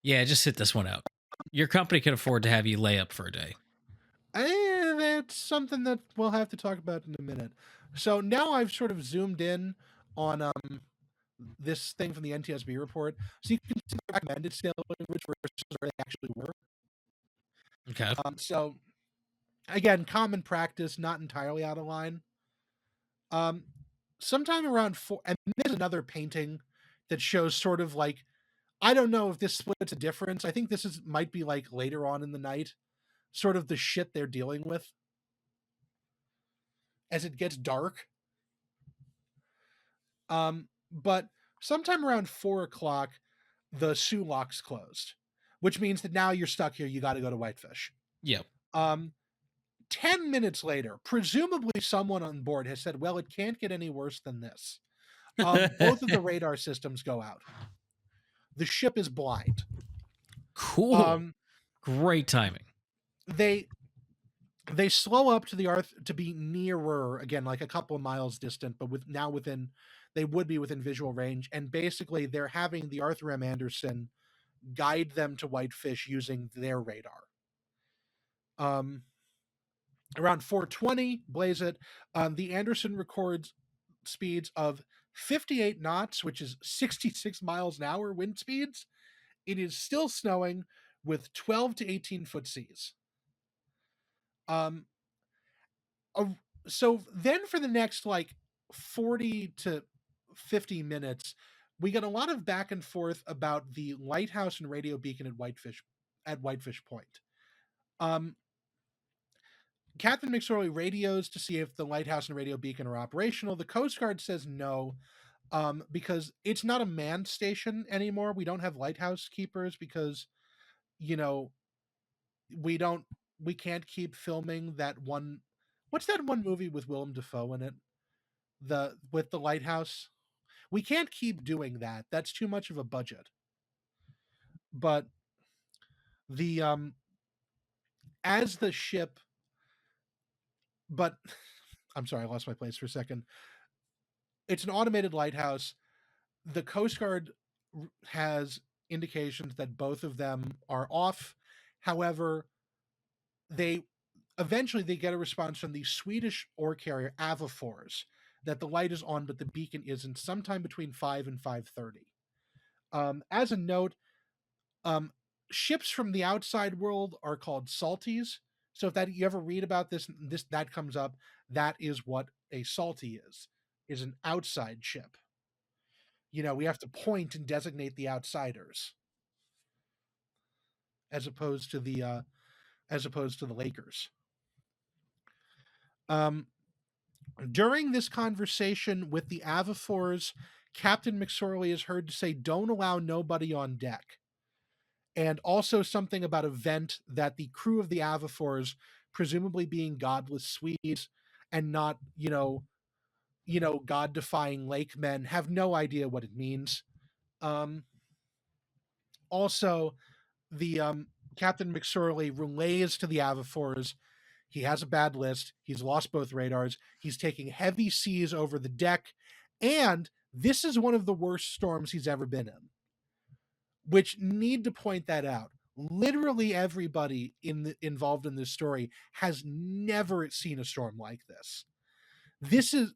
Yeah, just sit this one out. Your company can afford to have you lay up for a day. That's something that we'll have to talk about in a minute. So now I've sort of zoomed in on this thing from the NTSB report. So you can see the recommended sailing routes versus where they actually were. Okay. So again, common practice, not entirely out of line. Sometime around 4, and there's another painting that shows sort of like, I don't know if this splits a difference. I think this might be like later on in the night, sort of the shit they're dealing with as it gets dark. But sometime around 4 o'clock, the Sioux locks closed, which means that now you're stuck here. You got to go to Whitefish. Yep. 10 minutes later, presumably someone on board has said, well, it can't get any worse than this. Both of the radar systems go out. The ship is blind. Cool. Great timing. They slow up to the Earth to be nearer, again, like a couple of miles distant, but they would be within visual range. And basically they're having the Arthur M. Anderson guide them to Whitefish using their radar. Around 4:20, blaze it, the Anderson records speeds of 58 knots, which is 66 miles an hour wind speeds. It is still snowing with 12 to 18 foot seas. So then for the next like 40 to 50 minutes, we get a lot of back and forth about the lighthouse and radio beacon at Whitefish Point. Captain McSorley radios to see if the lighthouse and radio beacon are operational. The Coast Guard says no, because it's not a manned station anymore. We don't have lighthouse keepers because, we don't we can't keep filming that one. What's that one movie with Willem Dafoe in it? With the lighthouse. We can't keep doing that. That's too much of a budget. But the as the ship, but I'm sorry, I lost my place for a second. It's an automated lighthouse. The Coast Guard has indications that both of them are off. However, they eventually they get a response from the Swedish ore carrier Avafors that the light is on but the beacon isn't, sometime between 5 and 5:30. As a note, um, ships from the outside world are called salties. So if that you ever read about this that comes up, that is what a salty is an outside ship. We have to point and designate the outsiders as opposed to the Lakers. During this conversation with the Avafors, Captain McSorley is heard to say, "Don't allow nobody on deck," and also something about a vent that the crew of the Avafors, presumably being godless Swedes and not god-defying lake men, have no idea what it means. Also, the Captain McSorley relays to the Avafors he has a bad list. He's lost both radars. He's taking heavy seas over the deck. And this is one of the worst storms he's ever been in. Which, need to point that out. Literally everybody involved in this story has never seen a storm like this. This is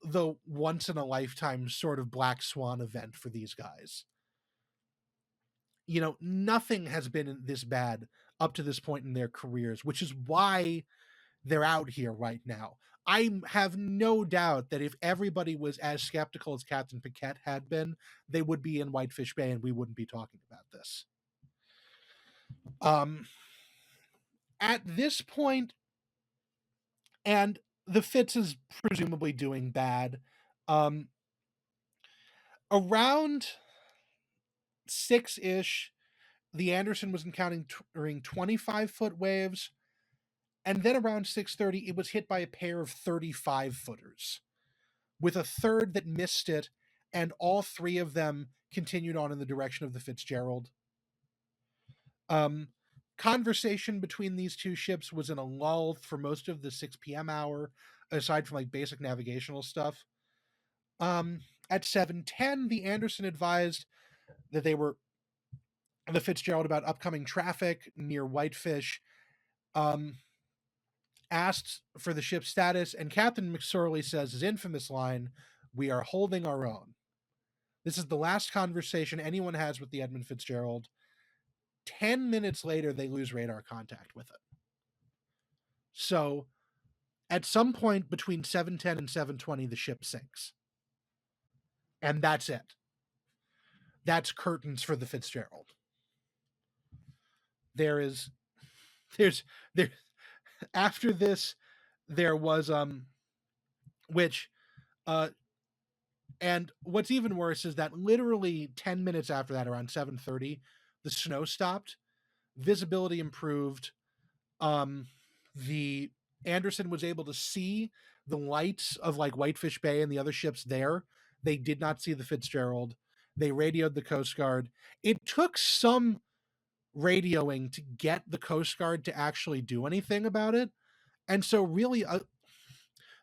the once in a lifetime sort of black swan event for these guys. Nothing has been this bad up to this point in their careers, which is why they're out here right now. I have no doubt that if everybody was as skeptical as Captain Paquette had been, they would be in Whitefish Bay and we wouldn't be talking about this. At this point, and the Fitz is presumably doing bad. Around 6-ish, the Anderson was encountering 25-foot waves, and then around 6:30, it was hit by a pair of 35-footers, with a third that missed it, and all three of them continued on in the direction of the Fitzgerald. Conversation between these two ships was in a lull for most of the 6 p.m. hour, aside from basic navigational stuff. At 7:10, the Anderson advised that they were the Fitzgerald about upcoming traffic near Whitefish, asked for the ship's status, and Captain McSorley says his infamous line, "We are holding our own." This is the last conversation anyone has with the Edmund Fitzgerald. 10 minutes later, they lose radar contact with it. So, at some point between 7:10 and 7:20, the ship sinks. And that's it. That's curtains for the Fitzgerald. There's after this, there was and what's even worse is that literally 10 minutes after that, around 7:30, the snow stopped, visibility improved. The Anderson was able to see the lights of Whitefish Bay and the other ships there. They did not see the Fitzgerald. They radioed the Coast Guard. It took some radioing to get the Coast Guard to actually do anything about it. And so really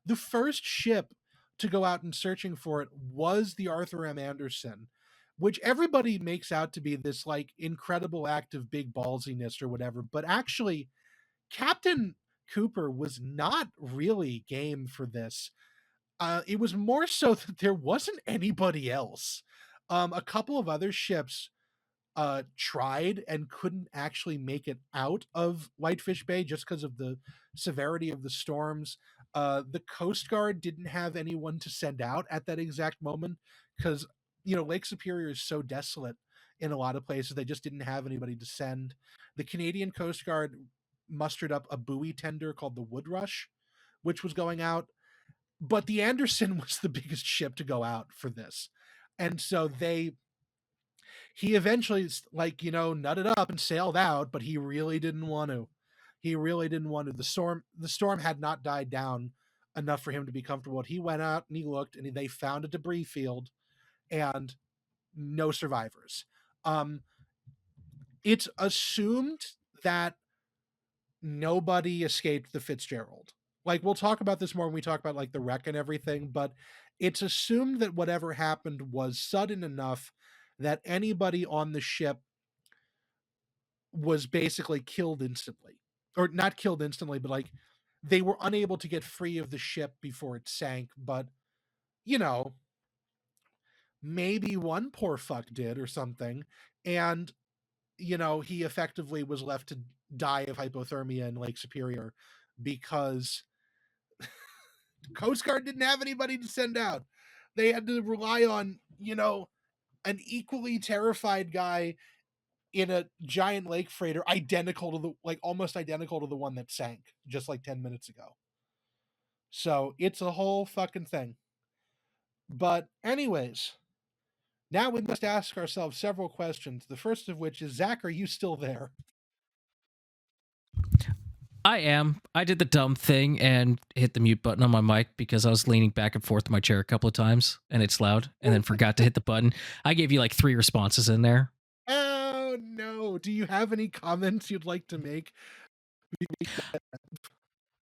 the first ship to go out and searching for it was the Arthur M. Anderson, which everybody makes out to be this incredible act of big ballsiness or whatever. But actually, Captain Cooper was not really game for this. It was more so that there wasn't anybody else. A couple of other ships tried and couldn't actually make it out of Whitefish Bay just because of the severity of the storms. The Coast Guard didn't have anyone to send out at that exact moment because, Lake Superior is so desolate in a lot of places. They just didn't have anybody to send. The Canadian Coast Guard mustered up a buoy tender called the Woodrush, which was going out. But the Anderson was the biggest ship to go out for this. And so he eventually nutted up and sailed out, but he really didn't want to. He really didn't want to. The storm had not died down enough for him to be comfortable. He went out and he looked, and they found a debris field and no survivors. It's assumed that nobody escaped the Fitzgerald. Like, we'll talk about this more when we talk about like the wreck and everything, but it's assumed that whatever happened was sudden enough that anybody on the ship was basically killed instantly. Or not killed instantly, but like they were unable to get free of the ship before it sank. But, you know, maybe one poor fuck did or something. And, he effectively was left to die of hypothermia in Lake Superior because Coast Guard didn't have anybody to send out. They had to rely on, an equally terrified guy in a giant lake freighter almost identical to the one that sank just like 10 minutes ago. So it's a whole fucking thing. But anyways, now we must ask ourselves several questions. The first of which is, Zach, are you still there? I am. I did the dumb thing and hit the mute button on my mic because I was leaning back and forth in my chair a couple of times and it's loud, and then forgot to hit the button. I gave you like 3 responses in there. Oh no. Do you have any comments you'd like to make?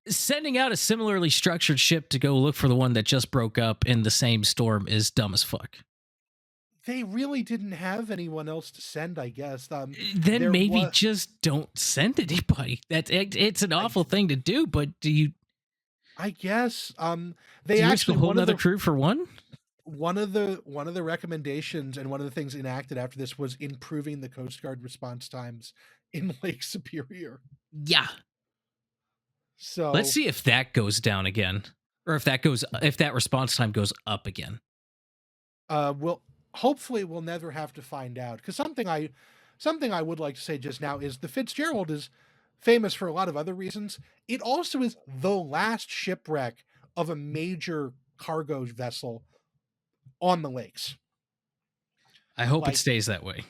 Sending out a similarly structured ship to go look for the one that just broke up in the same storm is dumb as fuck. They really didn't have anyone else to send, I guess. Then maybe just don't send anybody. It's an awful thing to do, but do you? I guess they actually a whole other crew for one. One of the recommendations and one of the things enacted after this was improving the Coast Guard response times in Lake Superior. Yeah. So let's see if that goes down again, or if that response time goes up again. Well, hopefully we'll never have to find out, because something I would like to say just now is the Fitzgerald is famous for a lot of other reasons. It also is the last shipwreck of a major cargo vessel on the lakes. I hope it stays that way.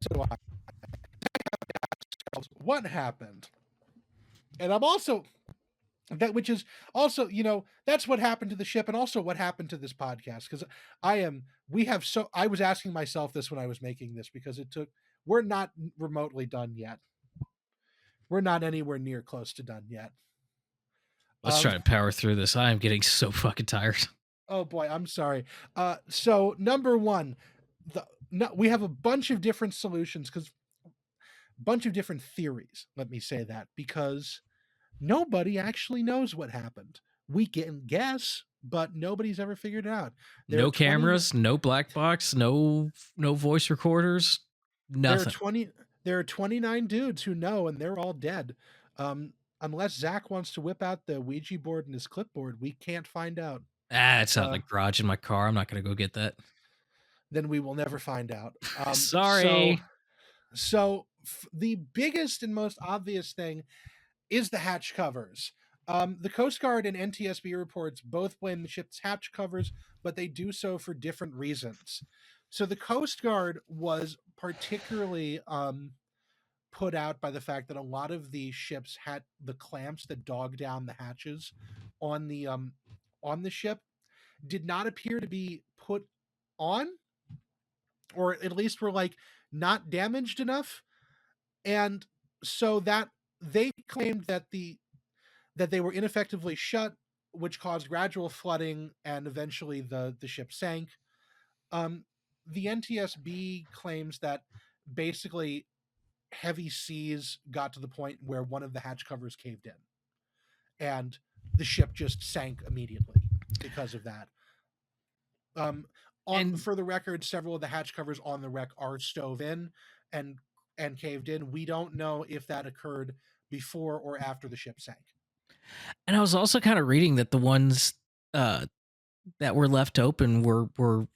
So what happened? And I'm also which is also, that's what happened to the ship and also what happened to this podcast. Because I was asking myself this when I was making this, because we're not remotely done yet. We're not anywhere near close to done yet. Let's try to power through this. I am getting so fucking tired. Oh boy, I'm sorry. So number one, we have a bunch of different solutions, bunch of different theories. Let me say that, because nobody actually knows what happened. We can guess, but nobody's ever figured it out. No cameras, no black box, no voice recorders, nothing. There are 29 dudes who know, and they're all dead. Unless Zach wants to whip out the Ouija board and his clipboard, we can't find out. It's out in the garage in my car. I'm not going to go get that. Then we will never find out. Sorry. So the biggest and most obvious thing is the hatch covers. The Coast Guard and NTSB reports both blame the ship's hatch covers, but they do so for different reasons. So the Coast Guard was particularly put out by the fact that a lot of the ships had the clamps that dog down the hatches on the ship did not appear to be put on, or at least were not damaged enough. And so that they claimed that they were ineffectively shut, which caused gradual flooding, and eventually the ship sank. The NTSB claims that basically heavy seas got to the point where one of the hatch covers caved in, and the ship just sank immediately because of that. For the record, several of the hatch covers on the wreck are stove in and caved in. We don't know if that occurred before or after the ship sank. And I was also kind of reading that the ones that were left open were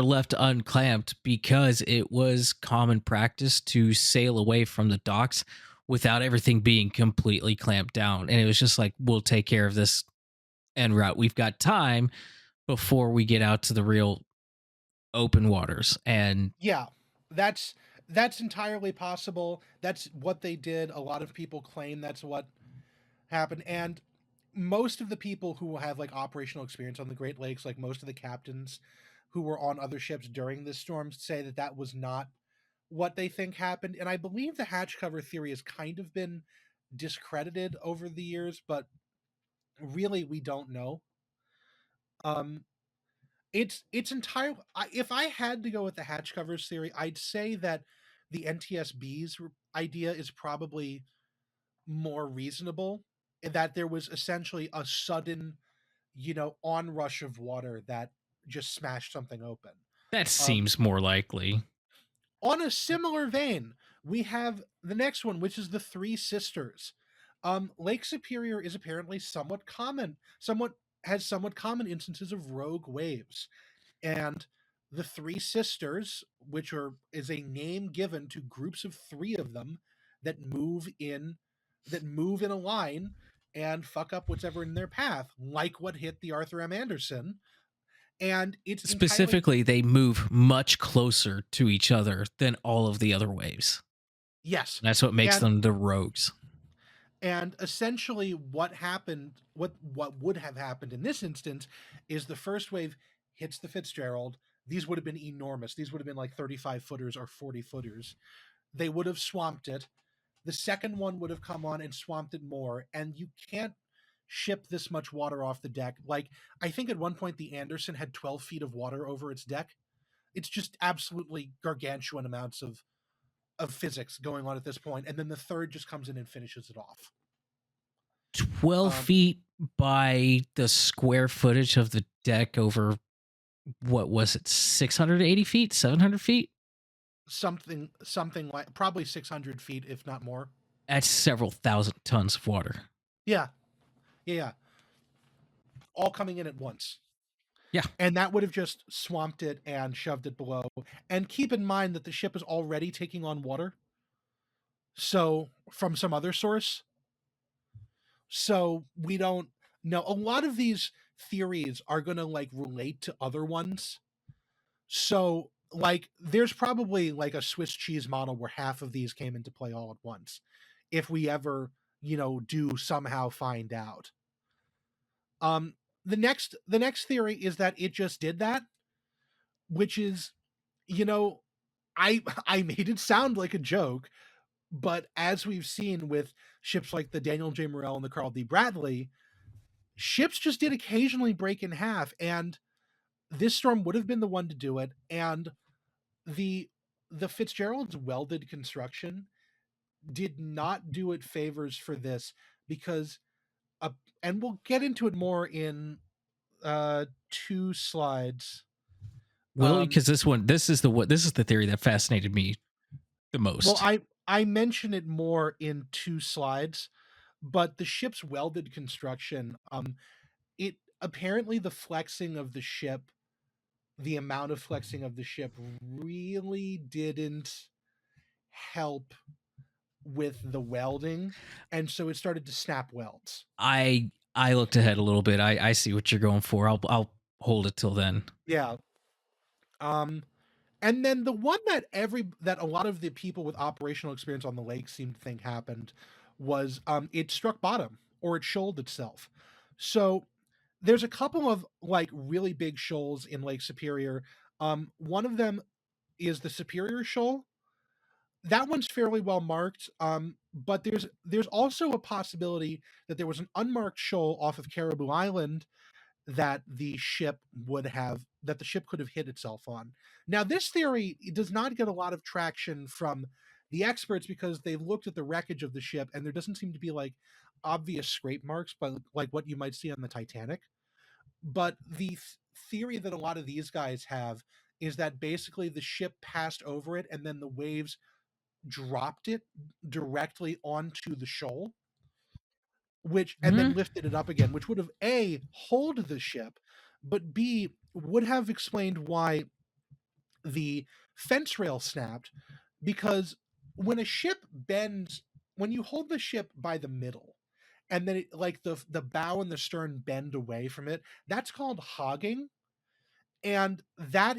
left unclamped because it was common practice to sail away from the docks without everything being completely clamped down. And it was just like, we'll take care of this en route. We've got time before we get out to the real open waters. And Yeah, that's entirely possible. That's what they did. A lot of people claim that's what happened, and most of the people who have like operational experience on the Great Lakes, like most of the captains who were on other ships during this storm, say that that was not what they think happened. And I believe the hatch cover theory has kind of been discredited over the years, but really we don't know. Um, it's entirely. If I had to go with the hatch covers theory, I'd say that the NTSB's idea is probably more reasonable. In that there was essentially a sudden, onrush of water that just smashed something open. that Um, seems more likely. on a similar vein, we have the next one, which is the Three Sisters. Lake Superior is apparently somewhat common, somewhat common instances of rogue waves, and the Three Sisters, is a name given to groups of three of them that move in a line and fuck up whatever in their path, like what hit the Arthur M. Anderson. And it's entirely Specifically, they move much closer to each other than all of the other waves. yes, That's what makes and them the rogues. essentially what would have happened in this instance is the first wave hits the Fitzgerald. These would have been enormous. These would have been like 35 footers or 40 footers. They would have swamped it. The second one would have come on and swamped it more, and you can't ship this much water off the deck. Like, I think at one point the Anderson had 12 feet of water over its deck. It's just absolutely gargantuan amounts of physics going on at this point, and then the third just comes in and finishes it off. 12 feet by the square footage of the deck over, what was it, 680 feet, 700 feet? Something like probably 600 feet, if not more. That's several thousand tons of water. Yeah. All coming in at once. Yeah. And that would have just swamped it and shoved it below. And keep in mind that the ship is already taking on water. So, from some other source. So, we don't know. A lot of these theories are going to like relate to other ones. So, like, there's probably like a Swiss cheese model where half of these came into play all at once. If we ever, do somehow find out. The next theory is that it just did that, which is, I I made it sound like a joke, but as we've seen with ships like the Daniel J. Morrell and the Carl D. Bradley, ships just did occasionally break in half, and this storm would have been the one to do it. And the Fitzgerald's welded construction did not do it favors for this because, and we'll get into it more in 2 slides. Will, because this is the theory that fascinated me the most. Well, I mention it more in 2 slides, but the ship's welded construction, it apparently the flexing of the ship, the amount of flexing of the ship really didn't help with the welding, and so it started to snap welds. I looked ahead a little bit. I see what you're going for. I'll hold it till then. Yeah. And then the one that a lot of the people with operational experience on the lake seemed to think happened was it struck bottom or it shoaled itself. So there's a couple of like really big shoals in Lake Superior. One of them is the Superior Shoal. That one's fairly well marked. But there's also a possibility that there was an unmarked shoal off of Caribou Island that the ship could have hit itself on. Now, this theory does not get a lot of traction from the experts because they've looked at the wreckage of the ship and there doesn't seem to be like obvious scrape marks, but like what you might see on the Titanic. But the theory that a lot of these guys have is that basically the ship passed over it and then the waves dropped it directly onto the shoal, and then lifted it up again, which would have A, hold the ship, but B, would have explained why the fence rail snapped, because when a ship bends, when you hold the ship by the middle, and then it, like the bow and the stern bend away from it, that's called hogging. And that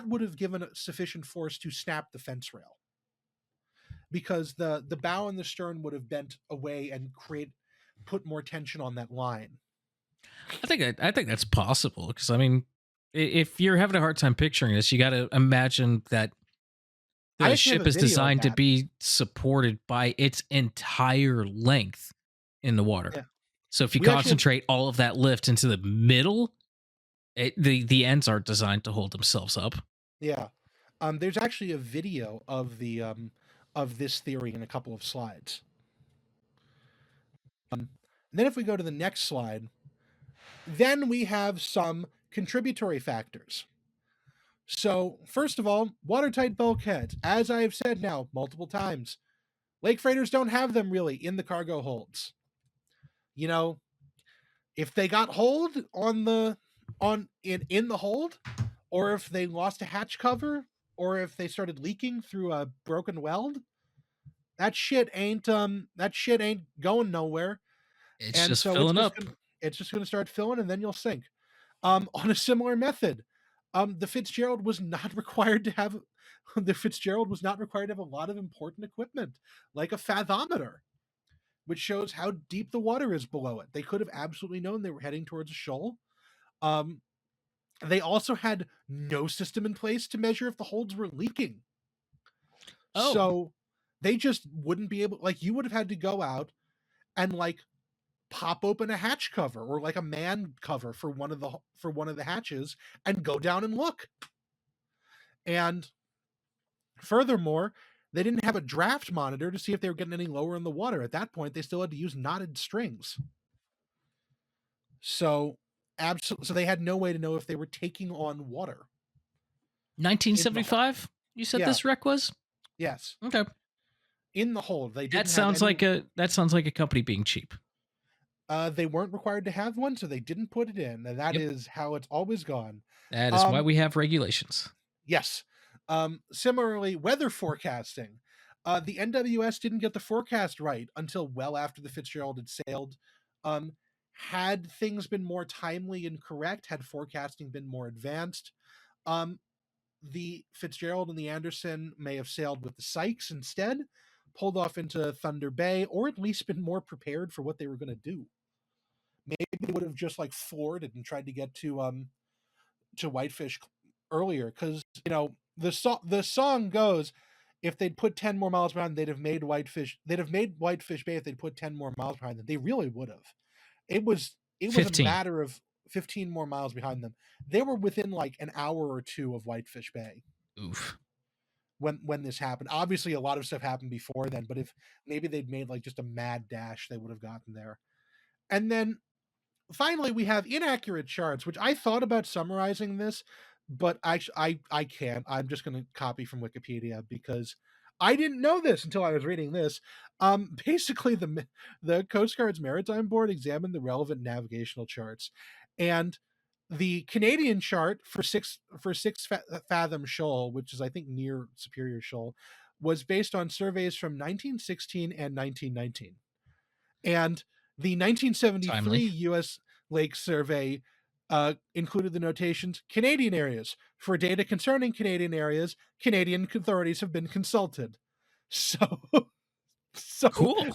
would have given sufficient force to snap the fence rail, because the bow and the stern would have bent away and put more tension on that line. I think that's possible, because I mean, if you're having a hard time picturing this, you got to imagine that I the actually have ship a is video of designed to that. be supported by its entire length in the water. Yeah. So if you We actually have- concentrate all of that lift into the middle, the ends aren't designed to hold themselves up. Yeah. There's actually a video of of this theory in a couple of slides. Then if we go to the next slide, then we have some contributory factors. So, first of all, watertight bulkheads. As I have said now multiple times, lake freighters don't have them really in the cargo holds. You know, if they got hold in the hold, or if they lost a hatch cover, or if they started leaking through a broken weld, that shit ain't going nowhere. It's just filling up. It's just going to start filling, and then you'll sink. On a similar method, the Fitzgerald was not required to have a lot of important equipment, like a fathometer, which shows how deep the water is below it. They could have absolutely known they were heading towards a shoal. They also had no system in place to measure if the holds were leaking. Oh. So they just wouldn't be able, like, you would have had to go out and like pop open a hatch cover or like a man cover for one of the hatches and go down and look. And furthermore, they didn't have a draft monitor to see if they were getting any lower in the water. At that point, they still had to use knotted strings. So so they had no way to know if they were taking on water. 1975? You said this wreck was? Yes. Okay. In the hold, they didn't. That sounds like a company being cheap. They weren't required to have one, so they didn't put it in, and that is how it's always gone. That is why we have regulations. Yes. Similarly, weather forecasting. The NWS didn't get the forecast right until well after the Fitzgerald had sailed. Had things been more timely and correct, had forecasting been more advanced, the Fitzgerald and the Anderson may have sailed with the Sykes instead, pulled off into Thunder Bay, or at least been more prepared for what they were going to do. Maybe they would have just like floored it and tried to get to Whitefish earlier, because the song goes, if they'd put 10 more miles behind, they'd have made Whitefish Bay. If they'd put 10 more miles behind them, they really would have. It was 15. a matter of 15 more miles behind them. They were within like an hour or two of Whitefish Bay. Oof. When this happened. Obviously a lot of stuff happened before then, but if maybe they'd made like just a mad dash, they would have gotten there. And then finally we have inaccurate charts, which I thought about summarizing this, but I can't. I'm just going to copy from Wikipedia because I didn't know this until I was reading this. Basically the Coast Guard's Maritime Board examined the relevant navigational charts, and the Canadian chart for six fathom shoal, which is I think near Superior Shoal, was based on surveys from 1916 and 1919. And the 1973 U.S. Lake Survey included the notations, Canadian areas. For data concerning Canadian areas, Canadian authorities have been consulted. So cool.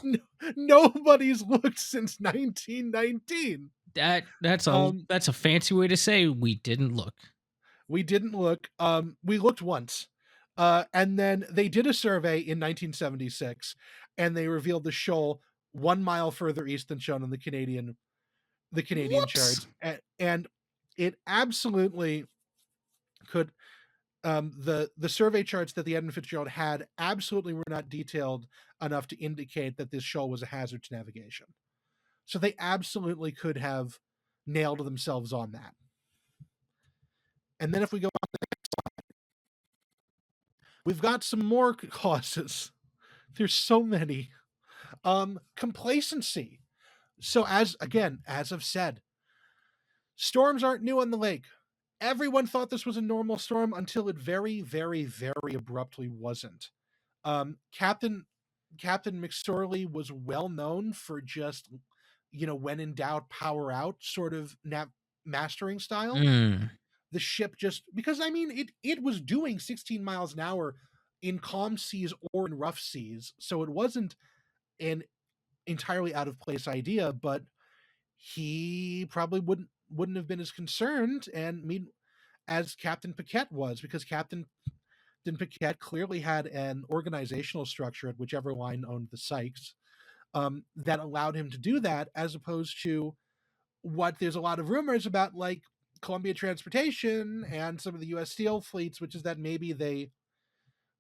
Nobody's looked since 1919. That's a fancy way to say we didn't look. We didn't look. We looked once. And then they did a survey in 1976, and they revealed the shoal 1 mile further east than shown on the Canadian charts. And it absolutely could. The survey charts that the Edmund Fitzgerald had absolutely were not detailed enough to indicate that this shoal was a hazard to navigation. So they absolutely could have nailed themselves on that. And then if we go on to the next slide, we've got some more causes. There's so many. Complacency. So as I've said, storms aren't new on the lake. Everyone thought this was a normal storm until it very, very, very abruptly wasn't. Captain McSorley was well known for just, when in doubt, power out sort of mastering style. the ship just because I mean it was doing 16 miles an hour in calm seas or in rough seas, so it wasn't an entirely out of place idea, but he probably wouldn't have been as concerned and mean as Captain Paquette was, because Captain Paquette clearly had an organizational structure at whichever line owned the Sykes, that allowed him to do that, as opposed to what there's a lot of rumors about, like Columbia Transportation and some of the U.S. Steel fleets, which is that maybe they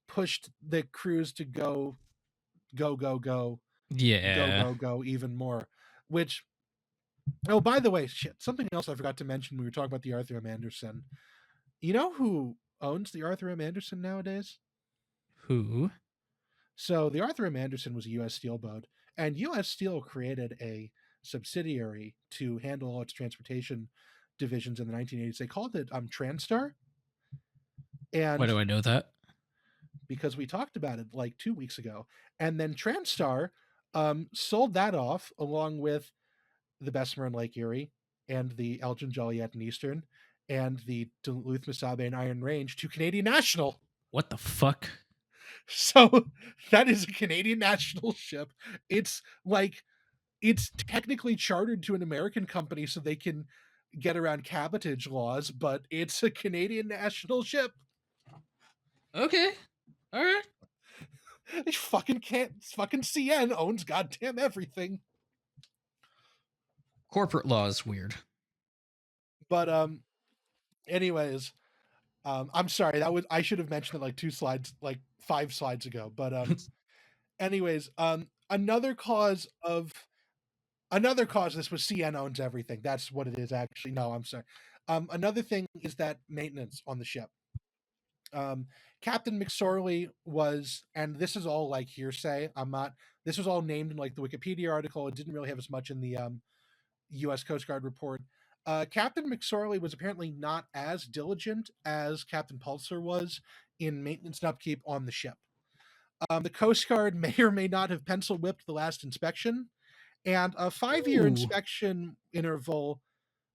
pushed the crews to go Yeah. even more. Which, oh, by the way, shit, something else I forgot to mention when we were talking about the Arthur M. Anderson. You know who owns the Arthur M. Anderson nowadays? Who? So the Arthur M. Anderson was a U.S. Steel boat, and U.S. Steel created a subsidiary to handle all its transportation divisions in the 1980s. They called it Transtar, Why and do I know that? because we talked about it like 2 weeks ago, and then Transtar sold that off along with the Bessemer and Lake Erie and the Elgin Joliet and Eastern and the Duluth Mesabe and Iron Range to Canadian National. What the fuck? So that is a Canadian National ship. It's like it's technically chartered to an American company so they can get around cabotage laws, but it's a Canadian national ship. Okay. All right. They fucking can't. Fucking CN owns goddamn everything. Corporate law is weird. But anyways, I'm sorry. That was I should have mentioned it like 5 slides ago. But anyways, another cause this was CN owns everything. That's what it is actually. No, I'm sorry. Another thing is that maintenance on the ship. Captain McSorley was, and this is all like hearsay. This was all named in like the Wikipedia article. It didn't really have as much in the U.S. Coast Guard report. Captain McSorley was apparently not as diligent as Captain Pulser was in maintenance and upkeep on the ship. The Coast Guard may or may not have pencil whipped the last inspection, and a 5-year inspection interval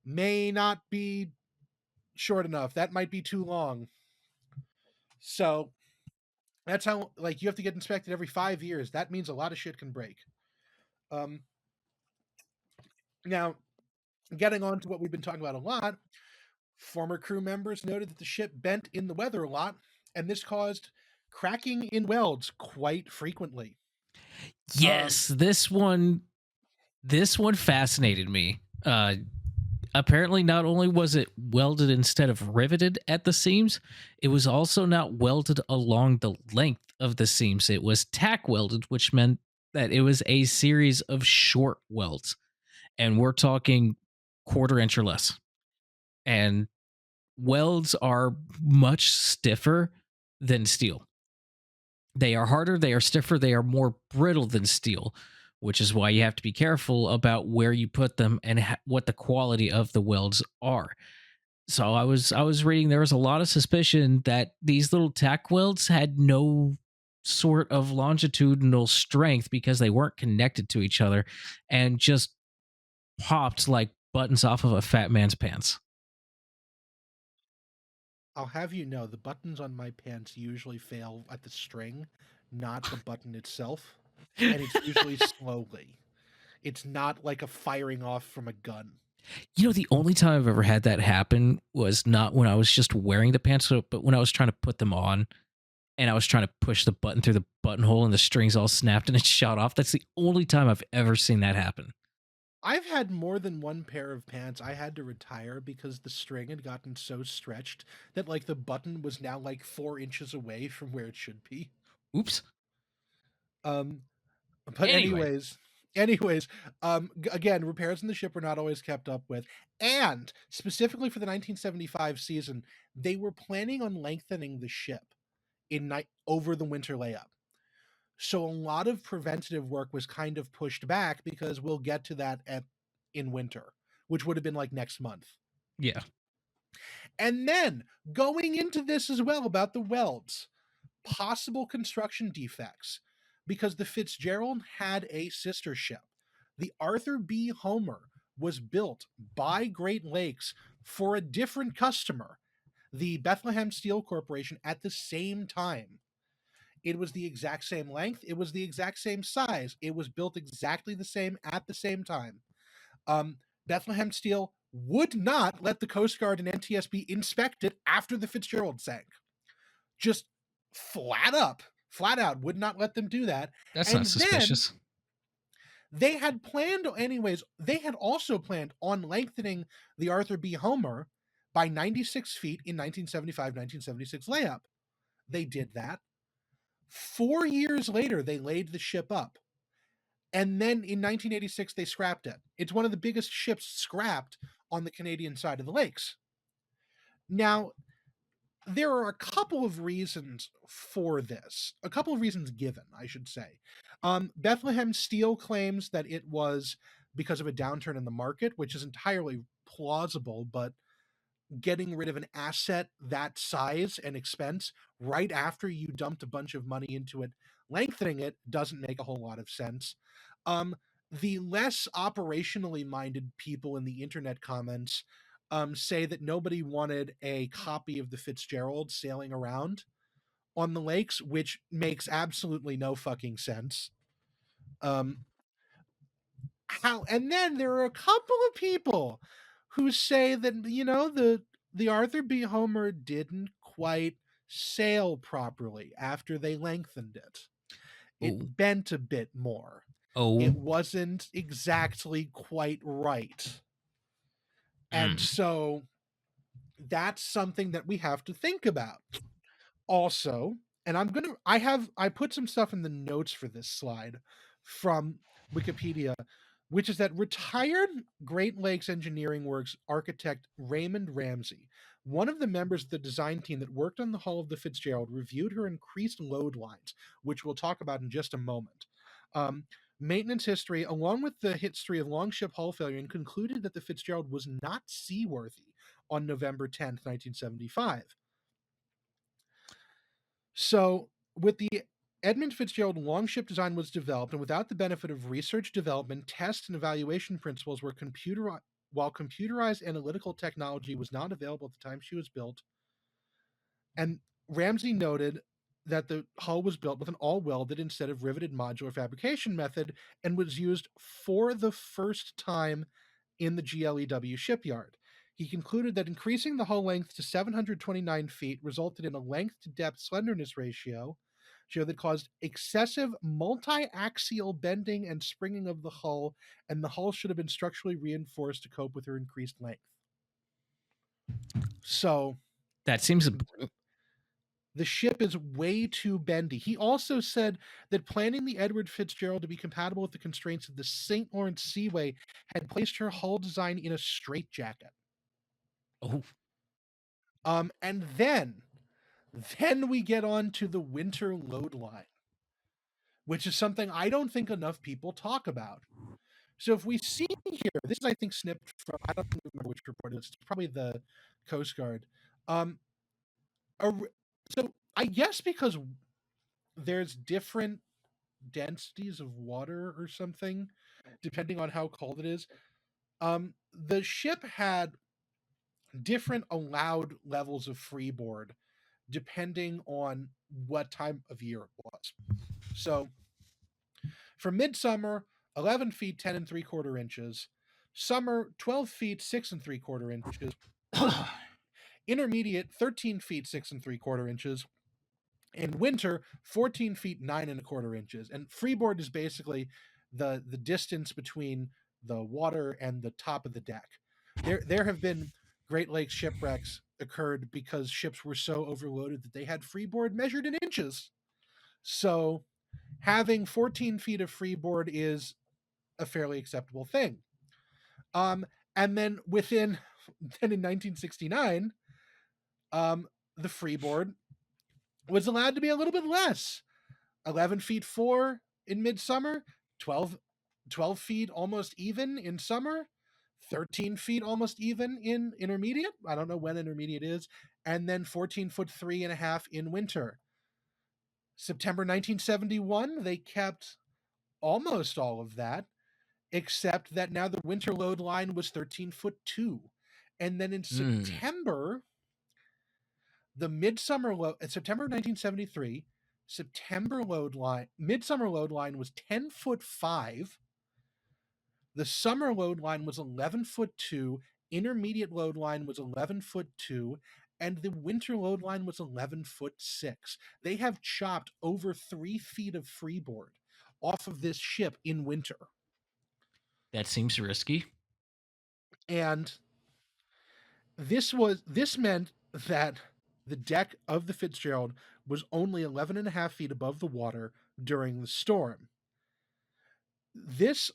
may not be short enough. That might be too long. So that's how, like, you have to get inspected every 5 years. That means a lot of shit can break. Now, getting on to what we've been talking about a lot, former crew members noted that the ship bent in the weather a lot, and this caused cracking in welds quite frequently. Yes, this one fascinated me. Apparently, not only was it welded instead of riveted at the seams, it was also not welded along the length of the seams. It was tack welded, which meant that it was a series of short welds. And we're talking 1/4 inch or less. And welds are much stiffer than steel. They are harder, they are stiffer, they are more brittle than steel, which is why you have to be careful about where you put them and what the quality of the welds are. So I was reading there was a lot of suspicion that these little tack welds had no sort of longitudinal strength because they weren't connected to each other and just popped like buttons off of a fat man's pants. I'll have you know, the buttons on my pants usually fail at the string, not the button itself. And it's usually slowly. It's not like a firing off from a gun. You know, the only time I've ever had that happen was not when I was just wearing the pants, but when I was trying to put them on and I was trying to push the button through the buttonhole and the strings all snapped and it shot off. That's the only time I've ever seen that happen. I've had more than one pair of pants I had to retire because the string had gotten so stretched that like the button was now like 4 inches away from where it should be. Oops. But anyways, again, repairs in the ship were not always kept up with. And specifically for the 1975 season, they were planning on lengthening the ship over the winter layup. So a lot of preventative work was kind of pushed back because we'll get to that in winter, which would have been like next month. Yeah. And then going into this as well about the welds, possible construction defects, because the Fitzgerald had a sister ship. The Arthur B. Homer was built by Great Lakes for a different customer, the Bethlehem Steel Corporation at the same time. It was the exact same length. It was the exact same size. It was built exactly the same at the same time. Bethlehem Steel would not let the Coast Guard and NTSB inspect it after the Fitzgerald sank. Just flat out would not let them do that. That's And not suspicious. They had planned, anyways, they had also planned on lengthening the Arthur B. Homer by 96 feet in 1975-1976 layup. They did that. 4 years later, they laid the ship up. And then in 1986, they scrapped it. It's one of the biggest ships scrapped on the Canadian side of the lakes. Now, there are a couple of reasons for this. A couple of reasons given, I should say. Bethlehem Steel claims that it was because of a downturn in the market, which is entirely plausible, but getting rid of an asset that size and expense right after you dumped a bunch of money into it, lengthening it doesn't make a whole lot of sense. The less operationally minded people in the internet comments say that nobody wanted a copy of the Fitzgerald sailing around on the lakes, which makes absolutely no fucking sense. And then there are a couple of people who say that, you know, the Arthur B. Homer didn't quite sail properly after they lengthened it. It bent a bit more. It wasn't exactly quite right. And so that's something that we have to think about. Also, and I put some stuff in the notes for this slide from Wikipedia, which is that retired Great Lakes Engineering Works architect Raymond Ramsey, one of the members of the design team that worked on the hull of the Fitzgerald, reviewed her increased load lines, which we'll talk about in just a moment. Maintenance history, along with the history of longship hull failure, and concluded that the Fitzgerald was not seaworthy on November 10th, 1975. So, with the Edmund Fitzgerald longship design was developed, and without the benefit of research, development, test, and evaluation principles, while computerized analytical technology was not available at the time she was built. And Ramsey noted that the hull was built with an all-welded instead of riveted modular fabrication method and was used for the first time in the GLEW shipyard. He concluded that increasing the hull length to 729 feet resulted in a length-to-depth slenderness ratio that caused excessive multi-axial bending and springing of the hull, and the hull should have been structurally reinforced to cope with her increased length. So that seems the ship is way too bendy. He also said that planning the Edward Fitzgerald to be compatible with the constraints of the St. Lawrence Seaway had placed her hull design in a straitjacket. And then we get on to the winter load line, which is something I don't think enough people talk about. So if we see here, this is, I think, snipped from, I don't remember which report it is, it's probably the Coast Guard. So I guess because there's different densities of water or something, depending on how cold it is, the ship had different allowed levels of freeboard depending on what time of year it was. So for midsummer, 11 feet 10 3/4 inches, summer 12 feet 6 3/4 inches, intermediate 13 feet 6 3/4 inches, and winter 14 feet 9 1/4 inches. And freeboard is basically the distance between the water and the top of the deck. There have been Great Lakes shipwrecks occurred because ships were so overloaded that they had freeboard measured in inches. So having 14 feet of freeboard is a fairly acceptable thing. And then in 1969, the freeboard was allowed to be a little bit less. 11 feet 4 in midsummer, 12 feet almost even in summer, 13 feet almost even in intermediate. I don't know when intermediate is. And then 14 foot 3.5 in winter. September 1971, they kept almost all of that, except that now the winter load line was 13 foot 2. And then in September, The midsummer load, September 1973, midsummer load line was 10'5". The summer load line was 11'2". Intermediate load line was 11'2", and the winter load line was 11'6". They have chopped over 3 feet of freeboard off of this ship in winter. That seems risky. And this meant that the deck of the Fitzgerald was only 11.5 feet above the water during the storm. This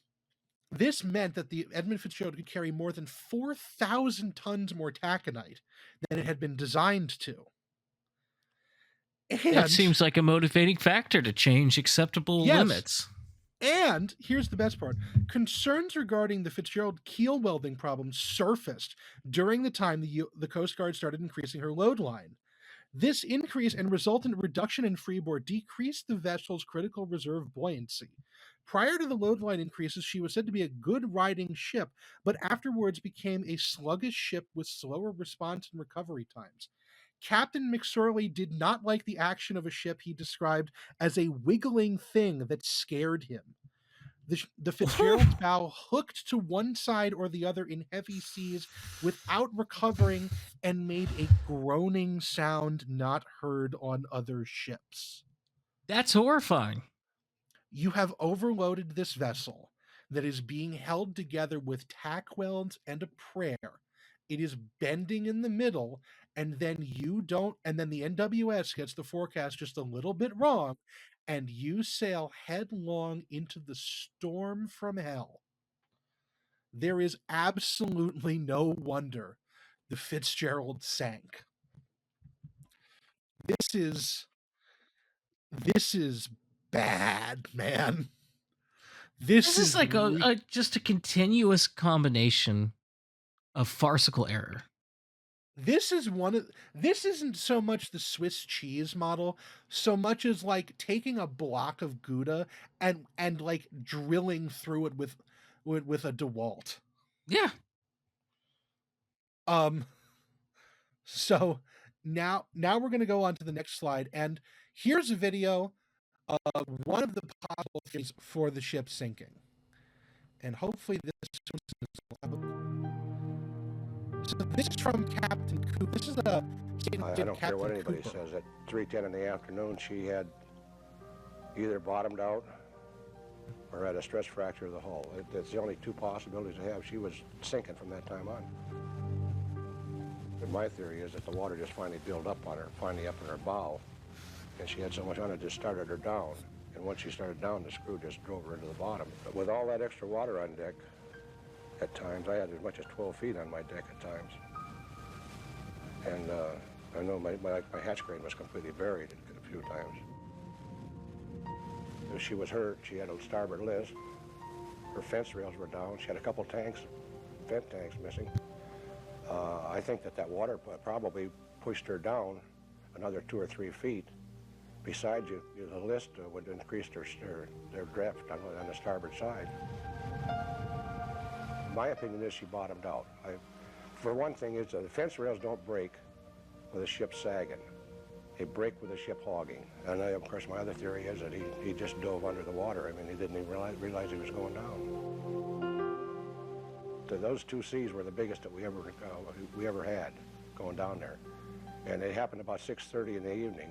meant that the Edmund Fitzgerald could carry more than 4,000 tons more taconite than it had been designed to. And That seems like a motivating factor to change acceptable limits. And here's the best part. Concerns regarding the Fitzgerald keel welding problem surfaced during the time the Coast Guard started increasing her load line. This increase and resultant reduction in freeboard decreased the vessel's critical reserve buoyancy. Prior to the load line increases, she was said to be a good riding ship, but afterwards became a sluggish ship with slower response and recovery times. Captain McSorley did not like the action of a ship he described as a wiggling thing that scared him. The Fitzgerald's bow hooked to one side or the other in heavy seas without recovering and made a groaning sound not heard on other ships. That's horrifying. You have overloaded this vessel that is being held together with tack welds and a prayer. It is bending in the middle, and then the NWS gets the forecast just a little bit wrong, and you sail headlong into the storm from hell. There is absolutely no wonder the Fitzgerald sank. This is bad, man. This is like just a continuous combination of farcical error. This isn't so much the Swiss cheese model, so much as like taking a block of Gouda and like drilling through it with a DeWalt. Yeah. So now we're going to go on to the next slide, and here's a video of one of the possible theories for the ship sinking. And hopefully this one's. So this is from Captain Cooper. This is a statement. I don't care what anybody says. At 3:10 in the afternoon, she had either bottomed out or had a stress fracture of the hull. That's the only two possibilities I have. She was sinking from that time on. But my theory is that the water just finally built up on her, finally up in her bow, and she had so much on it, just started her down. And once she started down, the screw just drove her into the bottom. But with all that extra water on deck, at times, I had as much as 12 feet on my deck at times. And I know my hatch crane was completely buried a few times. If she was hurt, she had a starboard list. Her fence rails were down. She had a couple tanks, vent tanks missing. I think that water probably pushed her down another 2 or 3 feet. Besides, the list would increase their drift on the starboard side. My opinion is she bottomed out. For one thing, is the fence rails don't break with a ship sagging. They break with a ship hogging. And of course, my other theory is that he just dove under the water. I mean, he didn't even realize he was going down. Those two seas were the biggest that we ever had going down there. And it happened about 6:30 in the evening.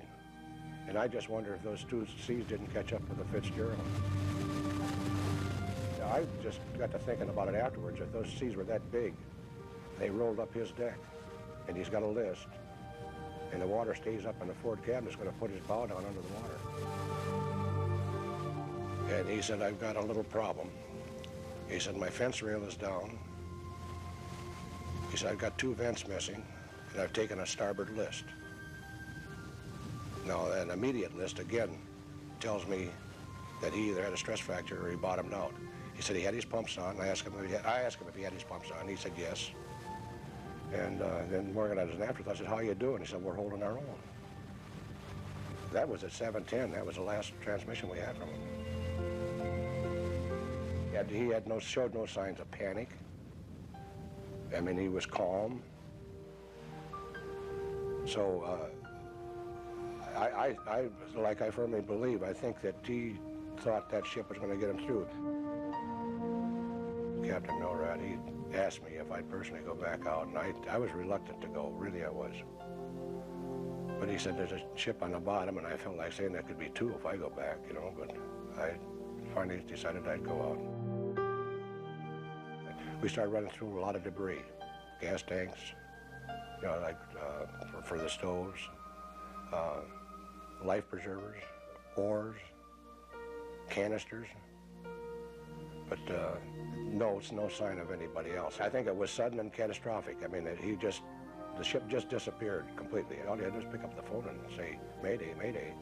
And I just wonder if those two seas didn't catch up with the Fitzgerald. I just got to thinking about it afterwards. If those seas were that big, they rolled up his deck, and he's got a list, and the water stays up in the forward cabin. It's going to put his bow down under the water. And he said, I've got a little problem. He said, my fence rail is down. He said, I've got 2 vents missing, and I've taken a starboard list. Now, an immediate list, again, tells me that he either had a stress fracture or he bottomed out. He said he had his pumps on. I asked him if he had his pumps on. He said yes. And then Morgan, as an afterthought, I said, how are you doing? He said, we're holding our own. That was at 7:10. That was the last transmission we had from him. He showed no signs of panic. I mean, he was calm. So Like I firmly believe, I think that he thought that ship was going to get him through. Captain Norad, he asked me if I'd personally go back out, and I was reluctant to go, really I was. But he said there's a ship on the bottom, and I felt like saying there could be two if I go back, you know, but I finally decided I'd go out. We started running through a lot of debris, gas tanks, you know, like for the stoves, life preservers, oars, canisters, but no sign of anybody else. I think it was sudden and catastrophic. I mean, the ship just disappeared completely. All you had to do was pick up the phone and say, Mayday, Mayday.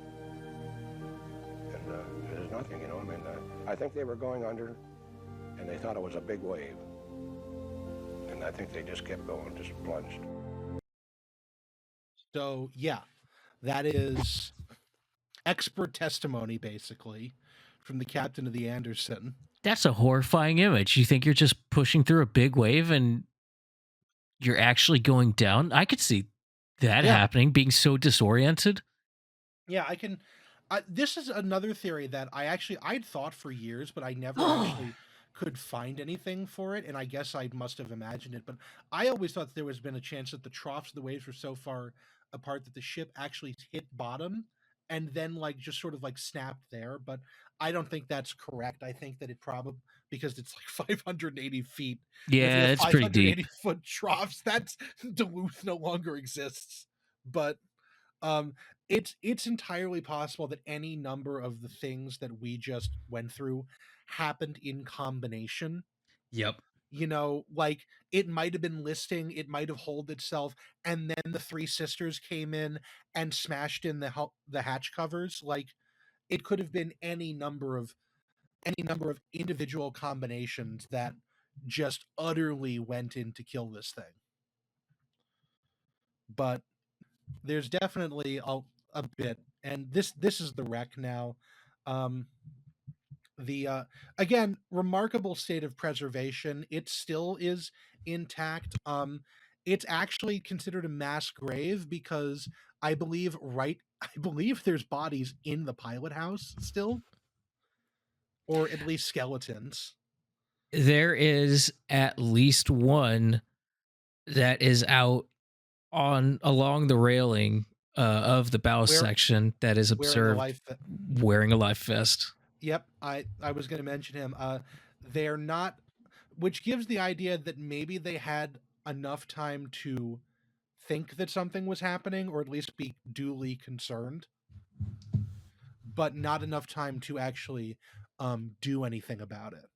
And there's nothing, you know. I mean, I think they were going under, and they thought it was a big wave. And I think they just kept going, just plunged. So, yeah, that is expert testimony, basically, from the captain of the Anderson. That's a horrifying image. You think you're just pushing through a big wave and you're actually going down? I could see that happening, being so disoriented. Yeah, I can. This is another theory that I'd thought for years, but I never actually could find anything for it, and I guess I must have imagined it. But I always thought there was been a chance that the troughs of the waves were so far apart that the ship actually hit bottom and then like just sort of like snapped there. But I don't think that's correct. I think that it probably, because it's like 580 feet. Yeah, it's pretty deep. 580-foot troughs. That's Duluth no longer exists. But it's entirely possible that any number of the things that we just went through happened in combination. Yep. You know, like it might have been listing, it might have holed itself, and then the three sisters came in and smashed in the hatch covers. Like it could have been any number of individual combinations that just utterly went in to kill this thing. But there's definitely a bit, and this is the wreck now. The again, remarkable state of preservation. It still is intact. It's actually considered a mass grave because I believe there's bodies in the pilot house still, or at least skeletons. There is at least one that is out along the railing of the bow section that is observed wearing a life vest. Yep, I was going to mention him. They're not, which gives the idea that maybe they had enough time to think that something was happening, or at least be duly concerned, but not enough time to actually do anything about it.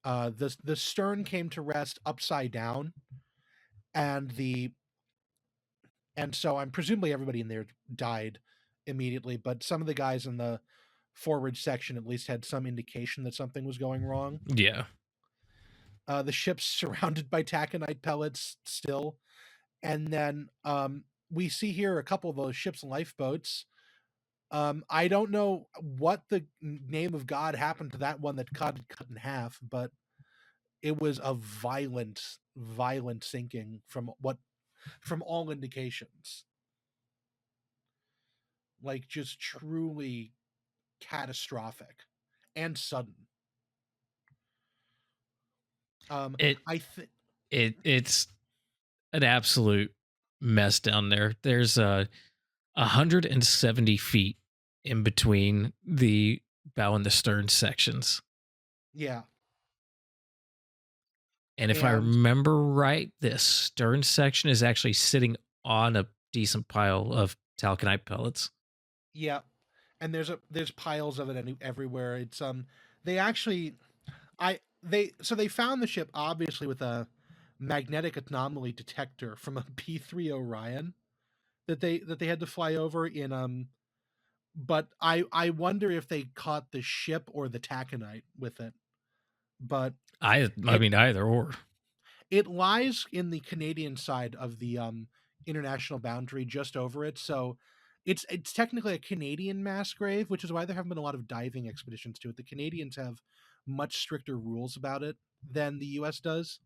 The stern came to rest upside down, and so I'm presumably everybody in there died immediately, but some of the guys in the forward section at least had some indication that something was going wrong. Yeah. The ship's surrounded by taconite pellets still. And then we see here a couple of those ship's lifeboats. I don't know what the name of God happened to that one that cut in half, but it was a violent sinking from all indications. Like just truly catastrophic and sudden. It's an absolute mess down there. There's 170 feet in between the bow and the stern sections. Yeah. And if I remember right, this stern section is actually sitting on a decent pile of taconite pellets. Yeah. And there's piles of it everywhere. It's they found the ship obviously with a magnetic anomaly detector from a P-3 Orion that they had to fly over in but I wonder if they caught the ship or the taconite with it. But I mean either or. It lies in the Canadian side of the international boundary, just over it. So it's technically a Canadian mass grave, which is why there haven't been a lot of diving expeditions to it. The Canadians have much stricter rules about it than the US does.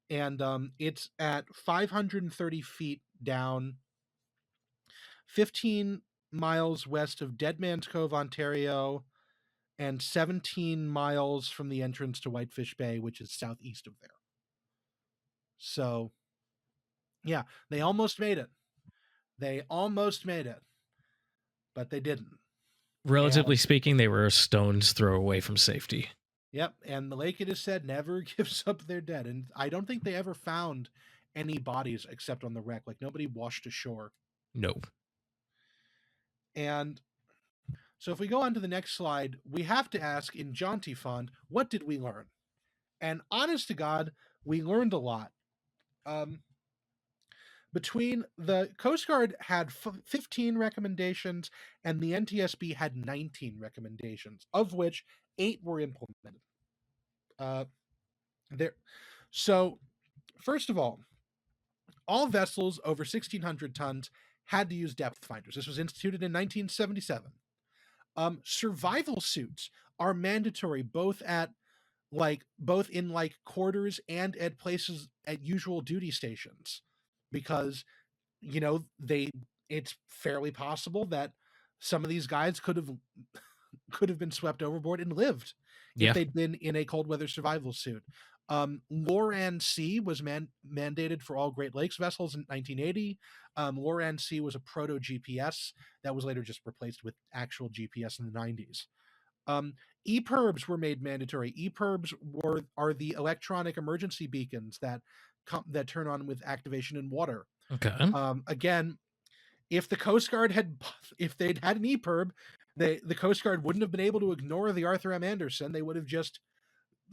And it's at 530 feet down 15 miles west of Dead Man's Cove, Ontario, and 17 miles from the entrance to Whitefish Bay, which is southeast of there. So, yeah, they almost made it. They almost made it, but they didn't. Relatively speaking, they were a stone's throw away from safety. Yep, and the lake, it is said, never gives up their dead. And I don't think they ever found any bodies except on the wreck. Like, nobody washed ashore. No. And so if we go on to the next slide, we have to ask in jaunty font, what did we learn? And honest to God, we learned a lot. Between the Coast Guard had 15 recommendations and the NTSB had 19 recommendations, of which 8 were implemented. So, first of all vessels over 1,600 tons had to use depth finders. This was instituted in 1977. Survival suits are mandatory both in quarters and at places at usual duty stations, because it's fairly possible that some of these guys could have been swept overboard and lived if they'd been in a cold weather survival suit. Loran C was mandated for all Great Lakes vessels in 1980. Loran C was a proto GPS that was later just replaced with actual GPS in the 90s. EPIRBs were made mandatory. EPIRBs are the electronic emergency beacons that turn on with activation in water. Okay. Again, if the Coast Guard if they'd had an EPIRB, the Coast Guard wouldn't have been able to ignore the Arthur M. Anderson. They would have just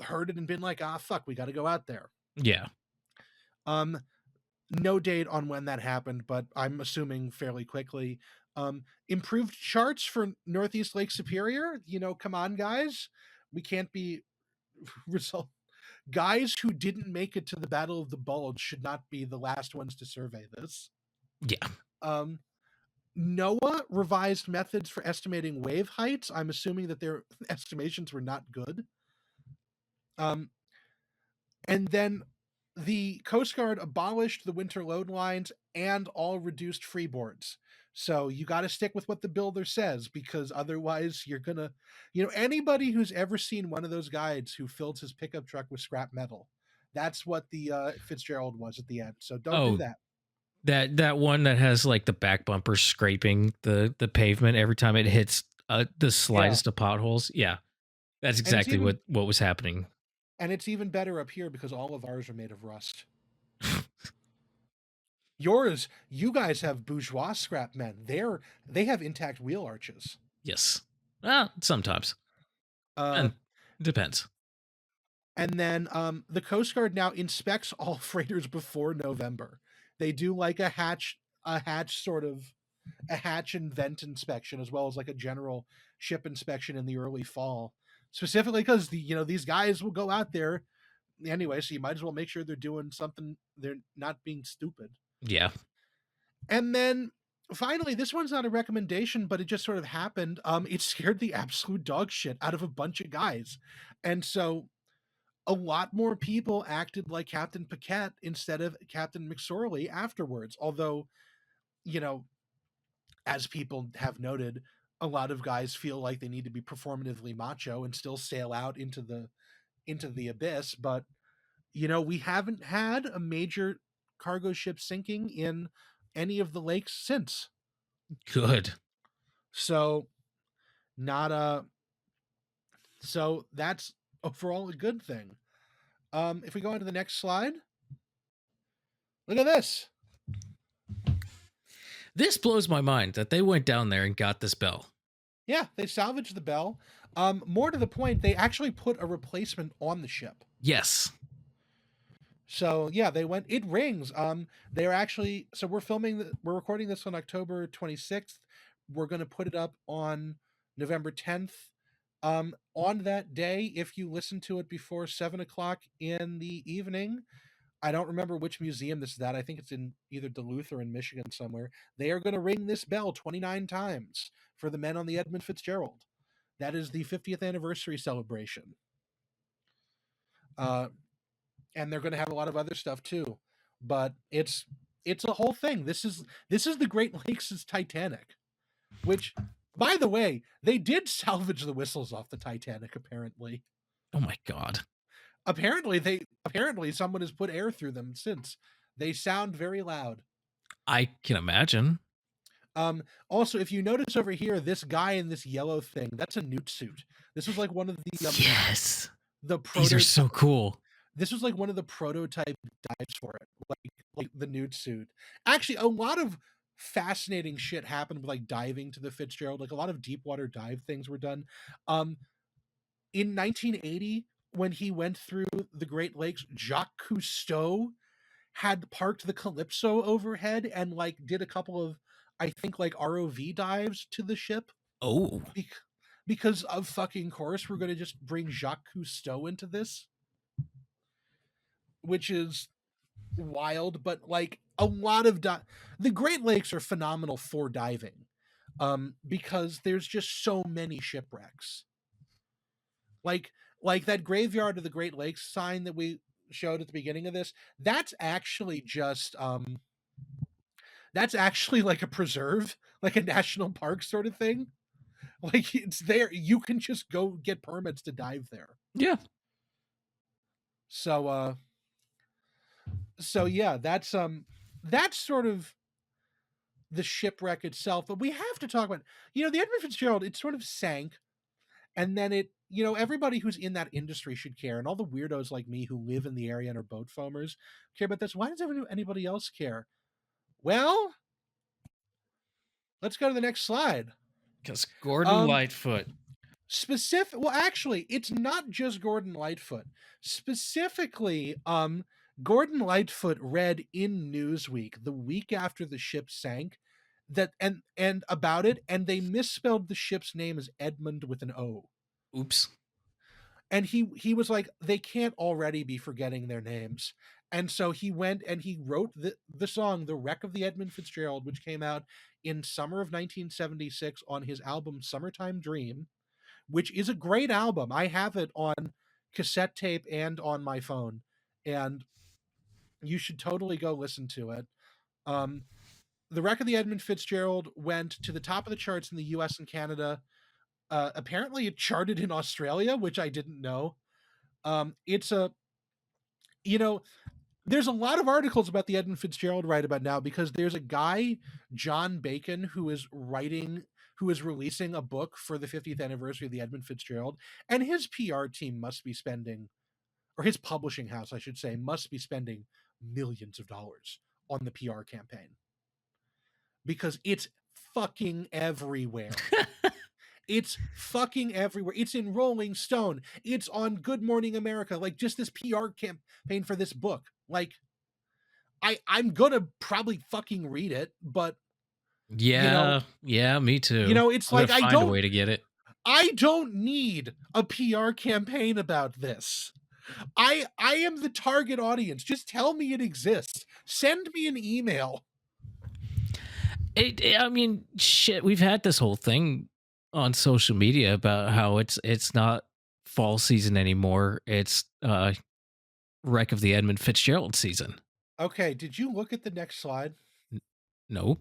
heard it and been like, fuck, we got to go out there. Yeah. No date on when that happened, but I'm assuming fairly quickly. Improved charts for Northeast Lake Superior. Come on, guys. We can't be guys who didn't make it to the Battle of the Bulge should not be the last ones to survey this. Yeah. NOAA revised methods for estimating wave heights. I'm assuming that their estimations were not good. And then the Coast Guard abolished the winter load lines and all reduced freeboards. So you got to stick with what the builder says, because otherwise you're going to, anybody who's ever seen one of those guides who filled his pickup truck with scrap metal, that's what the Fitzgerald was at the end. So don't do that. That one that has like the back bumper scraping the pavement every time it hits the slightest of potholes. Yeah, that's exactly what was happening. And it's even better up here because all of ours are made of rust. You guys have bourgeois scrap men. They have intact wheel arches. Yes. Sometimes. Depends. And then the Coast Guard now inspects all freighters before November. They do like a hatch and vent inspection, as well as like a general ship inspection in the early fall, specifically because these guys will go out there anyway, so you might as well make sure they're doing something. They're not being stupid. Yeah. And then finally, this one's not a recommendation, but it just sort of happened. It scared the absolute dog shit out of a bunch of guys, and so a lot more people acted like Captain Paquette instead of Captain McSorley afterwards. Although, as people have noted, a lot of guys feel like they need to be performatively macho and still sail out into the abyss. But, we haven't had a major cargo ship sinking in any of the lakes since. Good. So so that's overall a good thing. If we go on to the next slide, look at this. This blows my mind that they went down there and got this bell. Yeah, they salvaged the bell. More to the point, they actually put a replacement on the ship. Yes. So yeah, it rings. They're actually, so we're recording this on October 26th. We're going to put it up on November 10th. On that day, if you listen to it before 7:00 in the evening, I don't remember which museum this is at. I think it's in either Duluth or in Michigan somewhere. They are going to ring this bell 29 times for the men on the Edmund Fitzgerald. That is the 50th anniversary celebration. And they're going to have a lot of other stuff too. But it's It's a whole thing. This is the Great Lakes' Titanic, which, by the way, they did salvage the whistles off the Titanic, apparently. Oh my God. Apparently someone has put air through them since. They sound very loud. I can imagine. Also, if you notice over here, this guy in this yellow thing, that's a newt suit. This was like one of the Yes. the These are so cool. This was like one of the prototype dives for it, like the newt suit. Actually, a lot of fascinating shit happened with like diving to the Fitzgerald. Like a lot of deep water dive things were done. In 1980, when he went through the Great Lakes, Jacques Cousteau had parked the Calypso overhead and like did a couple of, I think, like ROV dives to the ship. Oh. Because of fucking course, we're going to just bring Jacques Cousteau into this, which is wild. But like a lot of the Great Lakes are phenomenal for diving, because there's just so many shipwrecks. Like that graveyard of the Great Lakes sign that we showed at the beginning of this. That's actually just that's actually like a preserve, like a national park sort of thing. Like it's there. You can just go get permits to dive there. Yeah. So yeah, that's sort of the shipwreck itself. But we have to talk about, the Edmund Fitzgerald, it sort of sank, and then it, everybody who's in that industry should care, and all the weirdos like me who live in the area and are boat foamers care about this. Why does anybody else care? Well, let's go to the next slide. Because Gordon Lightfoot. Well, actually, it's not just Gordon Lightfoot. Specifically, Gordon Lightfoot read in Newsweek the week after the ship sank that and about it, and they misspelled the ship's name as Edmund with an O. Oops. And he was like, they can't already be forgetting their names. And so he went and he wrote the song "The Wreck of the Edmund Fitzgerald," which came out in summer of 1976 on his album "Summertime Dream," which is a great album. I have it on cassette tape and on my phone, and you should totally go listen to it. The Wreck of the Edmund Fitzgerald went to the top of the charts in the US and Canada. Apparently it charted in Australia, which I didn't know. There's a lot of articles about the Edmund Fitzgerald right about now, because there's a guy, John Bacon, who is releasing a book for the 50th anniversary of the Edmund Fitzgerald, and his PR team must be spending, or his publishing house, I should say, must be spending millions of dollars on the PR campaign, because it's fucking everywhere. It's fucking everywhere. It's in Rolling Stone. It's on Good Morning America. Like, just this PR campaign for this book. Like, I'm gonna probably fucking read it, but yeah, me too. It's like I don't find a way to get it. I don't need a PR campaign about this. I am the target audience. Just tell me it exists. Send me an email. I mean, shit. We've had this whole thing on social media about how it's not fall season anymore. It's Wreck of the Edmund Fitzgerald season. Okay, did you look at the next slide? No.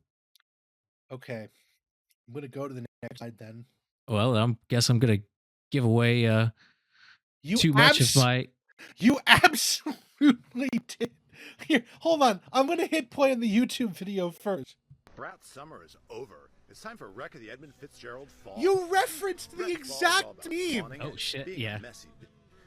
Okay, I'm gonna go to the next slide then. Well, I guess I'm gonna give away too much of my. You absolutely did. Here, hold on. I'm gonna hit play on the YouTube video first. Brat summer is over. It's time for Wreck of the Edmund Fitzgerald fall. You referenced the exact meme. Oh shit! Yeah. Messy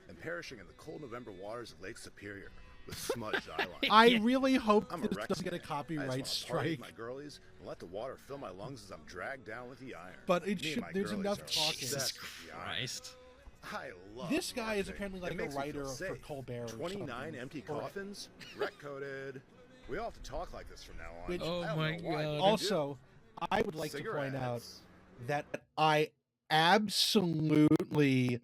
and perishing in the cold November waters of Lake Superior with smudged eyeliner. I really hope this doesn't get a copyright strike. My girlies and let the water fill my lungs as I'm dragged down with the iron. But it should. There's enough talking. Jesus Christ. I love this guy is apparently like a writer for Colbert. 29 empty coffins, wreck coded. We all have to talk like this from now on. Which, oh my god. Also, I would like to point out that I absolutely.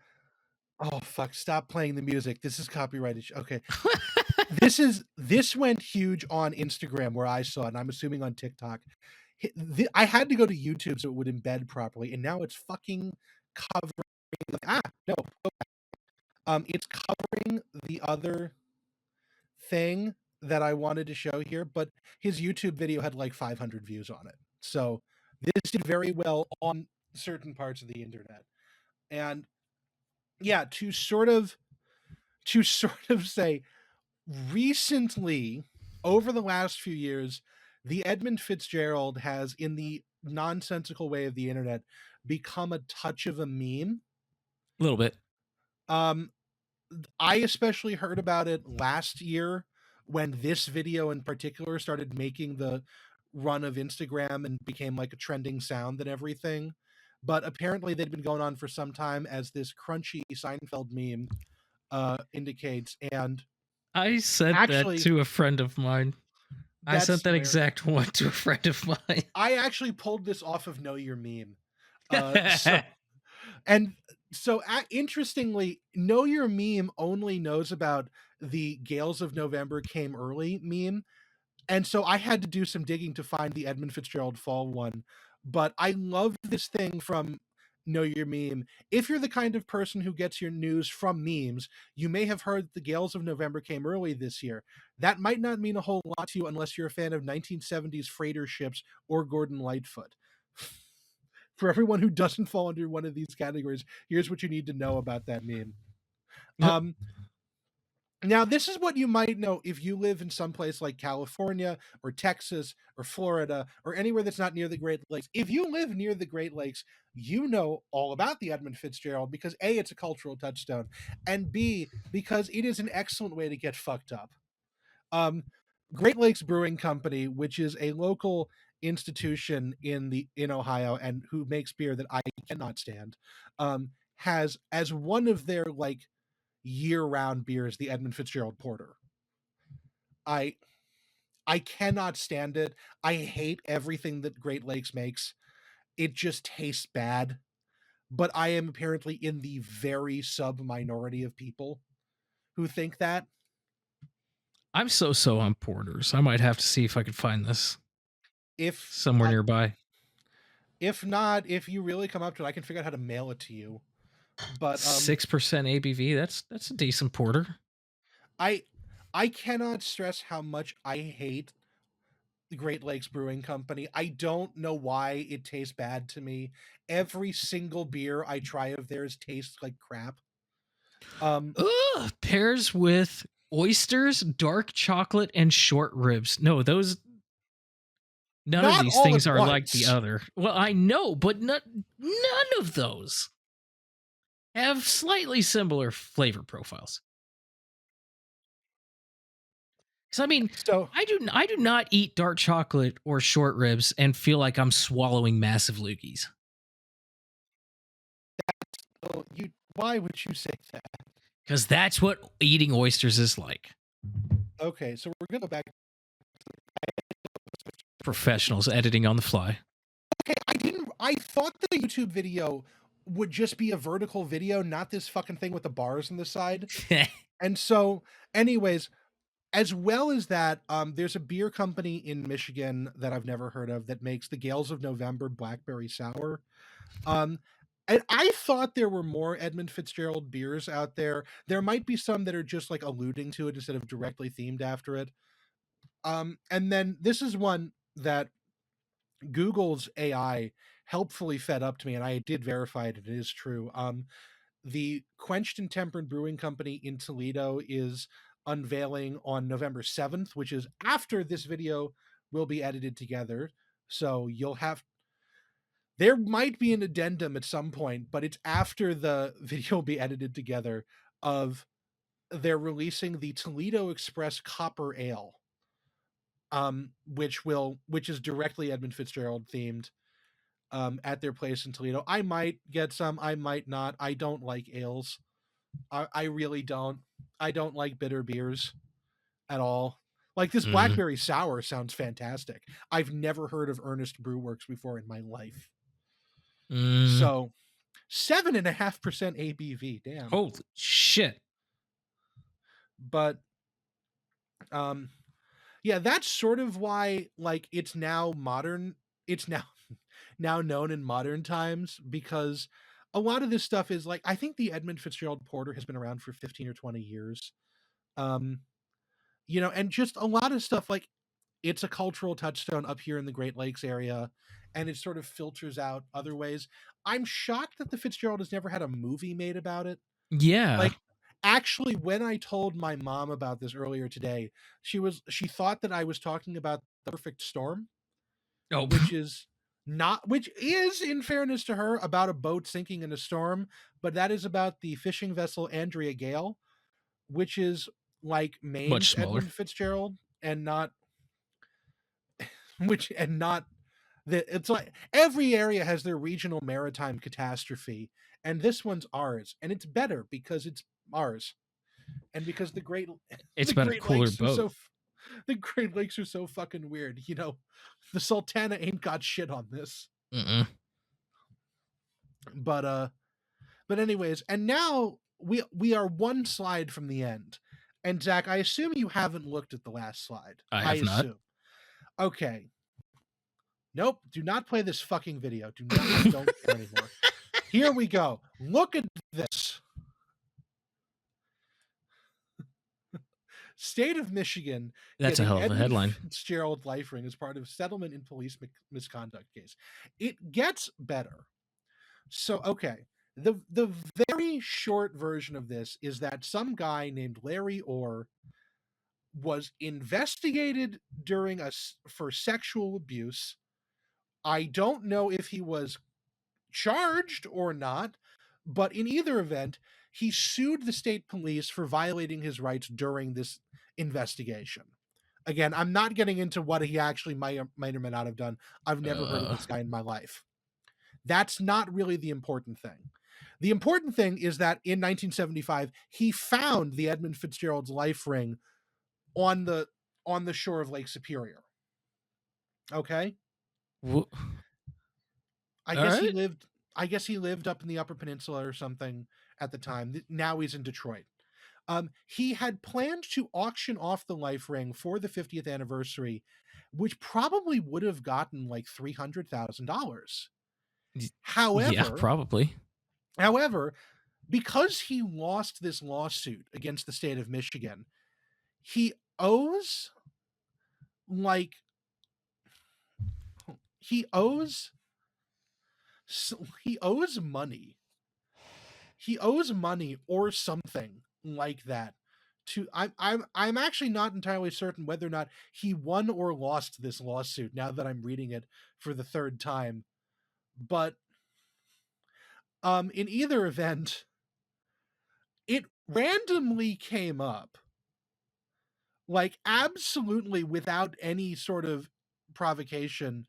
Oh fuck! Stop playing the music. This is copyrighted. Okay, this went huge on Instagram where I saw it, and I'm assuming on TikTok. I had to go to YouTube so it would embed properly, and now it's fucking covering. No, go back. It's covering the other thing that I wanted to show here, but his YouTube video had like 500 views on it. So this did very well on certain parts of the internet. And yeah, to sort of say recently, over the last few years, the Edmund Fitzgerald has, in the nonsensical way of the internet, become a touch of a meme. A little bit. I especially heard about it last year when this video in particular started making the run of Instagram and became like a trending sound and everything. But apparently they'd been going on for some time, as this crunchy Seinfeld meme indicates. And I sent actually, that to a friend of mine. I that's sent that hilarious. exact one to a friend of mine. I actually pulled this off of Know Your Meme. Interestingly, Know Your Meme only knows about the Gales of November Came Early meme. And so I had to do some digging to find the Edmund Fitzgerald Fall one. But I love this thing from Know Your Meme. If you're the kind of person who gets your news from memes, you may have heard the Gales of November came early this year. That might not mean a whole lot to you unless you're a fan of 1970s freighter ships or Gordon Lightfoot. For everyone who doesn't fall under one of these categories, here's what you need to know about that meme. Now, this is what you might know if you live in some place like California or Texas or Florida or anywhere that's not near the Great Lakes. If you live near the Great Lakes, you know all about the Edmund Fitzgerald because A, it's a cultural touchstone, and B, because it is an excellent way to get fucked up. Great Lakes Brewing Company, which is a local institution in Ohio and who makes beer that I cannot stand, has as one of their like year-round beers the Edmund Fitzgerald Porter. I cannot stand it. I hate everything that Great Lakes makes. It just tastes bad. But I am apparently in the very sub-minority of people who think that. I'm so on porters. I might have to see if I could find this somewhere nearby. If not, if you really come up to it, I can figure out how to mail it to you. But 6% ABV. That's a decent porter. I cannot stress how much I hate the Great Lakes Brewing Company. I don't know why it tastes bad to me. Every single beer I try of theirs tastes like crap. Pairs with oysters, dark chocolate, and short ribs. No, those. None of these things are like the other. Well, I know, but none of those have slightly similar flavor profiles. Because I mean, I do not eat dark chocolate or short ribs and feel like I'm swallowing massive loogies. Why would you say that? Because that's what eating oysters is like. Okay, so we're gonna go back. Professionals editing on the fly. Okay, I thought the YouTube video would just be a vertical video, not this fucking thing with the bars on the side. And so, anyways, as well as that, there's a beer company in Michigan that I've never heard of that makes the Gales of November Blackberry Sour. And I thought there were more Edmund Fitzgerald beers out there. There might be some that are just like alluding to it instead of directly themed after it. And then this is one that Google's AI helpfully fed up to me, and I did verify it. It is true. The Quenched and Tempered Brewing Company in Toledo is unveiling on November 7th, which is after this video will be edited together. So there might be an addendum at some point, but it's after the video will be edited together of they're releasing the Toledo Express Copper Ale, which is directly Edmund Fitzgerald themed, at their place in Toledo. I might get some, I might not. I don't like ales. I really don't. I don't like bitter beers at all. Like this Blackberry Sour sounds fantastic. I've never heard of Ernest Brew Works before in my life. So 7.5% ABV. Damn. Holy shit. But yeah, that's sort of why like it's now modern. It's now known in modern times because a lot of this stuff is like, I think the Edmund Fitzgerald Porter has been around for 15 or 20 years. and just a lot of stuff like it's a cultural touchstone up here in the Great Lakes area, and it sort of filters out other ways. I'm shocked that the Fitzgerald has never had a movie made about it. Yeah. Like, actually, when I told my mom about this earlier today, she thought that I was talking about The Perfect Storm, Oh, which is, in fairness to her, about a boat sinking in a storm, but that is about the fishing vessel Andrea Gale, which is like much Maine's smaller. Edmund Fitzgerald, and not it's like every area has their regional maritime catastrophe, and this one's ours, and it's better because it's ours, and because It's the been a Great cooler Lakes are boat. the Great Lakes are so fucking weird. The Sultana ain't got shit on this. Mm-mm. But anyways, and now we are one slide from the end. And Zach, I assume you haven't looked at the last slide. I have not. assume. Okay. Nope, do not play this fucking video. Do not. I don't care anymore. Here we go. Look at this. State of Michigan. That's a getting hell of a Edmund headline. Fitzgerald life ring as part of settlement in police misconduct case. It gets better. So, okay. The very short version of this is that some guy named Larry Orr was investigated for sexual abuse. I don't know if he was charged or not, but in either event, he sued the state police for violating his rights during this investigation. Again, I'm not getting into what he actually might or may not have done. I've never heard of this guy in my life. That's not really the important thing. The important thing is that in 1975, he found the Edmund Fitzgerald's life ring on the shore of Lake Superior. Okay? I guess he lived up in the Upper Peninsula or something at the time. Now he's in Detroit. He had planned to auction off the life ring for the 50th anniversary, which probably would have gotten like $300,000. However, yeah, probably. However, because he lost this lawsuit against the state of Michigan, he owes money. He owes money or something like that to I'm actually not entirely certain whether or not he won or lost this lawsuit now that I'm reading it for the third time. But in either event, it randomly came up, like absolutely without any sort of provocation,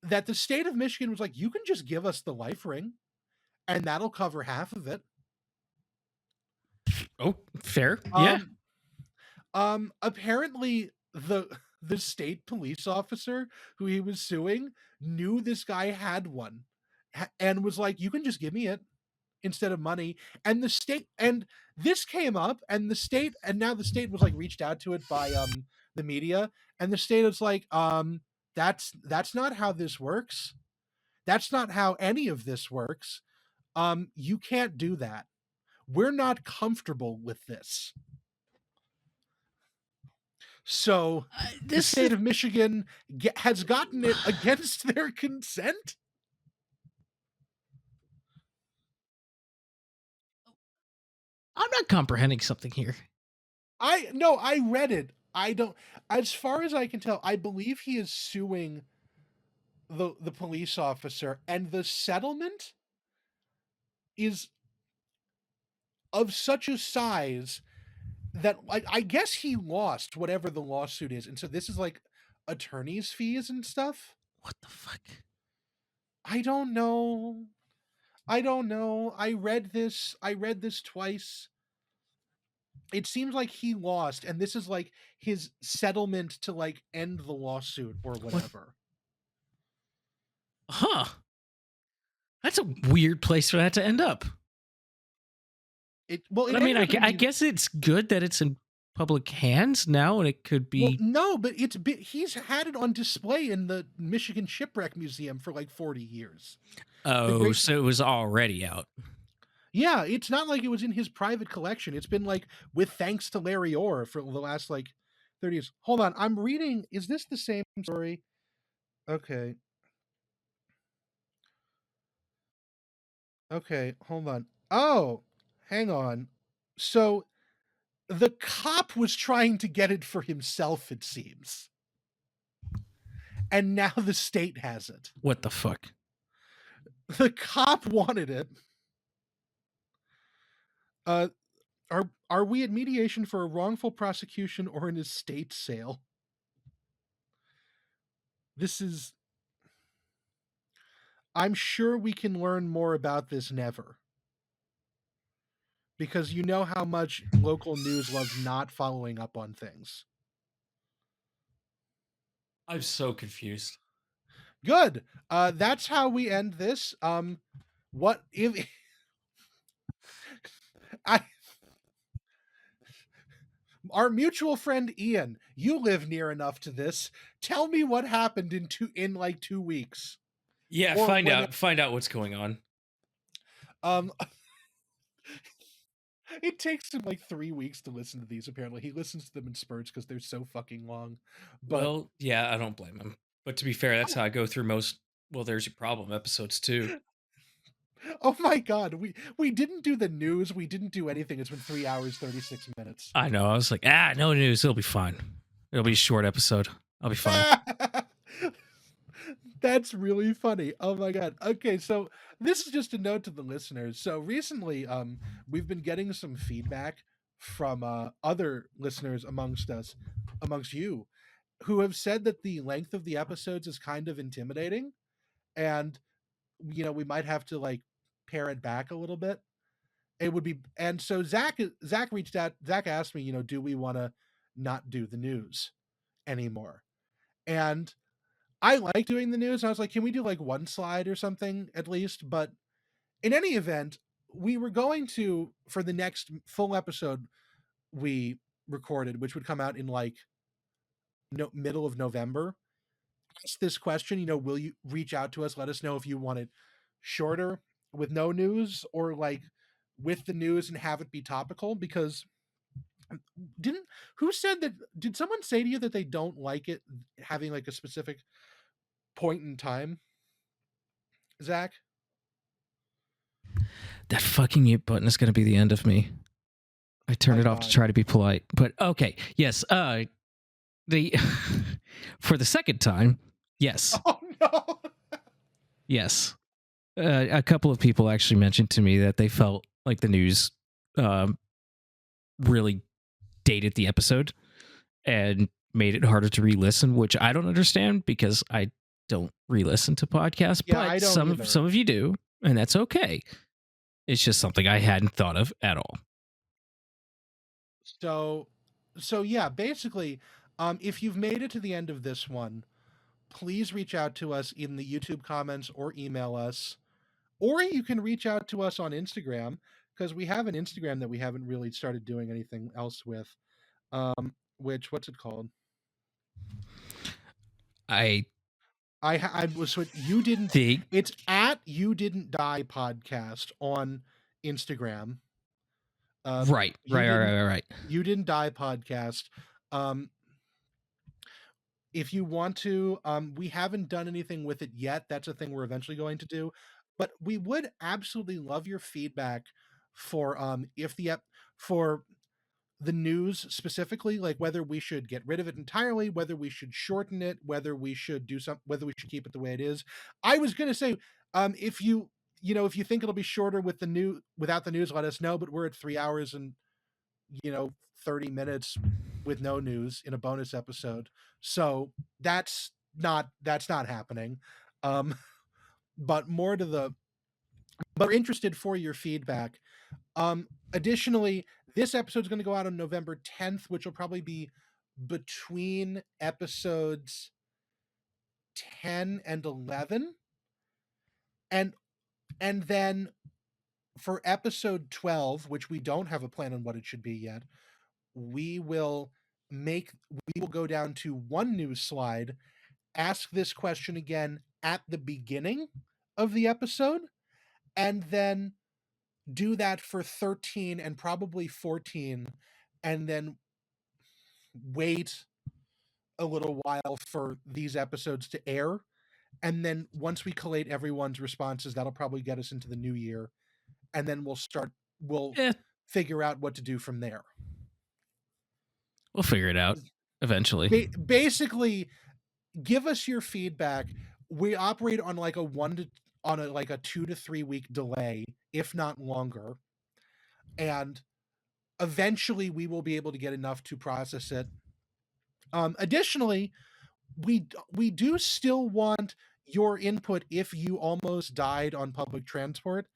that the state of Michigan was like, you can just give us the life ring and that'll cover half of it. Oh, fair. Yeah. Apparently the state police officer who he was suing knew this guy had one and was like, you can just give me it instead of money. And the state, and this came up, and now the state was like reached out to it by the media, and the state was like, that's not how this works. That's not how any of this works. You can't do that. We're not comfortable with this. So the state of Michigan has gotten it against their consent. I'm not comprehending something here. I read it. I don't, as far as I can tell, I believe he is suing the police officer, and the settlement is of such a size that, like, I guess he lost whatever the lawsuit is, and so this is like attorney's fees and stuff. What the fuck? I don't know. I read this twice. It seems like he lost, and this is like his settlement to like end the lawsuit or whatever. Huh. That's a weird place for that to end up. I guess it's good that it's in public hands now, and it could be. Well, no, but he's had it on display in the Michigan Shipwreck Museum for like 40 years. Oh, so it was already out. Yeah, it's not like it was in his private collection. It's been like with thanks to Larry Orr for the last like 30s. Hold on. I'm reading. Is this the same story? Okay. Okay. Hold on. Oh, hang on. So the cop was trying to get it for himself, it seems. And now the state has it. What the fuck? The cop wanted it. Are we at mediation for a wrongful prosecution or an estate sale? This is... I'm sure we can learn more about this never. Because you know how much local news loves not following up on things. I'm so confused. Good. That's how we end this. What if... Our mutual friend Ian, you live near enough to this. Tell me what happened in like 2 weeks. Yeah, Or find out what's going on. It takes him like 3 weeks to listen to these, apparently. He listens to them in spurts because they're so fucking long. But well, yeah, I don't blame him. But to be fair, that's how I go through most There's Your Problem episodes too. oh my god, we didn't do the news, we didn't do anything. It's been 3 hours, 36 minutes. I know. I was like, no news. It'll be fine. It'll be a short episode. I'll be fine. That's really funny. Oh my god. Okay, so this is just a note to the listeners. So recently, we've been getting some feedback from other listeners amongst you, who have said that the length of the episodes is kind of intimidating, and we might have to like pare it back a little bit. It would be, and so Zach reached out. Zach asked me, do we want to not do the news anymore? And I like doing the news. I was like, can we do like one slide or something at least? But in any event, we were going to, for the next full episode we recorded, which would come out in like middle of November, ask this question, will you reach out to us? Let us know if you want it shorter with no news or like with the news and have it be topical, because did someone say to you that they don't like it having like a specific point in time, Zach? That fucking mute button is going to be the end of me. I turned it off to try to be polite, but okay. Yes. For the second time, yes. Oh no. Yes. A couple of people actually mentioned to me that they felt like the news really dated the episode and made it harder to re-listen, which I don't understand because I don't re-listen to podcasts, Yeah, but I don't either. some of you do, and that's okay. It's just something I hadn't thought of at all. So yeah, basically, if you've made it to the end of this one, please reach out to us in the YouTube comments or email us, or you can reach out to us on Instagram, because we have an Instagram that we haven't really started doing anything else with. What's it called? I was what you didn't think it's at You Didn't Die Podcast on Instagram. Right. You Didn't Die Podcast. If you want to, we haven't done anything with it yet. That's a thing we're eventually going to do, but we would absolutely love your feedback for for the news specifically, like whether we should get rid of it entirely, whether we should shorten it, whether we should whether we should keep it the way it is. I was going to say, if you think it'll be shorter without the news, let us know, but we're at 3 hours and 30 minutes with no news in a bonus episode. So that's not happening. But we're interested for your feedback. Additionally, this episode is going to go out on November 10th, which will probably be between episodes 10 and 11. And then for episode 12, which we don't have a plan on what it should be yet, we will go down to one news slide, ask this question again at the beginning of the episode, and then do that for 13 and probably 14, and then wait a little while for these episodes to air. And then once we collate everyone's responses, that'll probably get us into the new year. And then we'll Yeah, figure out what to do from there. we'll figure it out eventually. Basically, give us your feedback. We operate on like a 2 to 3 week delay, if not longer. And eventually we will be able to get enough to process it. Additionally, we do still want your input if you almost died on public transport.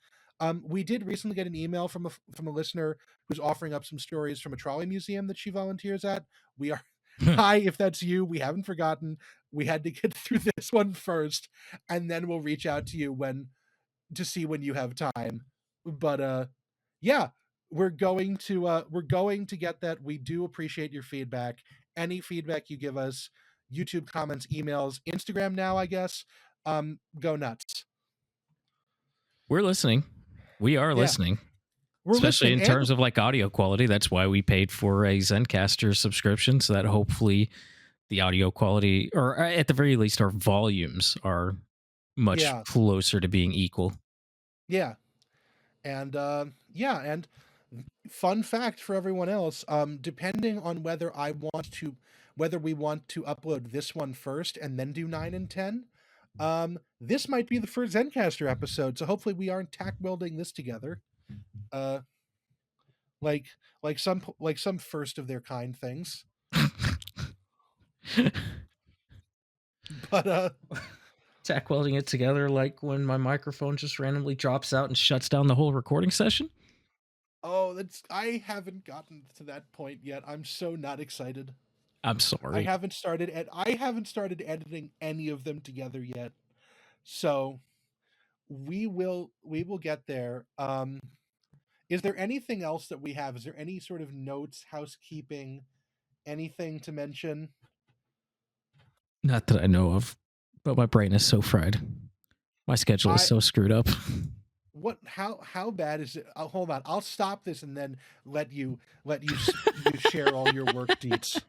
We did recently get an email from a listener who's offering up some stories from a trolley museum that she volunteers at. We are hi, if that's you, we haven't forgotten. We had to get through this one first, and then we'll reach out to you to see when you have time. But yeah, we're going to get that. We do appreciate your feedback. Any feedback you give us, YouTube comments, emails, Instagram now, I guess. Go nuts. We're listening. We are listening. We're especially listening, in terms of like audio quality. That's why we paid for a Zencaster subscription, so that hopefully the audio quality, or at the very least our volumes, are much closer to being equal. Yeah. And and fun fact for everyone else, depending on whether we want to upload this one first and then do 9 and 10, this might be the first Zencaster episode, so hopefully we aren't tack welding this together. Like some first of their kind things. But tack welding it together like when my microphone just randomly drops out and shuts down the whole recording session. Oh, I haven't gotten to that point yet. I'm so not excited. I'm sorry. I haven't started editing any of them together yet. So we will get there. Is there anything else that we have? Is there any sort of notes, housekeeping, anything to mention? Not that I know of, but my brain is so fried. My schedule is so screwed up. How bad is it? Hold on, I'll stop this and then let you share all your work deets.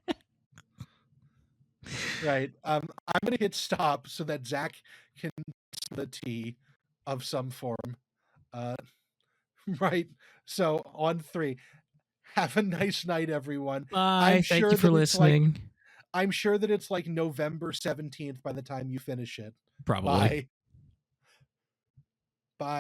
Right. I'm gonna hit stop so that Zach can the tea of some form. Right. So on 3, have a nice night, everyone. Bye. Thank you for listening. I'm sure that it's like November 17th by the time you finish it. Probably. Bye. Bye.